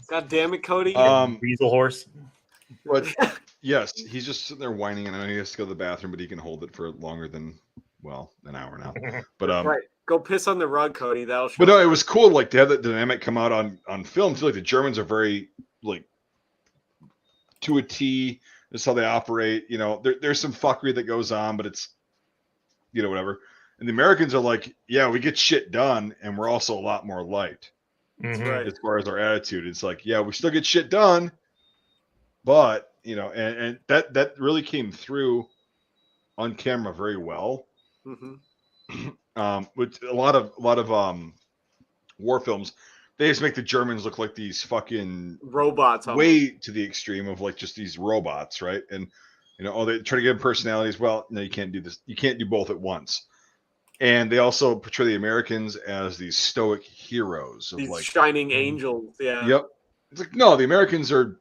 God damn it, Cody. Weasel horse. But yes, he's just sitting there whining, and I know he has to go to the bathroom, but he can hold it for longer than an hour now. But right, go piss on the rug, Cody. That'll show. But no, it was cool, like to have that dynamic come out on film too. Like the Germans are very like to a T. This is how they operate. You know, there's some fuckery that goes on, but it's, you know, whatever. And the Americans are like, yeah, we get shit done, and we're also a lot more light. Right. As far as our attitude. It's like, yeah, we still get shit done, but you know, and that really came through on camera very well. With a lot of war films, they just make the Germans look like these fucking robots, way to the extreme of like just these robots, right? And you know, they try to give them personalities. Well, no, you can't do this. You can't do both at once. And they also portray the Americans as these stoic heroes of these like shining angels. Yeah. Yep. It's like, no, the Americans they're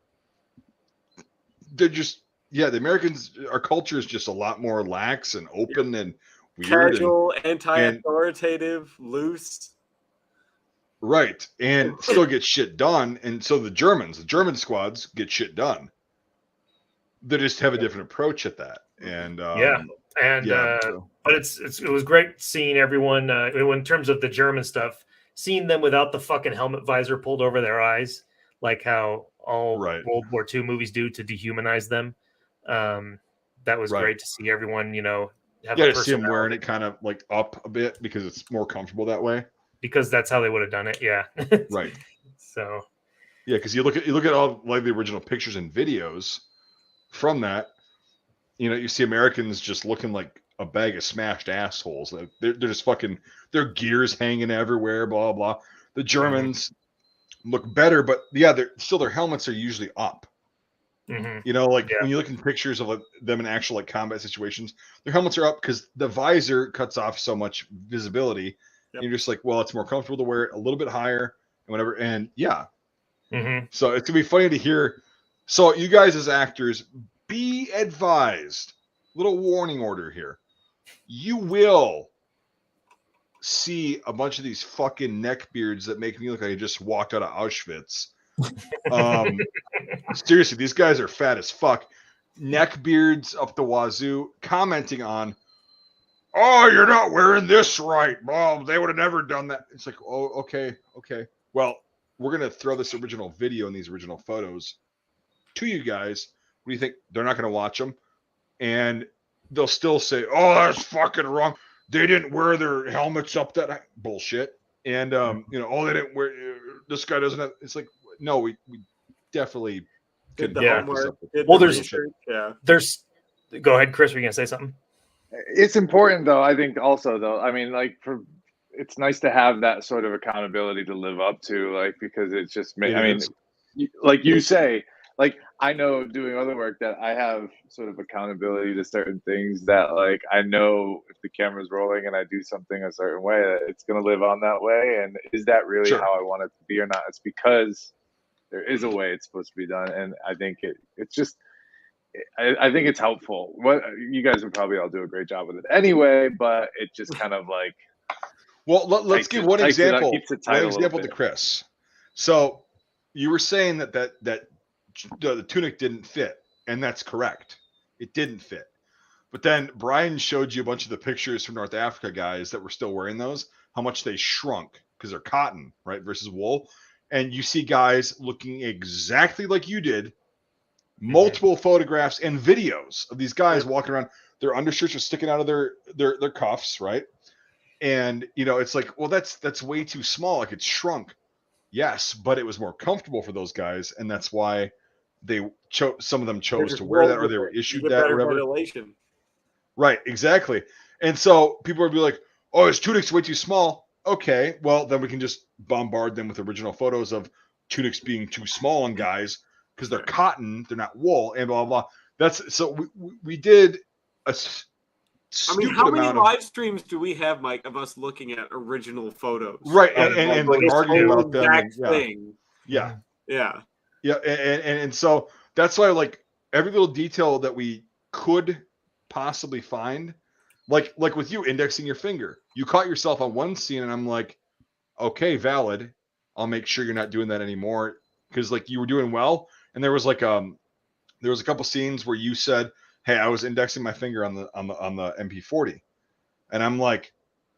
just, yeah, the Americans, our culture is just a lot more lax and open and weird. Casual, anti-authoritative, loose. Right. And still get shit done. And so the German squads get shit done. They just have a different approach at that. And but it was great seeing everyone in terms of the German stuff, seeing them without the fucking helmet visor pulled over their eyes, like how all World War II movies do to dehumanize them. That was great to see everyone, you know, have to see them wearing it kind of like up a bit because it's more comfortable that way. Because that's how they would have done it, yeah. Right. So yeah, because you look at all like the original pictures and videos from that, you know, you see Americans just looking like a bag of smashed assholes. They're just fucking, their gears hanging everywhere, blah blah. The Germans look better, but yeah, their helmets are usually up. You know, like when you look in pictures of like, them in actual like combat situations, their helmets are up because the visor cuts off so much visibility. And you're just like, well, it's more comfortable to wear it a little bit higher and whatever. And so it's gonna be funny to hear. So you guys as actors, be advised. Little warning order here. You will see a bunch of these fucking neckbeards that make me look like I just walked out of Auschwitz Seriously, these guys are fat as fuck. Neck beards up the wazoo, commenting on, "Oh, you're not wearing this right. Well, they would have never done that." It's like, oh, okay. Well, we're gonna throw this original video and these original photos to you guys. What do you think? They're not gonna watch them, and they'll still say, "Oh, that's fucking wrong. They didn't wear their helmets up that bullshit." And oh, they didn't wear. This guy doesn't have. It's like, no, we definitely Did the Yeah. homework. Did Well, the there's- research, yeah. There's. Go ahead, Chris. Were you gonna say something? It's important though. I think also though. I mean, like it's nice to have that sort of accountability to live up to, like, because it's just. I mean, like you say, like I know doing other work that I have sort of accountability to certain things that, like, I know if the camera's rolling and I do something a certain way, that it's going to live on that way. And is that really Sure. how I want it to be or not? It's because there is a way it's supposed to be done, and I think it's just. I think it's helpful. What you guys would probably all do a great job with it anyway, but it just kind of like. Well, let's give one example. Keeps it tight One example to Chris. So you were saying that the tunic didn't fit, and that's correct. It didn't fit. But then Brian showed you a bunch of the pictures from North Africa guys that were still wearing those, how much they shrunk because they're cotton, right, versus wool. And you see guys looking exactly like you did. Multiple photographs and videos of these guys walking around. Their undershirts are sticking out of their cuffs, right? And it's like, well, that's way too small. Like, it's shrunk. Yes, but it was more comfortable for those guys, and that's why they some of them chose to wear that, or they were issued that, or whatever. Ventilation. Right, exactly. And so people would be like, "Oh, his tunic's way too small." Okay, well then we can just bombard them with original photos of tunics being too small on guys because they're cotton, they're not wool, and blah blah blah. That's so we did a. I mean, how many live streams do we have, Mike, of us looking at original photos? Right, and like arguing about them. Thing. Yeah. And so that's why, like, every little detail that we could possibly find, like with you indexing your finger, you caught yourself on one scene, and I'm like, okay, valid. I'll make sure you're not doing that anymore, because like you were doing well, and there was like there was a couple scenes where you said, "Hey, I was indexing my finger on the MP40," and I'm like,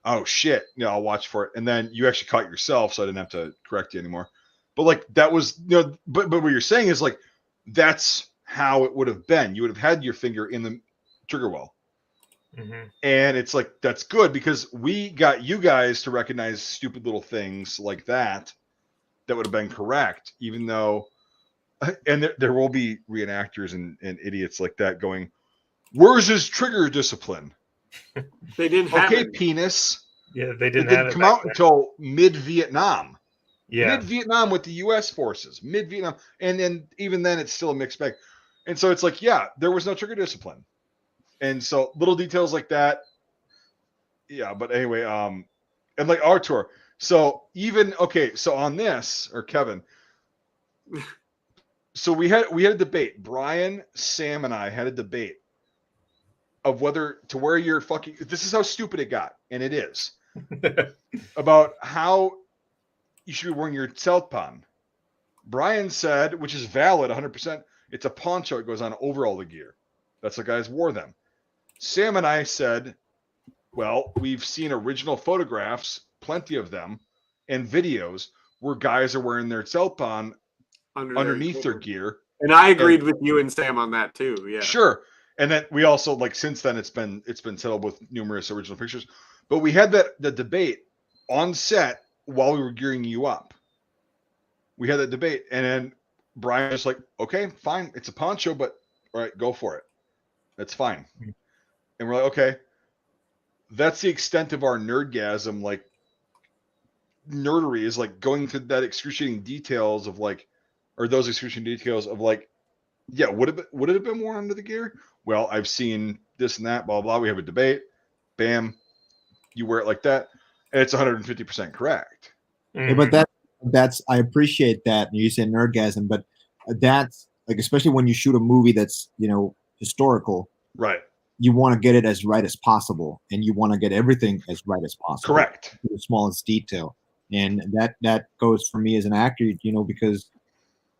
"Oh shit, I'll watch for it." And then you actually caught yourself, so I didn't have to correct you anymore. But like that was, but what you're saying is like that's how it would have been. You would have had your finger in the trigger well, and it's like that's good because we got you guys to recognize stupid little things like that would have been correct, even though. And there will be reenactors and idiots like that going, "Where's his trigger discipline?" They didn't have okay, it. penis. Yeah, they didn't It have didn't it come back out then. until mid-Vietnam. Yeah. Mid-Vietnam with the U.S. forces. Mid-Vietnam. And then even then it's still a mixed bag. And so it's like, yeah, there was no trigger discipline. And so little details like that. Yeah, but anyway, and like Artur. So even so on this, or Kevin, so we had a debate. Brian, Sam, and I had a debate of whether to wear your fucking. This is how stupid it got, and it is about how you should be wearing your Southpaw. Brian said, which is valid, 100%. It's a poncho. It goes on over all the gear. That's the guys wore them. Sam and I said, well, we've seen original photographs, plenty of them, and videos where guys are wearing their Southpaw underneath their gear. And I agreed with you and Sam on that too. Yeah. Sure. And then we also, like, since then it's been settled with numerous original pictures. But we had the debate on set while we were gearing you up. We had that debate, and then Brian was like, okay, fine, it's a poncho, but all right, go for it. That's fine. And we're like, okay. That's the extent of our nerdgasm, like nerdery is like going to that excruciating details of like, or those excruciating details of like, yeah, would it have been worn under the gear? Well, I've seen this and that, blah, blah. We have a debate. Bam. You wear it like that. And it's 150% correct. Yeah, but that's I appreciate that. You said nerdgasm, but that's like, especially when you shoot a movie that's, historical. Right. You want to get it as right as possible, and you want to get everything as right as possible. Correct. To the smallest detail. And that goes for me as an actor, because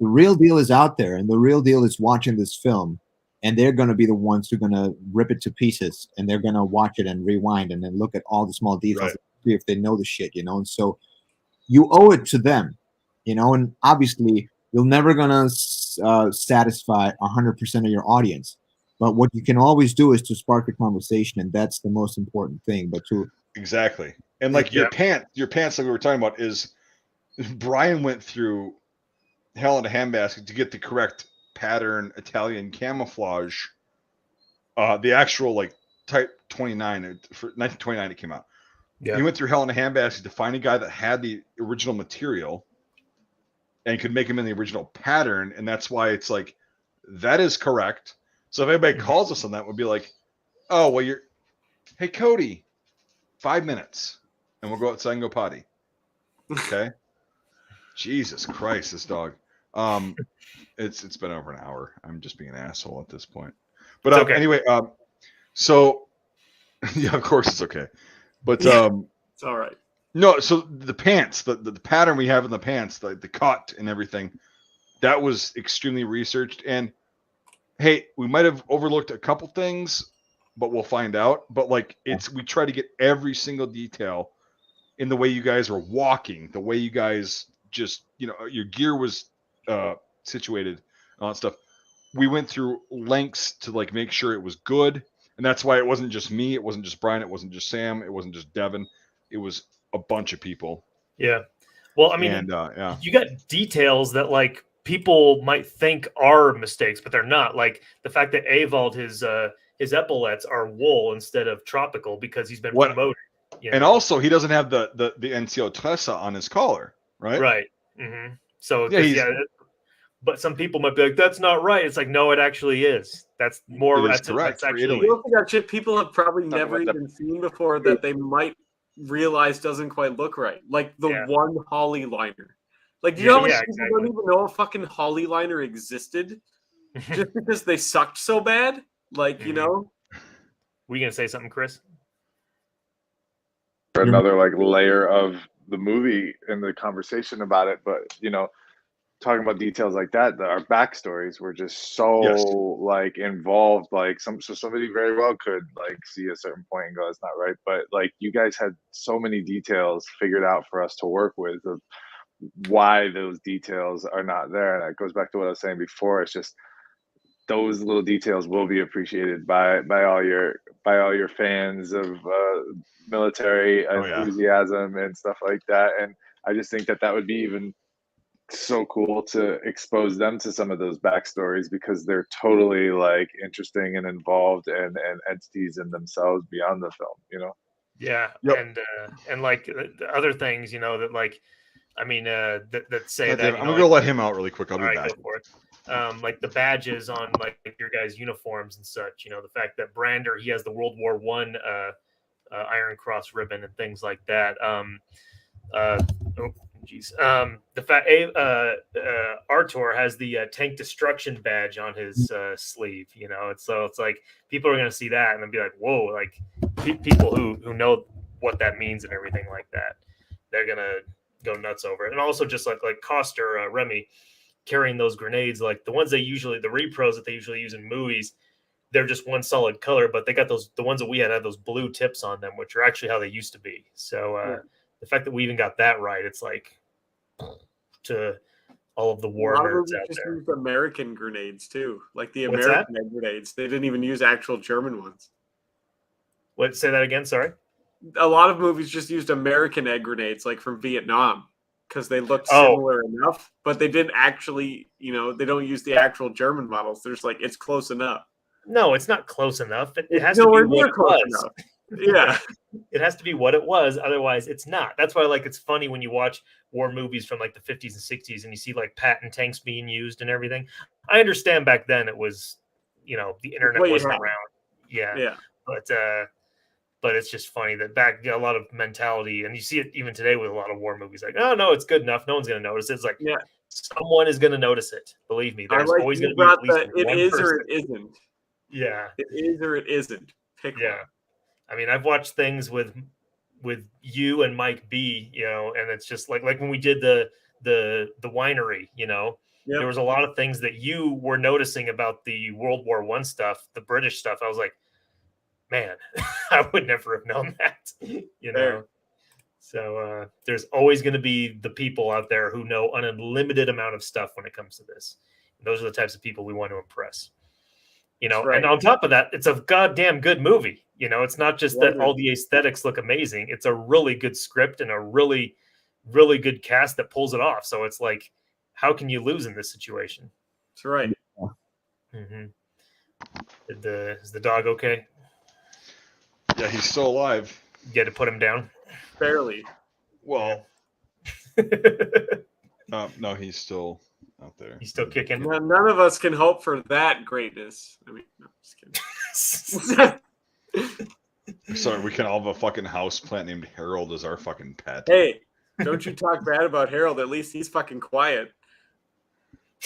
The real deal is out there, and the real deal is watching this film, and they're going to be the ones who are going to rip it to pieces, and they're going to watch it and rewind and then look at all the small details, see if they know the shit, you know. And so you owe it to them, you know. And obviously, you're never going to satisfy 100% of your audience, but what you can always do is to spark the conversation, and that's the most important thing. But to exactly, and like your pants, like we were talking about, is Brian went through hell in a handbasket to get the correct pattern Italian camouflage. The actual like Type 29 for 1929 it came out. Yeah. He went through hell in a handbasket to find a guy that had the original material and could make him in the original pattern, and that's why it's like that is correct. So if anybody calls us on that, we'll be like, oh well, hey Cody, 5 minutes, and we'll go outside and go potty. Okay. Jesus Christ, this dog. It's been over an hour. I'm just being an asshole at this point. But okay. Anyway, so yeah, of course it's okay. But it's all right. No, so the pants, the pattern we have in the pants, the cut and everything, that was extremely researched. And hey, we might have overlooked a couple things, but we'll find out. But like we try to get every single detail in the way you guys were walking, the way you guys just, your gear was situated and all that stuff. We went through lengths to like make sure it was good. And that's why it wasn't just me. It wasn't just Brian. It wasn't just Sam. It wasn't just Devin. It was a bunch of people. Yeah. Well, I mean, you got details that like people might think are mistakes, but they're not. Like the fact that Avald, his epaulets are wool instead of tropical because he's been promoted. And also he doesn't have the NCO Tressa on his collar, right? Right. Mm-hmm. So but some people might be like, that's not right. It's like, no, it actually is. That's more. That's correct. That's actually. You also got shit people have probably never even seen before that they might realize doesn't quite look right. Like the one Holly liner. Like, you know, people don't even know a fucking Holly liner existed just because they sucked so bad. Like, you know. Were you gonna say something, Chris? Another like layer of the movie and the conversation about it, but talking about details like that, our backstories were just so like involved. Like somebody very well could like see a certain point and go, "It's not right." But like you guys had so many details figured out for us to work with of why those details are not there, and that goes back to what I was saying before. It's just those little details will be appreciated by all your fans of military enthusiasm and stuff like that. And I just think that would be even so cool to expose them to some of those backstories because they're totally like interesting and involved and entities in themselves beyond the film, Yeah. Yep. And like the other things, that like, I mean, that say that I'm gonna let him out really quick. I'll be back. Go for it. Like the badges on like your guys' uniforms and such, the fact that Brander, he has the World War I Iron Cross ribbon and things like that. The fact Artur has the tank destruction badge on his sleeve. It's like people are gonna see that and then be like, whoa, like people who know what that means and everything like that, they're gonna go nuts over it. And also just like Coster Remy carrying those grenades, like the ones the repros that they usually use in movies, they're just one solid color, but they got the ones that we had those blue tips on them, which are actually how they used to be. So the fact that we even got that right, it's like to all of the war nerds out just there. Used American grenades too, like the American grenades. They didn't even use actual German ones. What? Say that again. Sorry. A lot of movies just used American egg grenades, like from Vietnam, because they looked similar enough, but they didn't actually, they don't use the actual German models. They're just like, it's close enough. No, it's not close enough. It has to be what it was. Enough. Yeah. It has to be what it was. Otherwise, it's not. That's why, like, it's funny when you watch war movies from like the 50s and 60s and you see like patent tanks being used and everything. I understand back then it was, the internet wasn't around. Yeah. But it's just funny that back a lot of mentality, and you see it even today with a lot of war movies. Like, oh no, it's good enough. No one's going to notice it. It's like, someone is going to notice it. Believe me, there's always going to be at least it one is person. Or it isn't. Yeah, it is or it isn't. Pick one. I mean, I've watched things with you and Mike B, and it's just like when we did the winery, Yep. There was a lot of things that you were noticing about the World War I stuff, the British stuff. I was like, man, I would never have known that, you know. Fair. So there's always going to be the people out there who know an unlimited amount of stuff when it comes to this. And those are the types of people we want to impress. You know, That's right. and on top of that, it's a goddamn good movie. You know, it's not just that Yeah. all the aesthetics look amazing. It's a really good script and a really, really good cast that pulls it off. So it's like, how can you lose in this situation? That's right. Mm-hmm. Is the dog okay? Yeah, he's still alive. You got to put him down. Barely. Well, no, he's still out there. He's still kicking. None of us can hope for that greatness. I mean, no, just kidding. Sorry, we can all have a fucking house plant named Harold as our fucking pet. Hey, don't you talk bad about Harold. At least he's fucking quiet.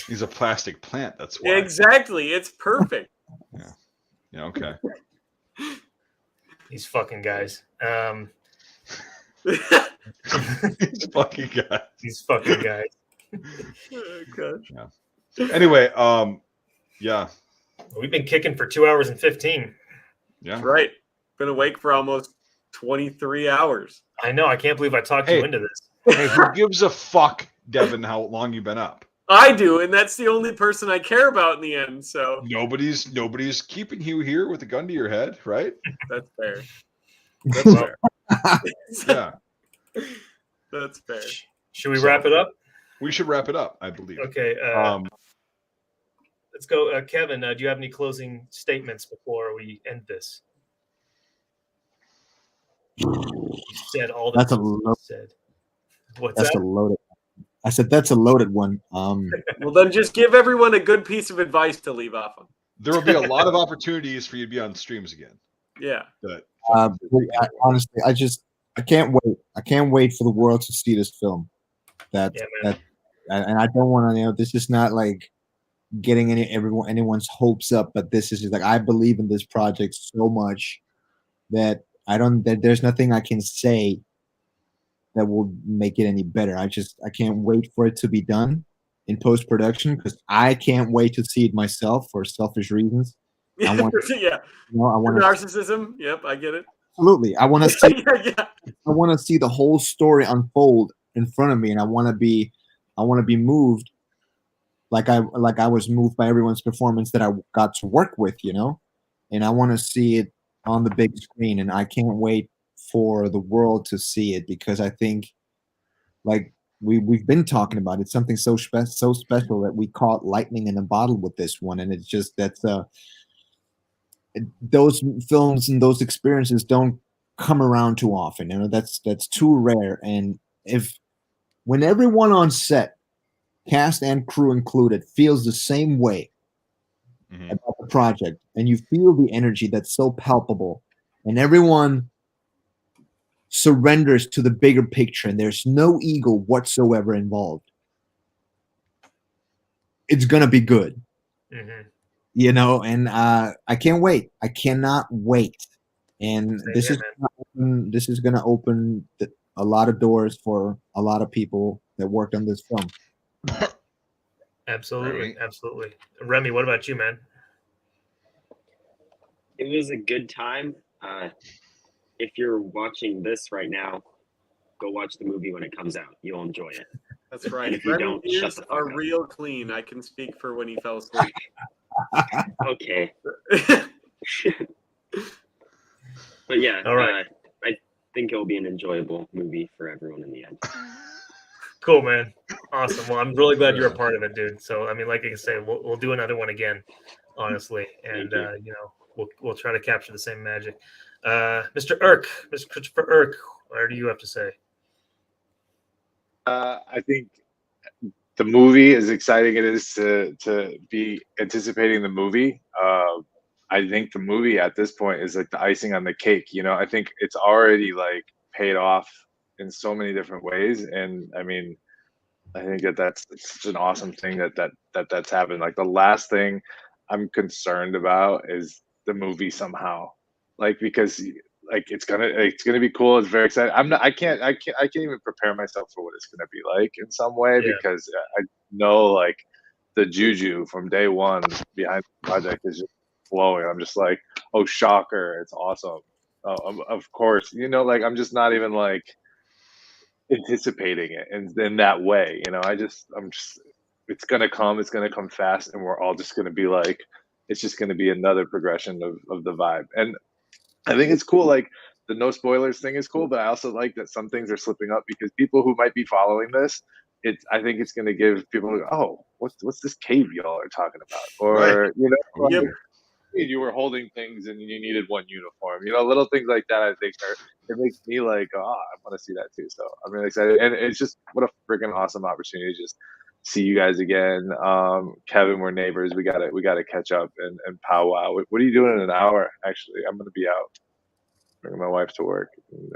He's a plastic plant. That's why. Exactly. It's perfect. Yeah. Okay. These fucking guys. These fucking guys. These fucking guys. Oh, gosh. Anyway, yeah. We've been kicking for 2 hours and 15. Yeah. That's right. Been awake for almost 23 hours. I know. I can't believe I talked you into this. Hey, who gives a fuck, Devin, how long you've been up? I do, and that's the only person I care about in the end. So Nobody's keeping you here with a gun to your head, right? that's fair. That's fair. Yeah. That's fair. Should we wrap it up? We should wrap it up, I believe. Okay. Let's go. Kevin, do you have any closing statements before we end this? You said all the That's a things you lo- said. What's That's that? a loaded. I said that's a loaded one. Well, then just give everyone a good piece of advice to leave off of. There will be a lot of opportunities for you to be on streams again. Yeah. But Honestly, I can't wait. I can't wait for the world to see this film. And I don't want to. This is not like getting anyone's hopes up, but this is just like I believe in this project so much that there's nothing I can say that will make it any better. I can't wait for it to be done in post-production because I can't wait to see it myself for selfish reasons. I want, yeah. I want narcissism. Yep, I get it. Absolutely. I want to see. Yeah. I want to see the whole story unfold in front of me, and I want to be moved, like I was moved by everyone's performance that I got to work with, and I want to see it on the big screen, and I can't wait for the world to see it because I think, like we've been talking about, it's something so special that we caught lightning in a bottle with this one, and it's just those films and those experiences don't come around too often. That's too rare. And when everyone on set, cast and crew included, feels the same way about the project, and you feel the energy that's so palpable, and everyone surrenders to the bigger picture, and there's no ego whatsoever involved, it's gonna be good. And I can't wait. I cannot wait. And this is going to open a lot of doors for a lot of people that worked on this film. Absolutely. Absolutely. Remy, what about you, man? It was a good time. If you're watching this right now, go watch the movie when it comes out. You'll enjoy it. That's right. And if you don't, shut ears the fuck are up. real clean. I can speak for when he fell asleep. Okay. But yeah, all right. I think it'll be an enjoyable movie for everyone in the end. Cool, man. Awesome. Well, I'm really glad you're a part of it, dude. So, I mean, like I say, we'll do another one again, honestly, and we'll try to capture the same magic. Mr. Christopher Irk, what do you have to say? I think the movie, as exciting it is to be anticipating the movie, I think the movie at this point is like the icing on the cake. I think it's already like paid off in so many different ways, and I mean, I think that's such an awesome thing that's happened. Like the last thing I'm concerned about is the movie somehow, like because like it's gonna be cool. It's very exciting. I can't even prepare myself for what it's gonna be like in some way because I know like the juju from day one behind the project is just flowing. I'm just like, oh, shocker, it's awesome. Of course, like I'm just not even like anticipating it in that way. I'm just, it's gonna come fast, and we're all just gonna be like, it's just gonna be another progression of the vibe. And I think it's cool. Like the no spoilers thing is cool, but I also like that some things are slipping up because people who might be following this, I think it's going to give people, oh, what's this cave y'all are talking about? Or Right. like, you were holding things and you needed one uniform. Little things like that. I think it makes me like, oh, I want to see that too. So I'm really excited, and it's just what a freaking awesome opportunity to just see you guys again. Kevin, we're neighbors. We gotta catch up and powwow. What are you doing in an hour? Actually, I'm gonna be out bringing my wife to work. And,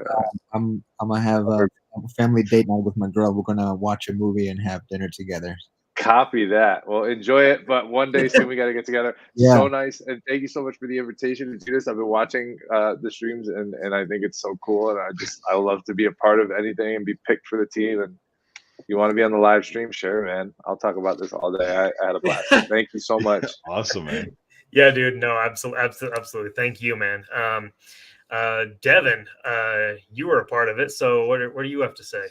I'm gonna have a family date night with my girl. We're gonna watch a movie and have dinner together. copy that. Well, enjoy it, but one day soon we got to get together. Yeah. So nice, and thank you so much for the invitation to do this. I've been watching the streams, and I think it's so cool, and I love to be a part of anything and be picked for the team. And you want to be on the live stream? Sure, man. I'll talk about this all day. I had a blast. Thank you so much. Awesome, man. Yeah, dude. No, absolutely. Thank you, man. Devin, you were a part of it. So what do you have to say?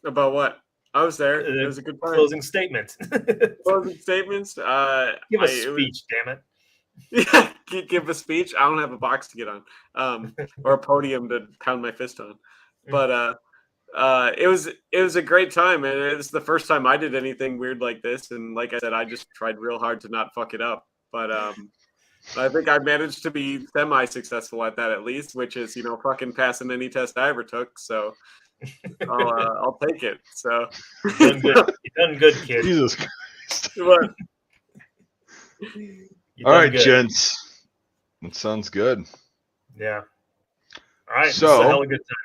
About what? I was there. It was a good time. Closing statement. Closing statements. Give a speech, damn it. Yeah, give a speech. I don't have a box to get on, or a podium to pound my fist on. But it was a great time, and it was the first time I did anything weird like this. And like I said, I just tried real hard to not fuck it up. But I think I managed to be semi-successful at that, at least, which is fucking passing any test I ever took. So I'll take it. So you've done good, kid. Jesus Christ. But, all right, gents. That sounds good. Yeah. All right. So, this is a hell of a good time.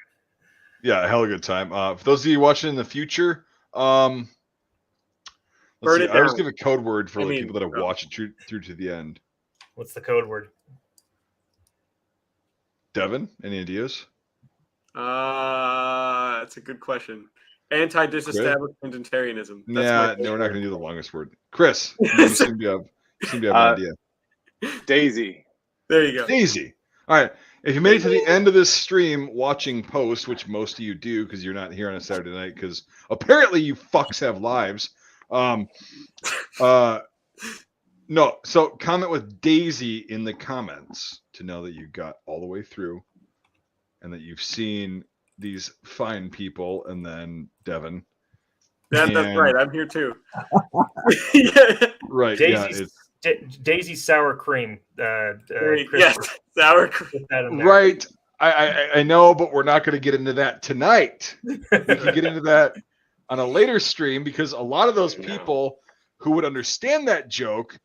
Yeah, a hell of a good time. For those of you watching in the future, let's see. I always give a code word for people that have watched it through to the end. What's the code word? Devin, any ideas? That's a good question. Anti-disestablishmentarianism. Yeah, no, we're not going to do the longest word. Chris, you seem to have an idea. Daisy. There you go. Daisy. All right. If you made it to the end of this stream watching post, which most of you do because you're not here on a Saturday night because apparently you fucks have lives. No, so comment with Daisy in the comments to know that you got all the way through and that you've seen these fine people and then Devin. That's right. I'm here too. Yeah. Right. Daisy sour cream. Yes, sour cream. Right. I know, but we're not going to get into that tonight. We can get into that on a later stream because a lot of those people who would understand that joke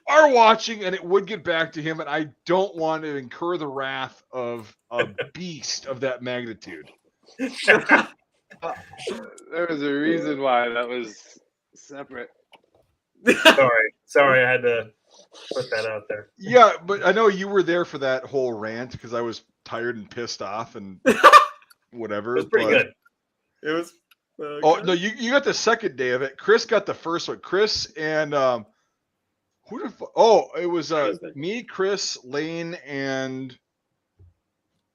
are watching, and it would get back to him, and I don't want to incur the wrath of a beast of that magnitude. There was a reason why that was separate. Sorry, I had to put that out there. Yeah, but I know you were there for that whole rant because I was tired and pissed off and whatever. It was pretty good. It was. Oh no, you got the second day of it. Chris got the first one. Chris and it was me, Chris, Lane, and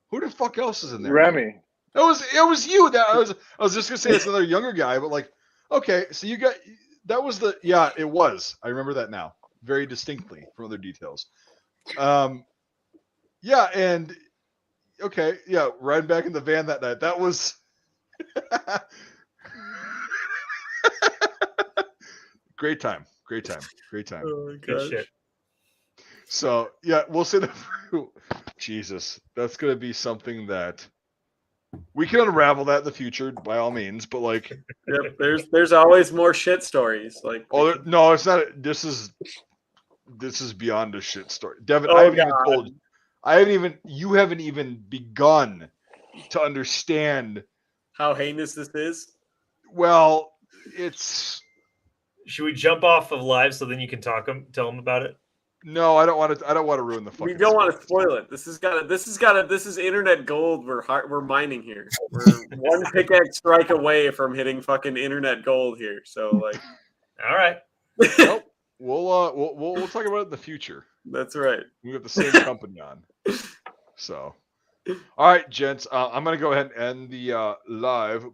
who the fuck else is in there? Remy. It was you. I was just gonna say it's another younger guy, but like, okay, so you got that was it was. I remember that now very distinctly from other details. Yeah, and okay, yeah, riding back in the van that night. That was great time. Oh, good shit. So yeah, we'll say that. Jesus, that's gonna be something that we can unravel that in the future by all means. But like, yep, there's always more shit stories. Like, no, it's not. This is beyond a shit story, Devin. You haven't even begun to understand how heinous this is. Well, it's. Should we jump off of live so then you can tell them about it? No, I don't want to. I don't want to ruin the fucking. We don't want to spoil it. This is internet gold. We're mining here. We're one pickaxe strike away from hitting fucking internet gold here. So like, all right. Nope. We'll talk about it in the future. That's right. We got the same company on. So, all right, gents. I'm gonna go ahead and end the live.